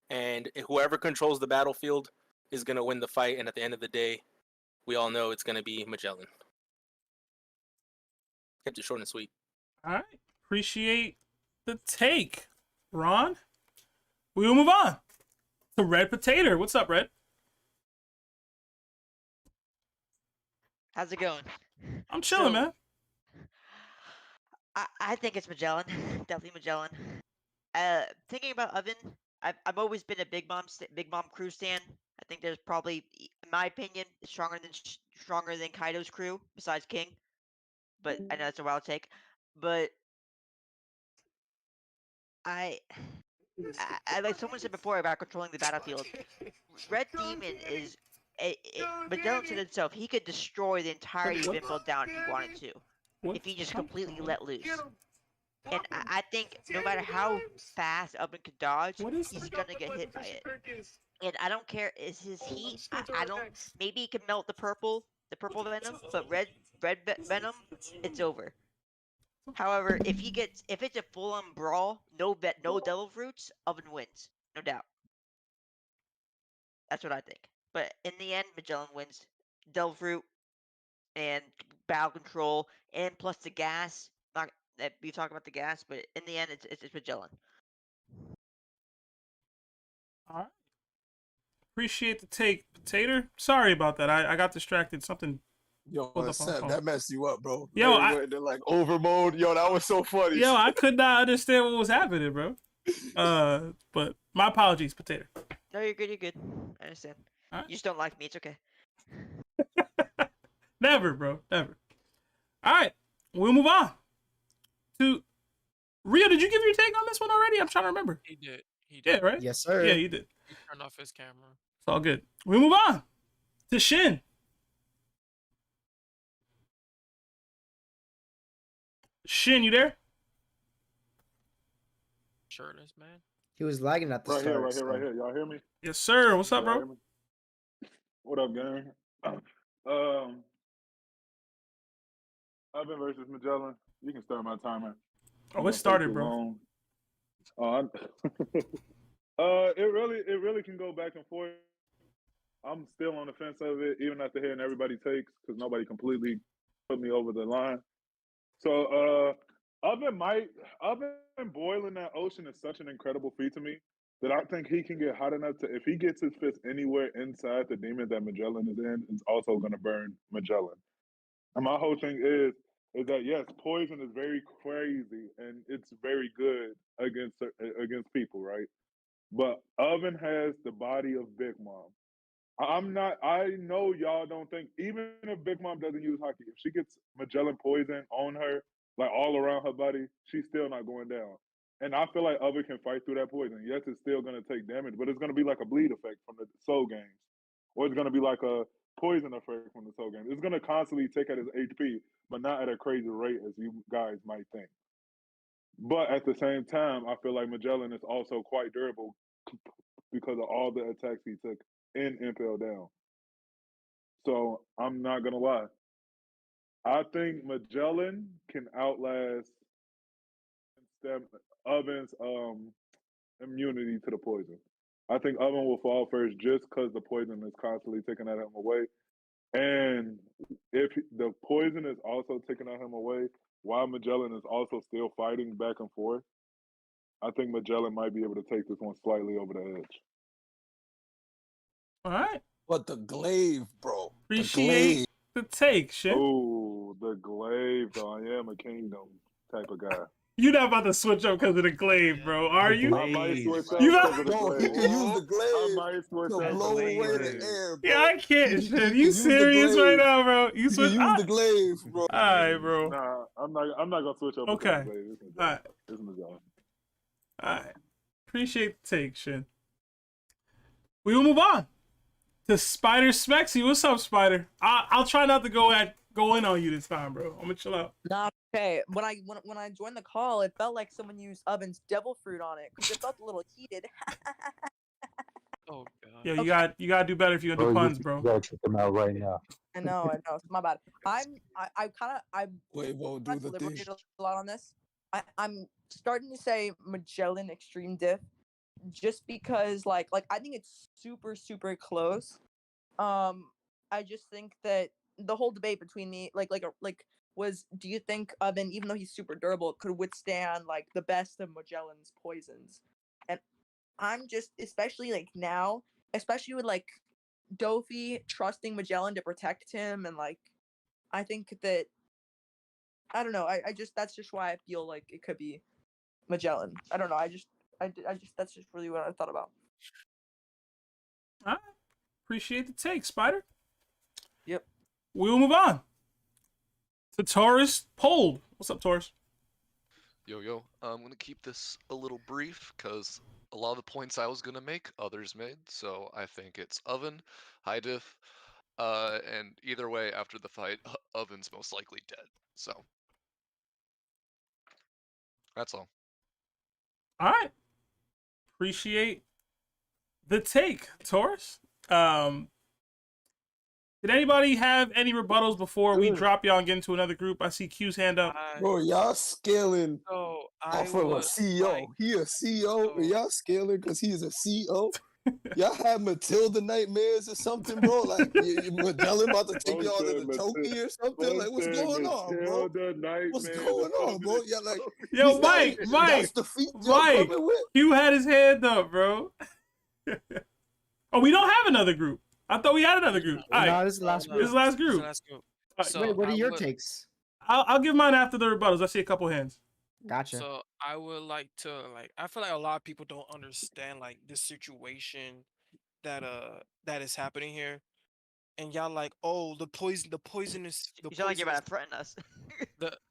And whoever controls the battlefield is going to win the fight. And at the end of the day, we all know it's going to be Magellan. Kept it short and sweet. All right. Appreciate the take, Ron. We will move on to Red Potato. What's up, Red? How's it going? I'm chilling, man. I think it's Magellan. Definitely Magellan. Thinking about Oven, I've always been a Big Mom crew stan. I think there's probably, in my opinion, stronger than Kaido's crew besides King. But I know that's a wild take. But I like someone said before about controlling the battlefield. Red Demon is Magellan said himself he could destroy the entirety of Impel Down if he wanted to. If he just completely let loose. And I think no matter how fast Oven could dodge, he's gonna get hit by it. And I don't care, is his heat, I don't, maybe he can melt the purple venom, but red venom, it's over. However, if it's a full-on brawl, no devil fruits, Oven wins, no doubt. That's what I think. But in the end, Magellan wins. Devil fruit and battle control, and plus the gas. We talk about the gas, but in the end, it's Magellan. All right. Appreciate the take, Potato. Sorry about that. I got distracted. Something. Yo, Sam, that messed you up, bro. Yo, they're like over mode. Yo, that was so funny. Yo, I could not understand what was happening, bro. But my apologies, Potato. No, you're good. You're good. I understand. Right. You just don't like me. It's okay. Never, bro. Never. All right. We'll move on to Rio. Did you give your take on this one already? I'm trying to remember. He did. Yeah, right? Yes, sir. Yeah, you did. He turned off his camera. It's all good. We move on to Shin. Shin, you there? Shirtless, man. He was lagging at the Right start. here, right here. Y'all hear me? Yes, sir. What's up, bro? What up, gang? Oven versus Magellan. You can start my timer. Oh, it started, bro. It really can go back and forth. I'm still on the fence of it, even after hearing everybody takes, because nobody completely put me over the line. So oven boiling that ocean is such an incredible feat to me that I think he can get hot enough to, if he gets his fist anywhere inside the demon that Magellan is in, it's also going to burn Magellan. And my whole thing is that yes, poison is very crazy and it's very good against people, right? But Oven has the body of Big Mom. I know y'all don't think, even if Big Mom doesn't use hockey, if she gets Magellan poison on her, like all around her body, she's still not going down. And I feel like Oven can fight through that poison. Yes, it's still going to take damage, but it's going to be like a bleed effect from the soul games. Or it's going to be like a poison effect from the soul games. It's going to constantly take at his HP, but not at a crazy rate as you guys might think. But at the same time, I feel like Magellan is also quite durable because of all the attacks he took in Impel Down. So I'm not gonna lie. I think Magellan can outlast Oven's immunity to the poison. I think Oven will fall first just because the poison is constantly taking at him away. And if the poison is also taking at him away while Magellan is also still fighting back and forth, I think Magellan might be able to take this one slightly over the edge. All right. But the glaive, bro. Appreciate the take, shit. Oh, the glaive, though. I am a kingdom type of guy. You're not about to switch up because of the glaive, bro. Are you? I might switch up You because got... of the glaive. He can use the glaive I might switch to up blow because of away the the glaive. air, bro. Yeah, I can't. He Shit. can You use the serious right glaive. now, bro? You He switch. can use the glaive, bro. All right, bro. Nah, I'm not gonna switch up because Okay. of the glaive. All right. It's Magellan. All right. Appreciate the take, shit. We will move on to Spider Smexy. What's up, Spider? I'll try not to go in on you this time, bro. I'm gonna chill out. Nah, okay. When I joined the call, it felt like someone used Oven's devil fruit on it because it felt a little heated. Oh god. Yeah, you gotta do better if you're gonna do puns, bro. You gotta check them out right now. I know. It's my bad. I won't do the thing. deliberated a lot on this. I'm starting to say Magellan Extreme Diff, just because like I think it's super close. I just think that the whole debate between me was, do you think Oven, even though he's super durable, could withstand like the best of Magellan's poisons? And I'm just, especially like now, especially with like Dofi trusting Magellan to protect him, and like I think that I don't know, I just, that's just why I feel like it could be Magellan. I don't know, I just that's just really what I thought about. All right. Appreciate the take, Spider. Yep. We will move on to Taurus Pold. What's up, Taurus? Yo, I'm gonna keep this a little brief because a lot of the points I was gonna make, others made. So I think it's Oven, high diff, and either way, after the fight, Oven's most likely dead. So that's all. All right. Appreciate the take, Taurus. Did anybody have any rebuttals before we drop y'all and get into another group? I see Q's hand up. Bro, y'all scaling So off of a CEO. He a CEO, and y'all scaling because he's a CEO. Y'all have Matilda nightmares or something, bro? Like Magellan about to take y'all to the Toki or something? Like, what's going on, bro? What's going on, bro? Yeah, like, Yo, Mike, Q had his hand up, bro. Oh, we don't have another group. I thought we had another group. All right. No, this is the last group. This is the last group. So wait, what are your takes? I'll give mine after the rebuttals. I see a couple hands. Gotcha. So I would like to I feel like a lot of people don't understand like this situation that is happening here. And y'all like, oh, the poisonous You sound like you're about to threaten us.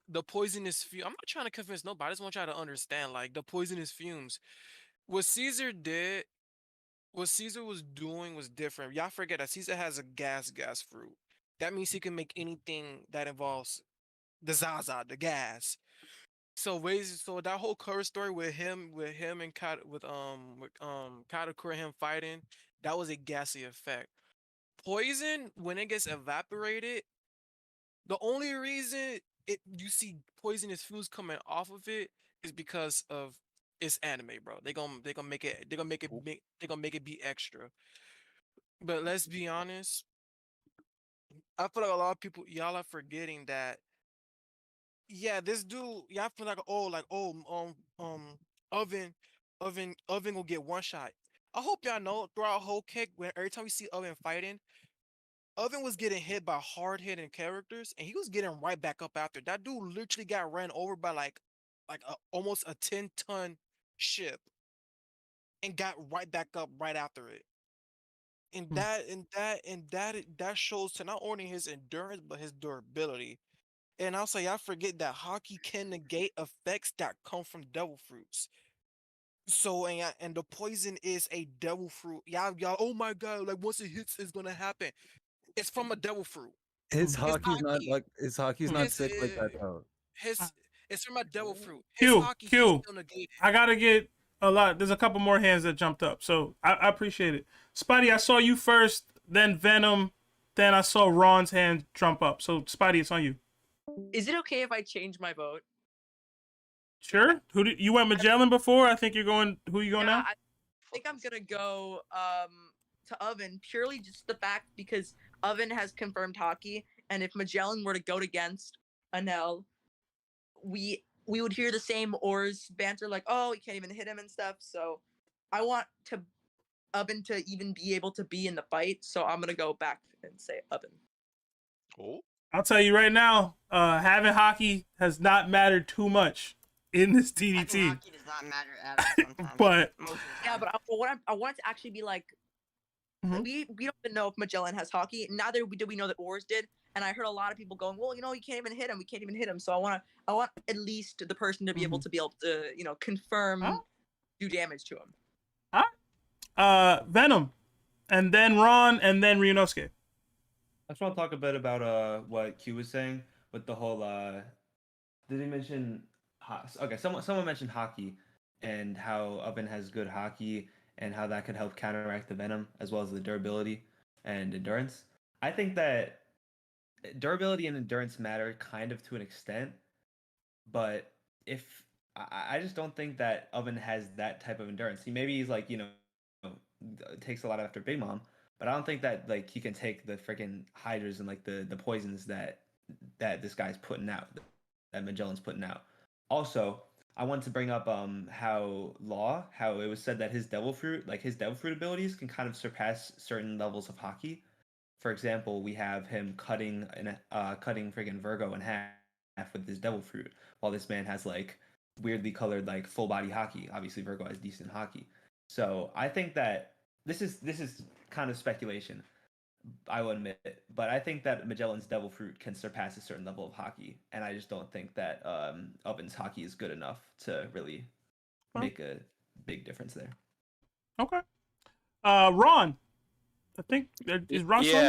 the poisonous fume. I'm not trying to convince nobody. I just want y'all to understand like the poisonous fumes. What Caesar did, what Caesar was doing was different. Y'all forget that Caesar has a gas fruit. That means he can make anything that involves the Zaza, the gas. So that whole cover story with him and Katakura, him fighting, that was a gassy effect. Poison, when it gets evaporated, the only reason you see poisonous fumes coming off of it is because of it's anime, bro. They're gonna make it be extra. But let's be honest. I feel like a lot of people, y'all are forgetting that. Yeah, this dude, y'all feel oven, oven will get one shot. I hope y'all know throughout whole kick, when every time we see Oven fighting, Oven was getting hit by hard hitting characters, and he was getting right back up after. That dude literally got ran over by almost a 10-ton ship, and got right back up right after it. And that shows to not only his endurance but his durability. And also, y'all forget that hockey can negate effects that come from devil fruits. So and the poison is a devil fruit. Y'all, oh my god! Like once it hits, it's gonna happen. It's from a devil fruit. His It's hockey's not hockey. like his hockey's not His sick like that though. it's from a devil fruit. His Q, hockey can Q. still negate. I gotta get a lot. There's a couple more hands that jumped up, so I appreciate it. Spidey, I saw you first, then Venom, then I saw Ron's hand jump up. So Spidey, it's on you. Is it okay if I change my vote? Sure. You went Magellan before? I think you're going. Who you going now? I think I'm gonna go to Oven purely just the fact because Oven has confirmed hockey, and if Magellan were to go against Enel, we would hear the same Oars banter like, oh, he can't even hit him and stuff. So I want Oven to even be able to be in the fight. So I'm gonna go back and say Oven. Oh. I'll tell you right now, having hockey has not mattered too much in this DDT. Hockey does not matter at all sometimes. But yeah, but I want it to actually be like we don't even know if Magellan has hockey. Neither do we know that Oars did. And I heard a lot of people going, well, you know, you can't even hit him. We can't even hit him. So I want at least the person to be able to you know, confirm, do damage to him. Venom, and then Ron, and then Ryunosuke. I just want to talk a bit about what Q was saying with the whole. Did he mention? Okay, someone mentioned hockey and how Oven has good hockey and how that could help counteract the Venom as well as the durability and endurance. I think that durability and endurance matter kind of to an extent, but if I just don't think that Oven has that type of endurance. He's like, you know, takes a lot after Big Mom, but I don't think that like he can take the freaking hydras and like the poisons that this guy's putting out, that Magellan's putting out. Also, I want to bring up how it was said that his devil fruit abilities can kind of surpass certain levels of hockey. For example, we have him cutting friggin' Virgo in half with his devil fruit, while this man has like weirdly colored like full body hockey. Obviously, Virgo has decent hockey. So I think that this is kind of speculation, I will admit it, but I think that Magellan's devil fruit can surpass a certain level of hockey, and I just don't think that Oven's hockey is good enough to really make a big difference there. Okay. Ron, I think is Ron still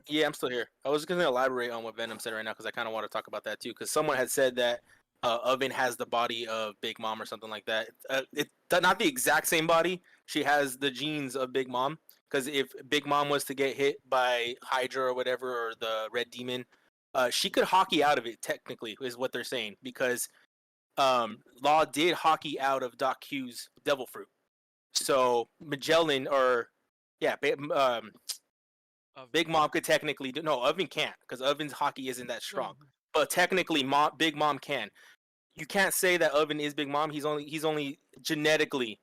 here? I'm still here. I was going to elaborate on what Venom said right now because I kind of want to talk about that too. Because someone had said that Oven has the body of Big Mom or something like that. It's not the exact same body. She has the genes of Big Mom. Because if Big Mom was to get hit by Hydra or whatever, or the Red Demon, she could hockey out of it, technically, is what they're saying. Because Law did hockey out of Doc Q's Devil Fruit. So Magellan, Big Mom could technically do. No, Oven can't, because Oven's hockey isn't that strong. But technically, Big Mom can. You can't say that Oven is Big Mom. He's only genetically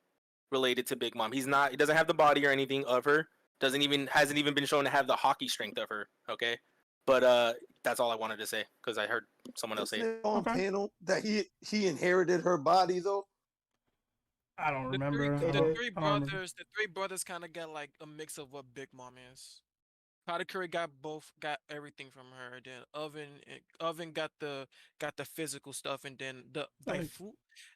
related to Big Mom. He doesn't have the body or anything of her. Hasn't even been shown to have the hockey strength of her. Okay, but that's all I wanted to say because I heard someone else say it. On panel that he inherited her body though. I don't remember. The three brothers kind of got like a mix of what Big Mom is. Katakuri got everything from her. Then Oven got the physical stuff, and then the Daifu.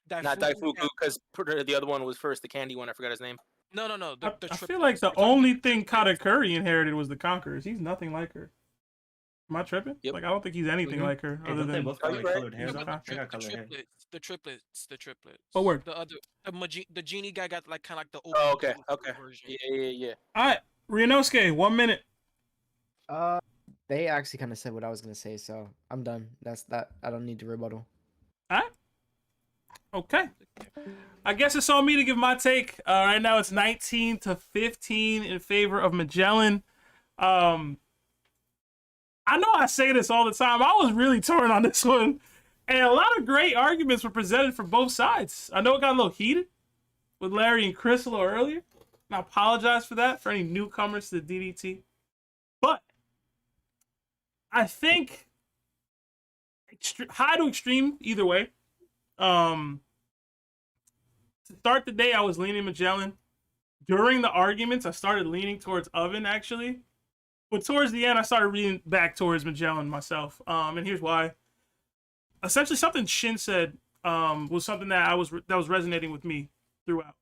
Not Daifuku, because the other one was first, the candy one. I forgot his name. No. I feel like the only thing Katakuri inherited was the Conquerors. He's nothing like her. Am I tripping? Yep. Like I don't think he's anything like her. Hey, other than they both got like colored hair. The triplets. Oh, word. The genie guy got like kind of like the open okay version. Yeah. All right, Ryunosuke, 1 minute. They actually kind of said what I was gonna say, so I'm done. That's that. I don't need to rebuttal. All right. Okay. I guess it's on me to give my take. Right now it's 19-15 in favor of Magellan. I know I say this all the time. I was really torn on this one. And a lot of great arguments were presented from both sides. I know it got a little heated with Larry and Chris a little earlier. And I apologize for that, for any newcomers to the DDT. But I think high to extreme either way. To start the day, I was leaning Magellan. During the arguments, I started leaning towards 𝙁𝐼𝐴, actually. But towards the end, I started leaning back towards Magellan myself. And here's why. Essentially, something Shin said was something that was resonating with me throughout.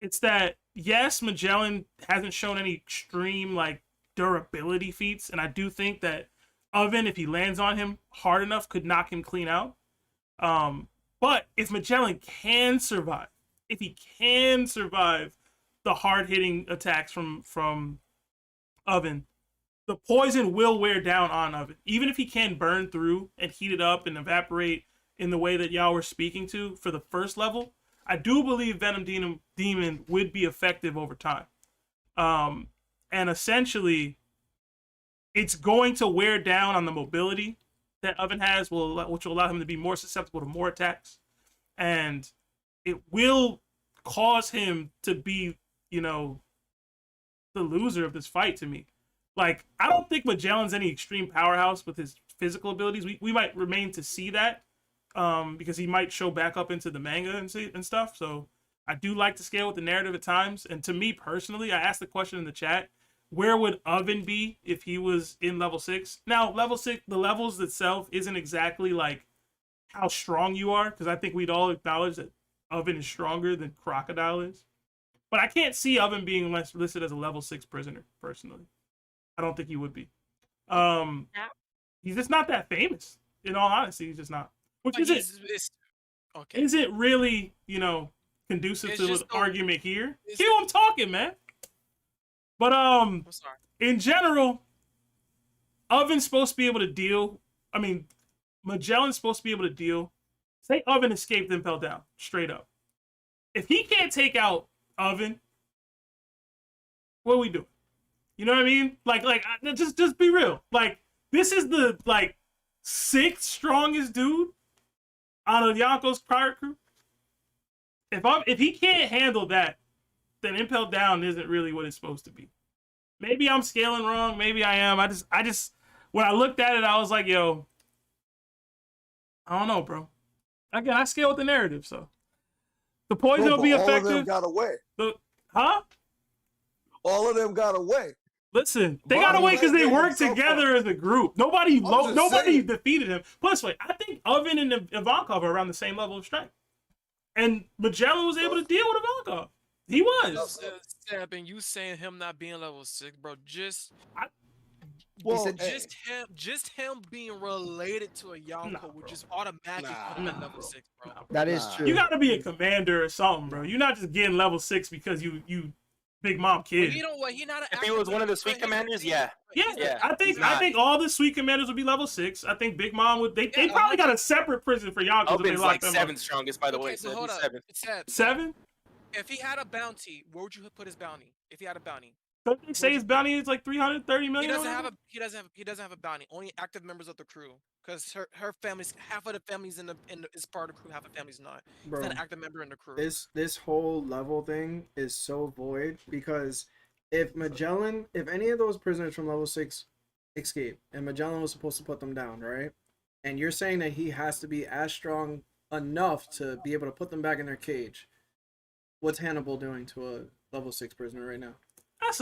It's that, yes, Magellan hasn't shown any extreme, like, durability feats. And I do think that 𝙁𝐼𝐴, if he lands on him hard enough, could knock him clean out. But if Magellan can survive, if he can survive the hard-hitting attacks from 𝙁𝐼𝐴, the poison will wear down on 𝙁𝐼𝐴. Even if he can burn through and heat it up and evaporate in the way that y'all were speaking to for the first level, I do believe Venom Demon would be effective over time. And essentially, it's going to wear down on the mobility that 𝙁𝐼𝐴 has, which will allow him to be more susceptible to more attacks. And it will cause him to be, the loser of this fight to me. Like, I don't think Magellan's any extreme powerhouse with his physical abilities. We might remain to see that because he might show back up into the manga and stuff. So I do like to scale with the narrative at times. And to me personally, I asked the question in the chat, where would 𝙁𝐼𝐴 be if he was in level 6? Now, level 6, the levels itself isn't exactly like how strong you are, because I think we'd all acknowledge that 𝙁𝐼𝐴 is stronger than Crocodile is. But I can't see 𝙁𝐼𝐴 being listed as a level 6 prisoner, personally. I don't think he would be. He's just not that famous. In all honesty, he's just not. Which isn't really, conducive to the argument here. Hear what I'm talking, man. But in general, 𝙁𝐼𝐴's supposed to be able to deal. I mean, Magellan's supposed to be able to deal. Say 𝙁𝐼𝐴 escaped Impel Down, straight up. If he can't take out 𝙁𝐼𝐴, what are we doing? You know what I mean? Like, just be real. Like, this is the 6th strongest dude on Yonko's pirate crew. If he can't handle that, then Impel Down isn't really what it's supposed to be. Maybe I'm scaling wrong. Maybe I am. I just when I looked at it, I was like, yo, I don't know, bro. Again, I scale with the narrative, so the poison will be effective. All of them got away. All of them got away. Listen, they got away because they worked together as a group. Nobody defeated him. Plus, I think 𝙁𝐼𝐴 and 𝗵𝐼𝐿 are around the same level of strength. And Magellan was able to deal with 𝗵𝐿. He was. And you saying him not being level 6, bro, just him being related to a Yonko would just automatically put him at level 6, bro. That is true. You gotta be a commander or something, bro. You're not just getting level 6 because you Big Mom kid. If he was one of the sweet commanders, yeah. I think all the sweet commanders would be level 6. I think Big Mom would. They probably got a separate prison for Yonko. 𝙁𝐼𝐴's like 7th strongest, by the way. So hold up. He's 7. 7? If he had a bounty, where would you put his bounty? If he had a bounty, don't they say his bounty is like 330 million? He doesn't have a bounty. Only active members of the crew, because her family's half of the family's is part of the crew, half of the family's not. Bro, he's an active member in the crew. This whole level thing is so void, because if any of those prisoners from level 6 escape, and Magellan was supposed to put them down, right? And you're saying that he has to be as strong enough to be able to put them back in their cage. What's Hannibal doing to a level 6 prisoner right now? Facts.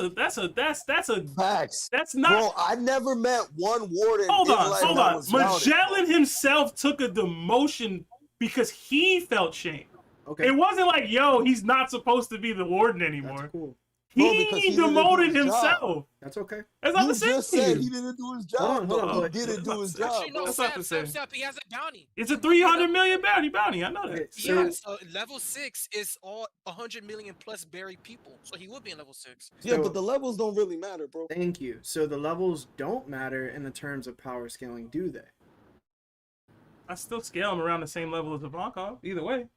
That's not. Bro, I never met one warden. Hold on. Magellan himself took a demotion because he felt shame. Okay. It wasn't like, yo, he's not supposed to be the warden anymore. That's cool. He demoted himself. That's okay. That's not the same. You just said he didn't do his job. Hold on. He didn't do his job. Actually, no, That's not the same. He has a bounty. It's a 300 million bounty. I know that. Yeah, so level 6 is all 100 million plus buried people. So he would be in level 6. Yeah, but the levels don't really matter, bro. Thank you. So the levels don't matter in the terms of power scaling, do they? I still scale him around the same level as 𝗵𝐿. Either way.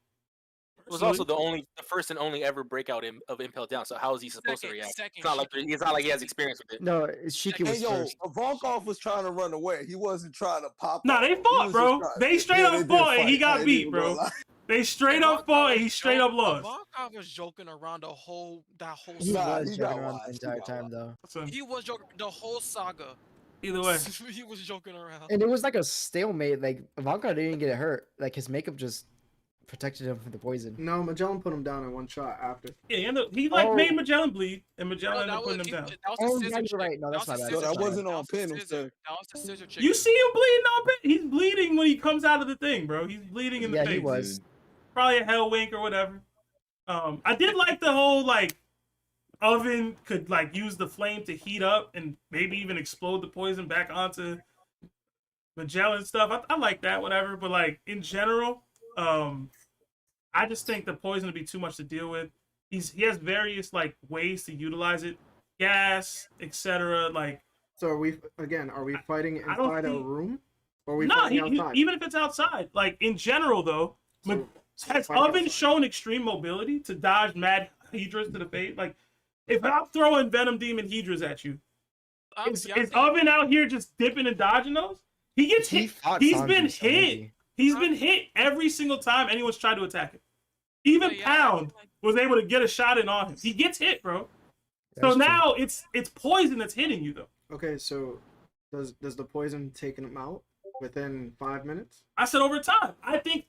was also the first and only ever breakout of Impel Down. So how is he supposed to react? It's not like he has experience with it. No, 𝘆liche was And yo, first. Ivankov was trying to run away. He wasn't trying to pop. Nah, they fought, bro. They straight up fought, and he got beat, bro. They straight up fought, and he straight up lost. Ivankov was joking around that whole He saga. was joking around the entire time, though. He was joking the whole saga. Either way, he was joking around. And it was like a stalemate. Like Ivankov didn't get hurt. Like his makeup just protected him from the poison. No, Magellan put him down in one shot after. Yeah, he made Magellan bleed, and Magellan ended up putting him down. Oh, yeah, you're right. No, that's my bad. Yo, that wasn't on pin. You see him bleeding on pin? He's bleeding when he comes out of the thing, bro. He's bleeding in the face. Yeah, he was. Probably a hell wink or whatever. I did like the whole like oven could like use the flame to heat up and maybe even explode the poison back onto Magellan stuff. I like that, whatever. But like in general, I just think the poison would be too much to deal with. He has various like ways to utilize it, gas, etc. Like, so are we fighting inside a room, or are we no, fighting outside? even if it's outside. Like in general, though, has Oven shown extreme mobility to dodge mad Hydras to the face? Like, if I'm throwing Venom Demon Hydras at you, is Oven out here just dipping and dodging those? He gets hit. He's been hit. He's been hit every single time anyone's tried to attack him. Even Pound was able to get a shot in on him. He gets hit, bro. So now it's poison that's hitting you, though. Okay, so does the poison take him out within 5 minutes? I said over time. I think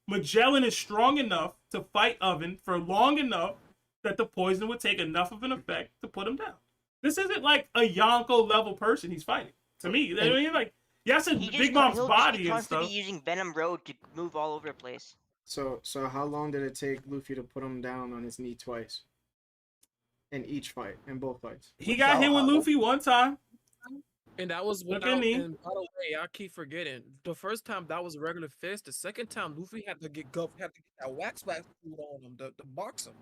Magellan is strong enough to fight Oven for long enough that the poison would take enough of an effect to put him down. This isn't like a Yonko level person he's fighting. To me, I mean, like, yes, it's Big Mom's body and stuff. He'll be using Venom Road to move all over the place. So how long did it take Luffy to put him down on his knee twice? In each fight, in both fights. He got hit with Luffy one time. And that was without, and by the way, I keep forgetting. The first time that was a regular fist. The second time Luffy had to get that wax food on him to box him.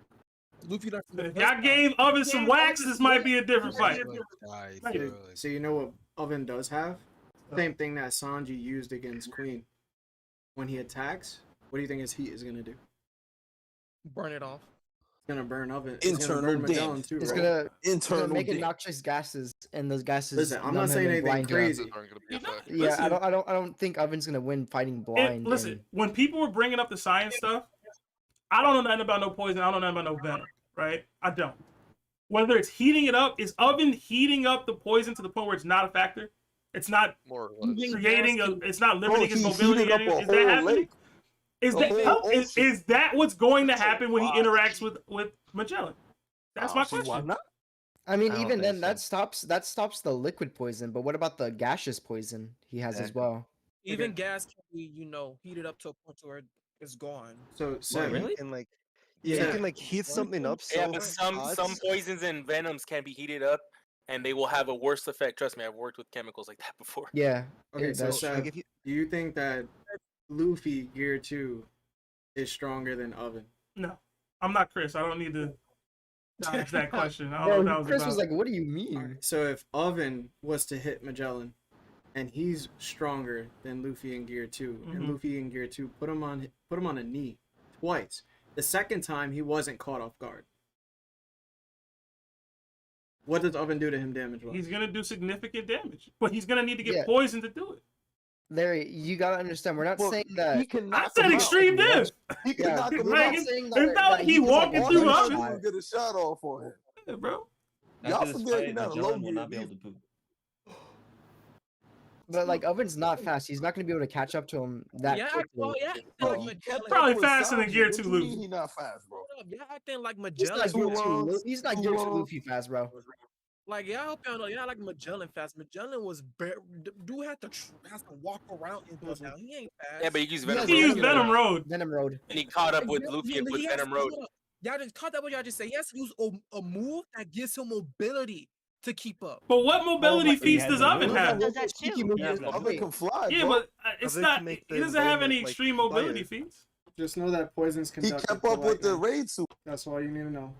Luffy if y'all gave Oven some wax, this might be a different fight. So you know what Oven does have? Same thing that Sanji used against Queen. When he attacks, what do you think his heat is gonna do? Burn it off. It's gonna burn Oven. Internal Magellan too. It's right? gonna make it noxious gases, and those gases. Listen, I'm not saying anything crazy. Yeah, I don't think Oven's gonna win fighting blind. Listen, when people were bringing up the science stuff, I don't know nothing about no poison. I don't know nothing about no venom, right? I don't. Whether it's heating it up, is Oven heating up the poison to the point where it's not a factor? It's not creating it's not limiting his mobility. Is that happening? Is that what's going to happen when he interacts with Magellan? That's my question. Why not? I mean, even then, that stops the liquid poison. But what about the gaseous poison he has as well? Even gas can be, heated up to a point where it's gone. So really? And like, you can like heat something up. So but some poisons and venoms can be heated up, and they will have a worse effect. Trust me, I've worked with chemicals like that before. Yeah. Okay, so do you think that Luffy Gear 2 is stronger than Oven? No, I'm not Chris. I don't need to dodge that question. I don't know what that was Chris about. was like, "What do you mean?" Right, so if Oven was to hit Magellan, and he's stronger than Luffy in Gear 2, and Luffy in Gear 2 put him on a knee twice. The second time he wasn't caught off guard. What does Oven do to him damage-wise? He's gonna do significant damage, but he's gonna need to get poisoned to do it. Larry, you gotta understand. We're not saying that. I said extreme diff. He can knock him Like, out. it's not like he walking through Oven. Get a shot off on him. Yeah, bro. Y'all forget he's not a low gear. But like Oven's not fast. He's not gonna be able to catch up to him that quickly. Probably faster than Gear 2 Luffy. He's not fast, bro. Yeah, acting like He's Magellan. not Gear 2. He's not Gear 2 Luffy fast, bro. Like, yeah, I hope y'all know. Yeah, like Magellan fast. Magellan was dude has to walk around in this now. He ain't fast. Yeah, but he used Venom. He used Venom Road. Venom Road. And he caught up with Luffy and with Venom Road. Y'all just caught that. What y'all just say? He has to use a move that gives him mobility to keep up. But what mobility feats does Oven have? Oven can fly. Yeah, bro. but it's not. He doesn't have any extreme mobility feats. Just know that poisons can. He kept up with the raid suit. That's all you need to know.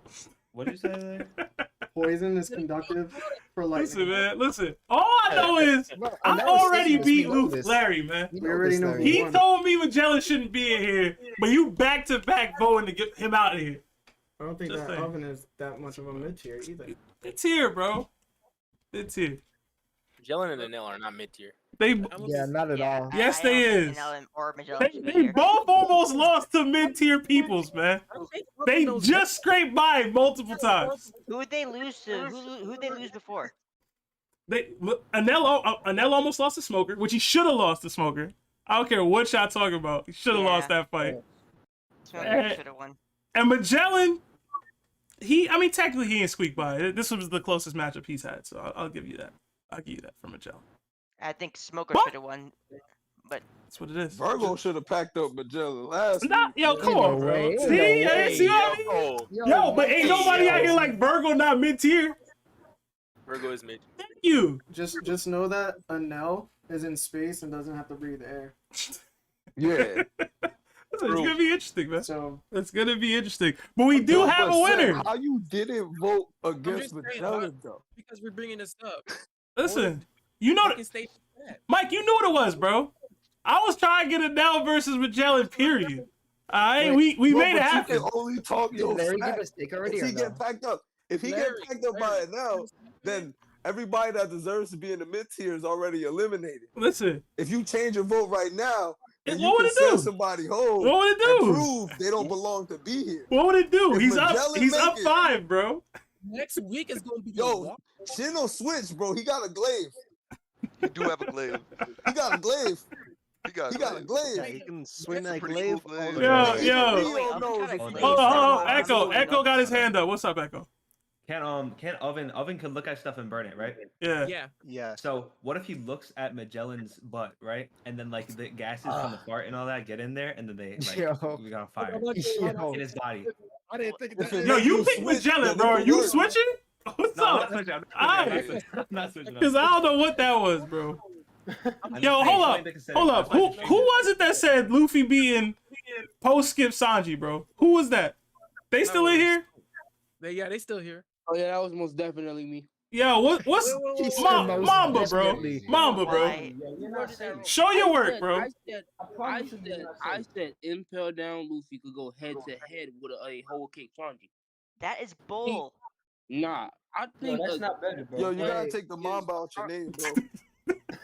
What did you say there? Poison is conductive for lightning. Listen, man. Listen. All I know is I already beat Larry, man. We already know who He won. told me Magellan shouldn't be in here, but you back to back voting to get him out of here. I don't think Just that saying. oven is that much of a mid tier either. It's here, bro. It's here. Magellan and Enel are not mid tier. They Yeah, not at all. yes, they is. Or Magellan should be They here. both almost lost to mid tier peoples, man. They just scraped by multiple times. Who would they lose to? Who'd they lose before? Enel almost lost to Smoker, which he should have lost to Smoker. I don't care what y'all talking about. He should have lost that fight. Smoker should have won. And Magellan, I mean, technically he ain't squeaked by. This was the closest matchup he's had, so I'll give you that. I'll give you that for Magellan. I think Smoker should have won, but that's what it is. Virgo should have packed up Magellan last Nah, week. yo, come on, bro. See what I mean? Yo, but ain't nobody out here like Virgo not mid tier. Virgo is mid. Thank you. Just know that Enel is in space and doesn't have to breathe air. Yeah. It's gonna be interesting, man. So it's gonna be interesting. But we do have a winner. How you didn't vote I'm against just saying, Magellan though? because we're bringing this up. Listen, you know, Mike, you knew what it was, bro. I was trying to get Enel versus Magellan, period. We made it happen. You can only talk your Larry give smack. a stick already If or he no? get packed up, if he get packed up by Enel, then everybody that deserves to be in the mid tier is already eliminated. Listen, if you change your vote right now, then you what would can it do? send somebody home. What would it do? And prove they don't belong to be here. What would it do? If He's Magellan up make it- 5, bro. Next week is gonna be Yo, Shin will switch, bro. He got a glaive. You do have a glaive. He got a glaive. He got a glaive. Yeah, he can swing that pretty glaive. cool all glaive. the Yo, way. yo. Hold on. Echo got his hand up. What's up, Echo? Can't Oven could look at stuff and burn it, right? Yeah. Yeah. So what if he looks at Magellan's butt, right? And then like the gases from the fart and all that get in there, and then they like Yo. we got on fire Yo. in his body. I didn't think If that. it Yo, make you pick switch, Magellan, then bro. it Are can you work. switching? What's No, I'm up? not switching. I'm not switching. Because I don't know what that was, bro. I'm Yo, just hold saying, up. they can say Hold it. up. That's why Who they was it that said Luffy beating post skip Sanji, bro? Who was that? They still in here? They still here. Oh yeah, that was most definitely me. Yo, what's He said Mamba, most bro? definitely. Mamba, bro. Show your work, bro. I said Impel Down Luffy could go head to head with a whole cake Sanji. that is bull. Nah, I think that's not better, bro. Yo, you gotta take the Mamba out your name, bro.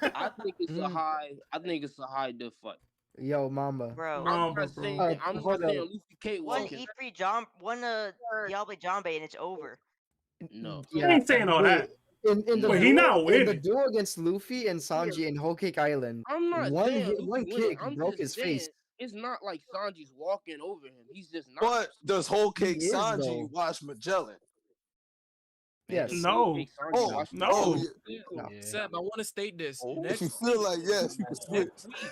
I think it's a high. I think it's a high diff fight. Yo, Mamba. Bro. I'm not saying. I'm not hold saying up. Luffy Kate One walking. E3 John, one Diablo Jambay, and it's over. No. I ain't saying all that. In the But he not in the winning. duel against Luffy and Sanji in Whole Cake Island, I'm not one saying hit, Luffy one winning. kick I'm broke just his saying face. It's not like Sanji's walking over him. He's just not. But does Whole Cake He is, Sanji though. watch Magellan? Yes. No. Oh, No. oh, No. Seb, I want to state this. If Next you feel like yes, you can switch. next week,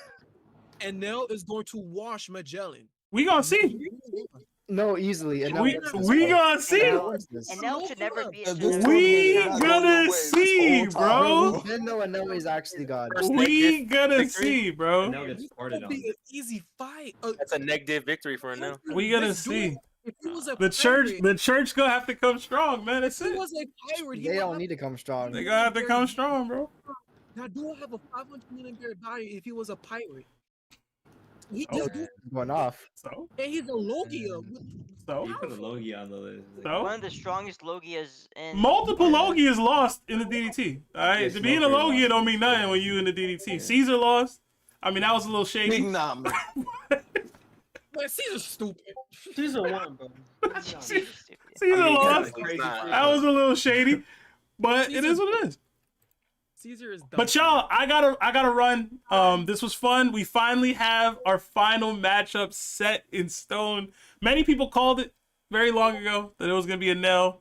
Enel is going to wash Magellan. We gonna see. No, easily. And We gonna see. Enel should never be. We gonna see, bro. We didn't know Enel is actually God. We gonna see, bro. Enel gets farted It'll be on. an easy fight. That's a negative victory for Enel. We gonna see. If he was a The pirate, church gonna have to come strong, man. That's if he it. was a pirate, he They would don't have- need to come strong. They gonna have to come strong, bro. Now, do I have a 500 million body if he was a pirate? He Oh. just do, Going off. So, and he's a Logia. so, You put a Logie on the list. so. One of the strongest Logias in. Multiple Logias lost in the DDT. All right, Yes, to being a Smoker Logia lost. don't mean nothing when you in the DDT. Caesar lost. I mean, that was a little Big shaky. nah, man. Man, Caesar's stupid. Caesar won, bro. Caesar I mean, lost. crazy That was a little shady, but it is what it is. Caesar is dumb. But y'all, I gotta run. This was fun. We finally have our final matchup set in stone. Many people called it very long ago that it was gonna be Enel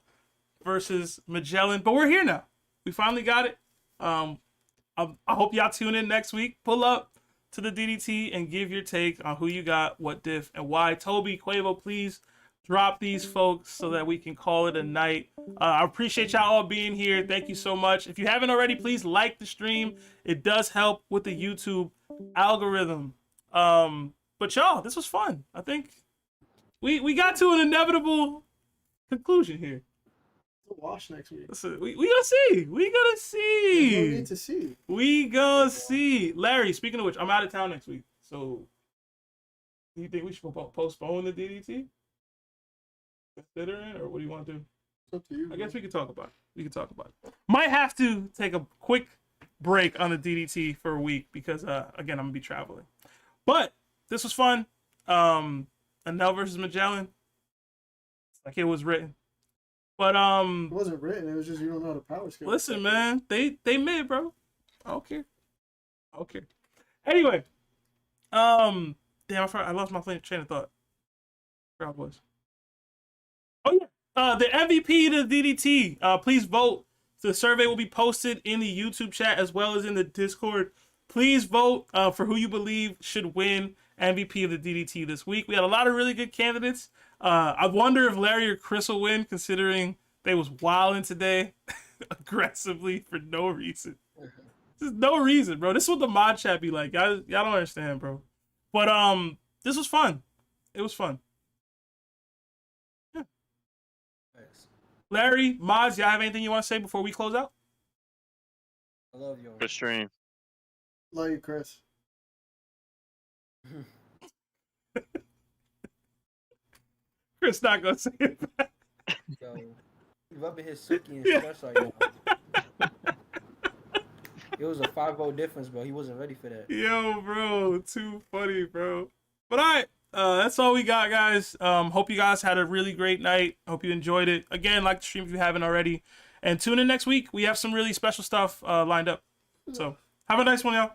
versus Magellan, but we're here now. We finally got it. I hope y'all tune in next week. Pull up to the DDT and give your take on who you got, what diff, and why. Toby, Quavo, please drop these folks so that we can call it a night. I appreciate y'all all being here. Thank you so much. If you haven't already, please like the stream. It does help with the YouTube algorithm. But y'all, this was fun. I think we got to an inevitable conclusion here. It's a wash next week. Listen, we gonna see. We gonna There's see. no need to see. We gonna see. Larry, speaking of which, I'm out of town next week. So, do you think we should postpone the DDT? Considering, or what do you want to do? It's up to you. I guess we can talk about it. We can talk about it. Might have to take a quick break on the DDT for a week because, again, I'm gonna be traveling. But this was fun. Enel versus Magellan. Like it was written. But It wasn't written. It was just you don't know the power skill. listen, man, they mid, bro. I don't care. I don't care. Anyway, damn, I lost my train of thought. Crowd was. Oh yeah, the MVP to the DDT. Please vote. The survey will be posted in the YouTube chat as well as in the Discord. Please vote for who you believe should win MVP of the DDT this week. We had a lot of really good candidates. I wonder if Larry or Chris will win, considering they was wilding today aggressively for no reason. Just no reason, bro. This is what the mod chat be like. Y'all don't understand, bro. But this was fun. It was fun. Yeah. Thanks. Larry, mods, y'all have anything you want to say before we close out? I love you. For stream. Love you, Chris. Chris not gonna say it back. Yo, you rubbing his silky and fresh right now. It was a 5-0 difference, bro. He wasn't ready for that. Yo, bro, too funny, bro. But all right, that's all we got, guys. Hope you guys had a really great night. Hope you enjoyed it. Again, like the stream if you haven't already. And tune in next week. We have some really special stuff lined up. So have a nice one, y'all.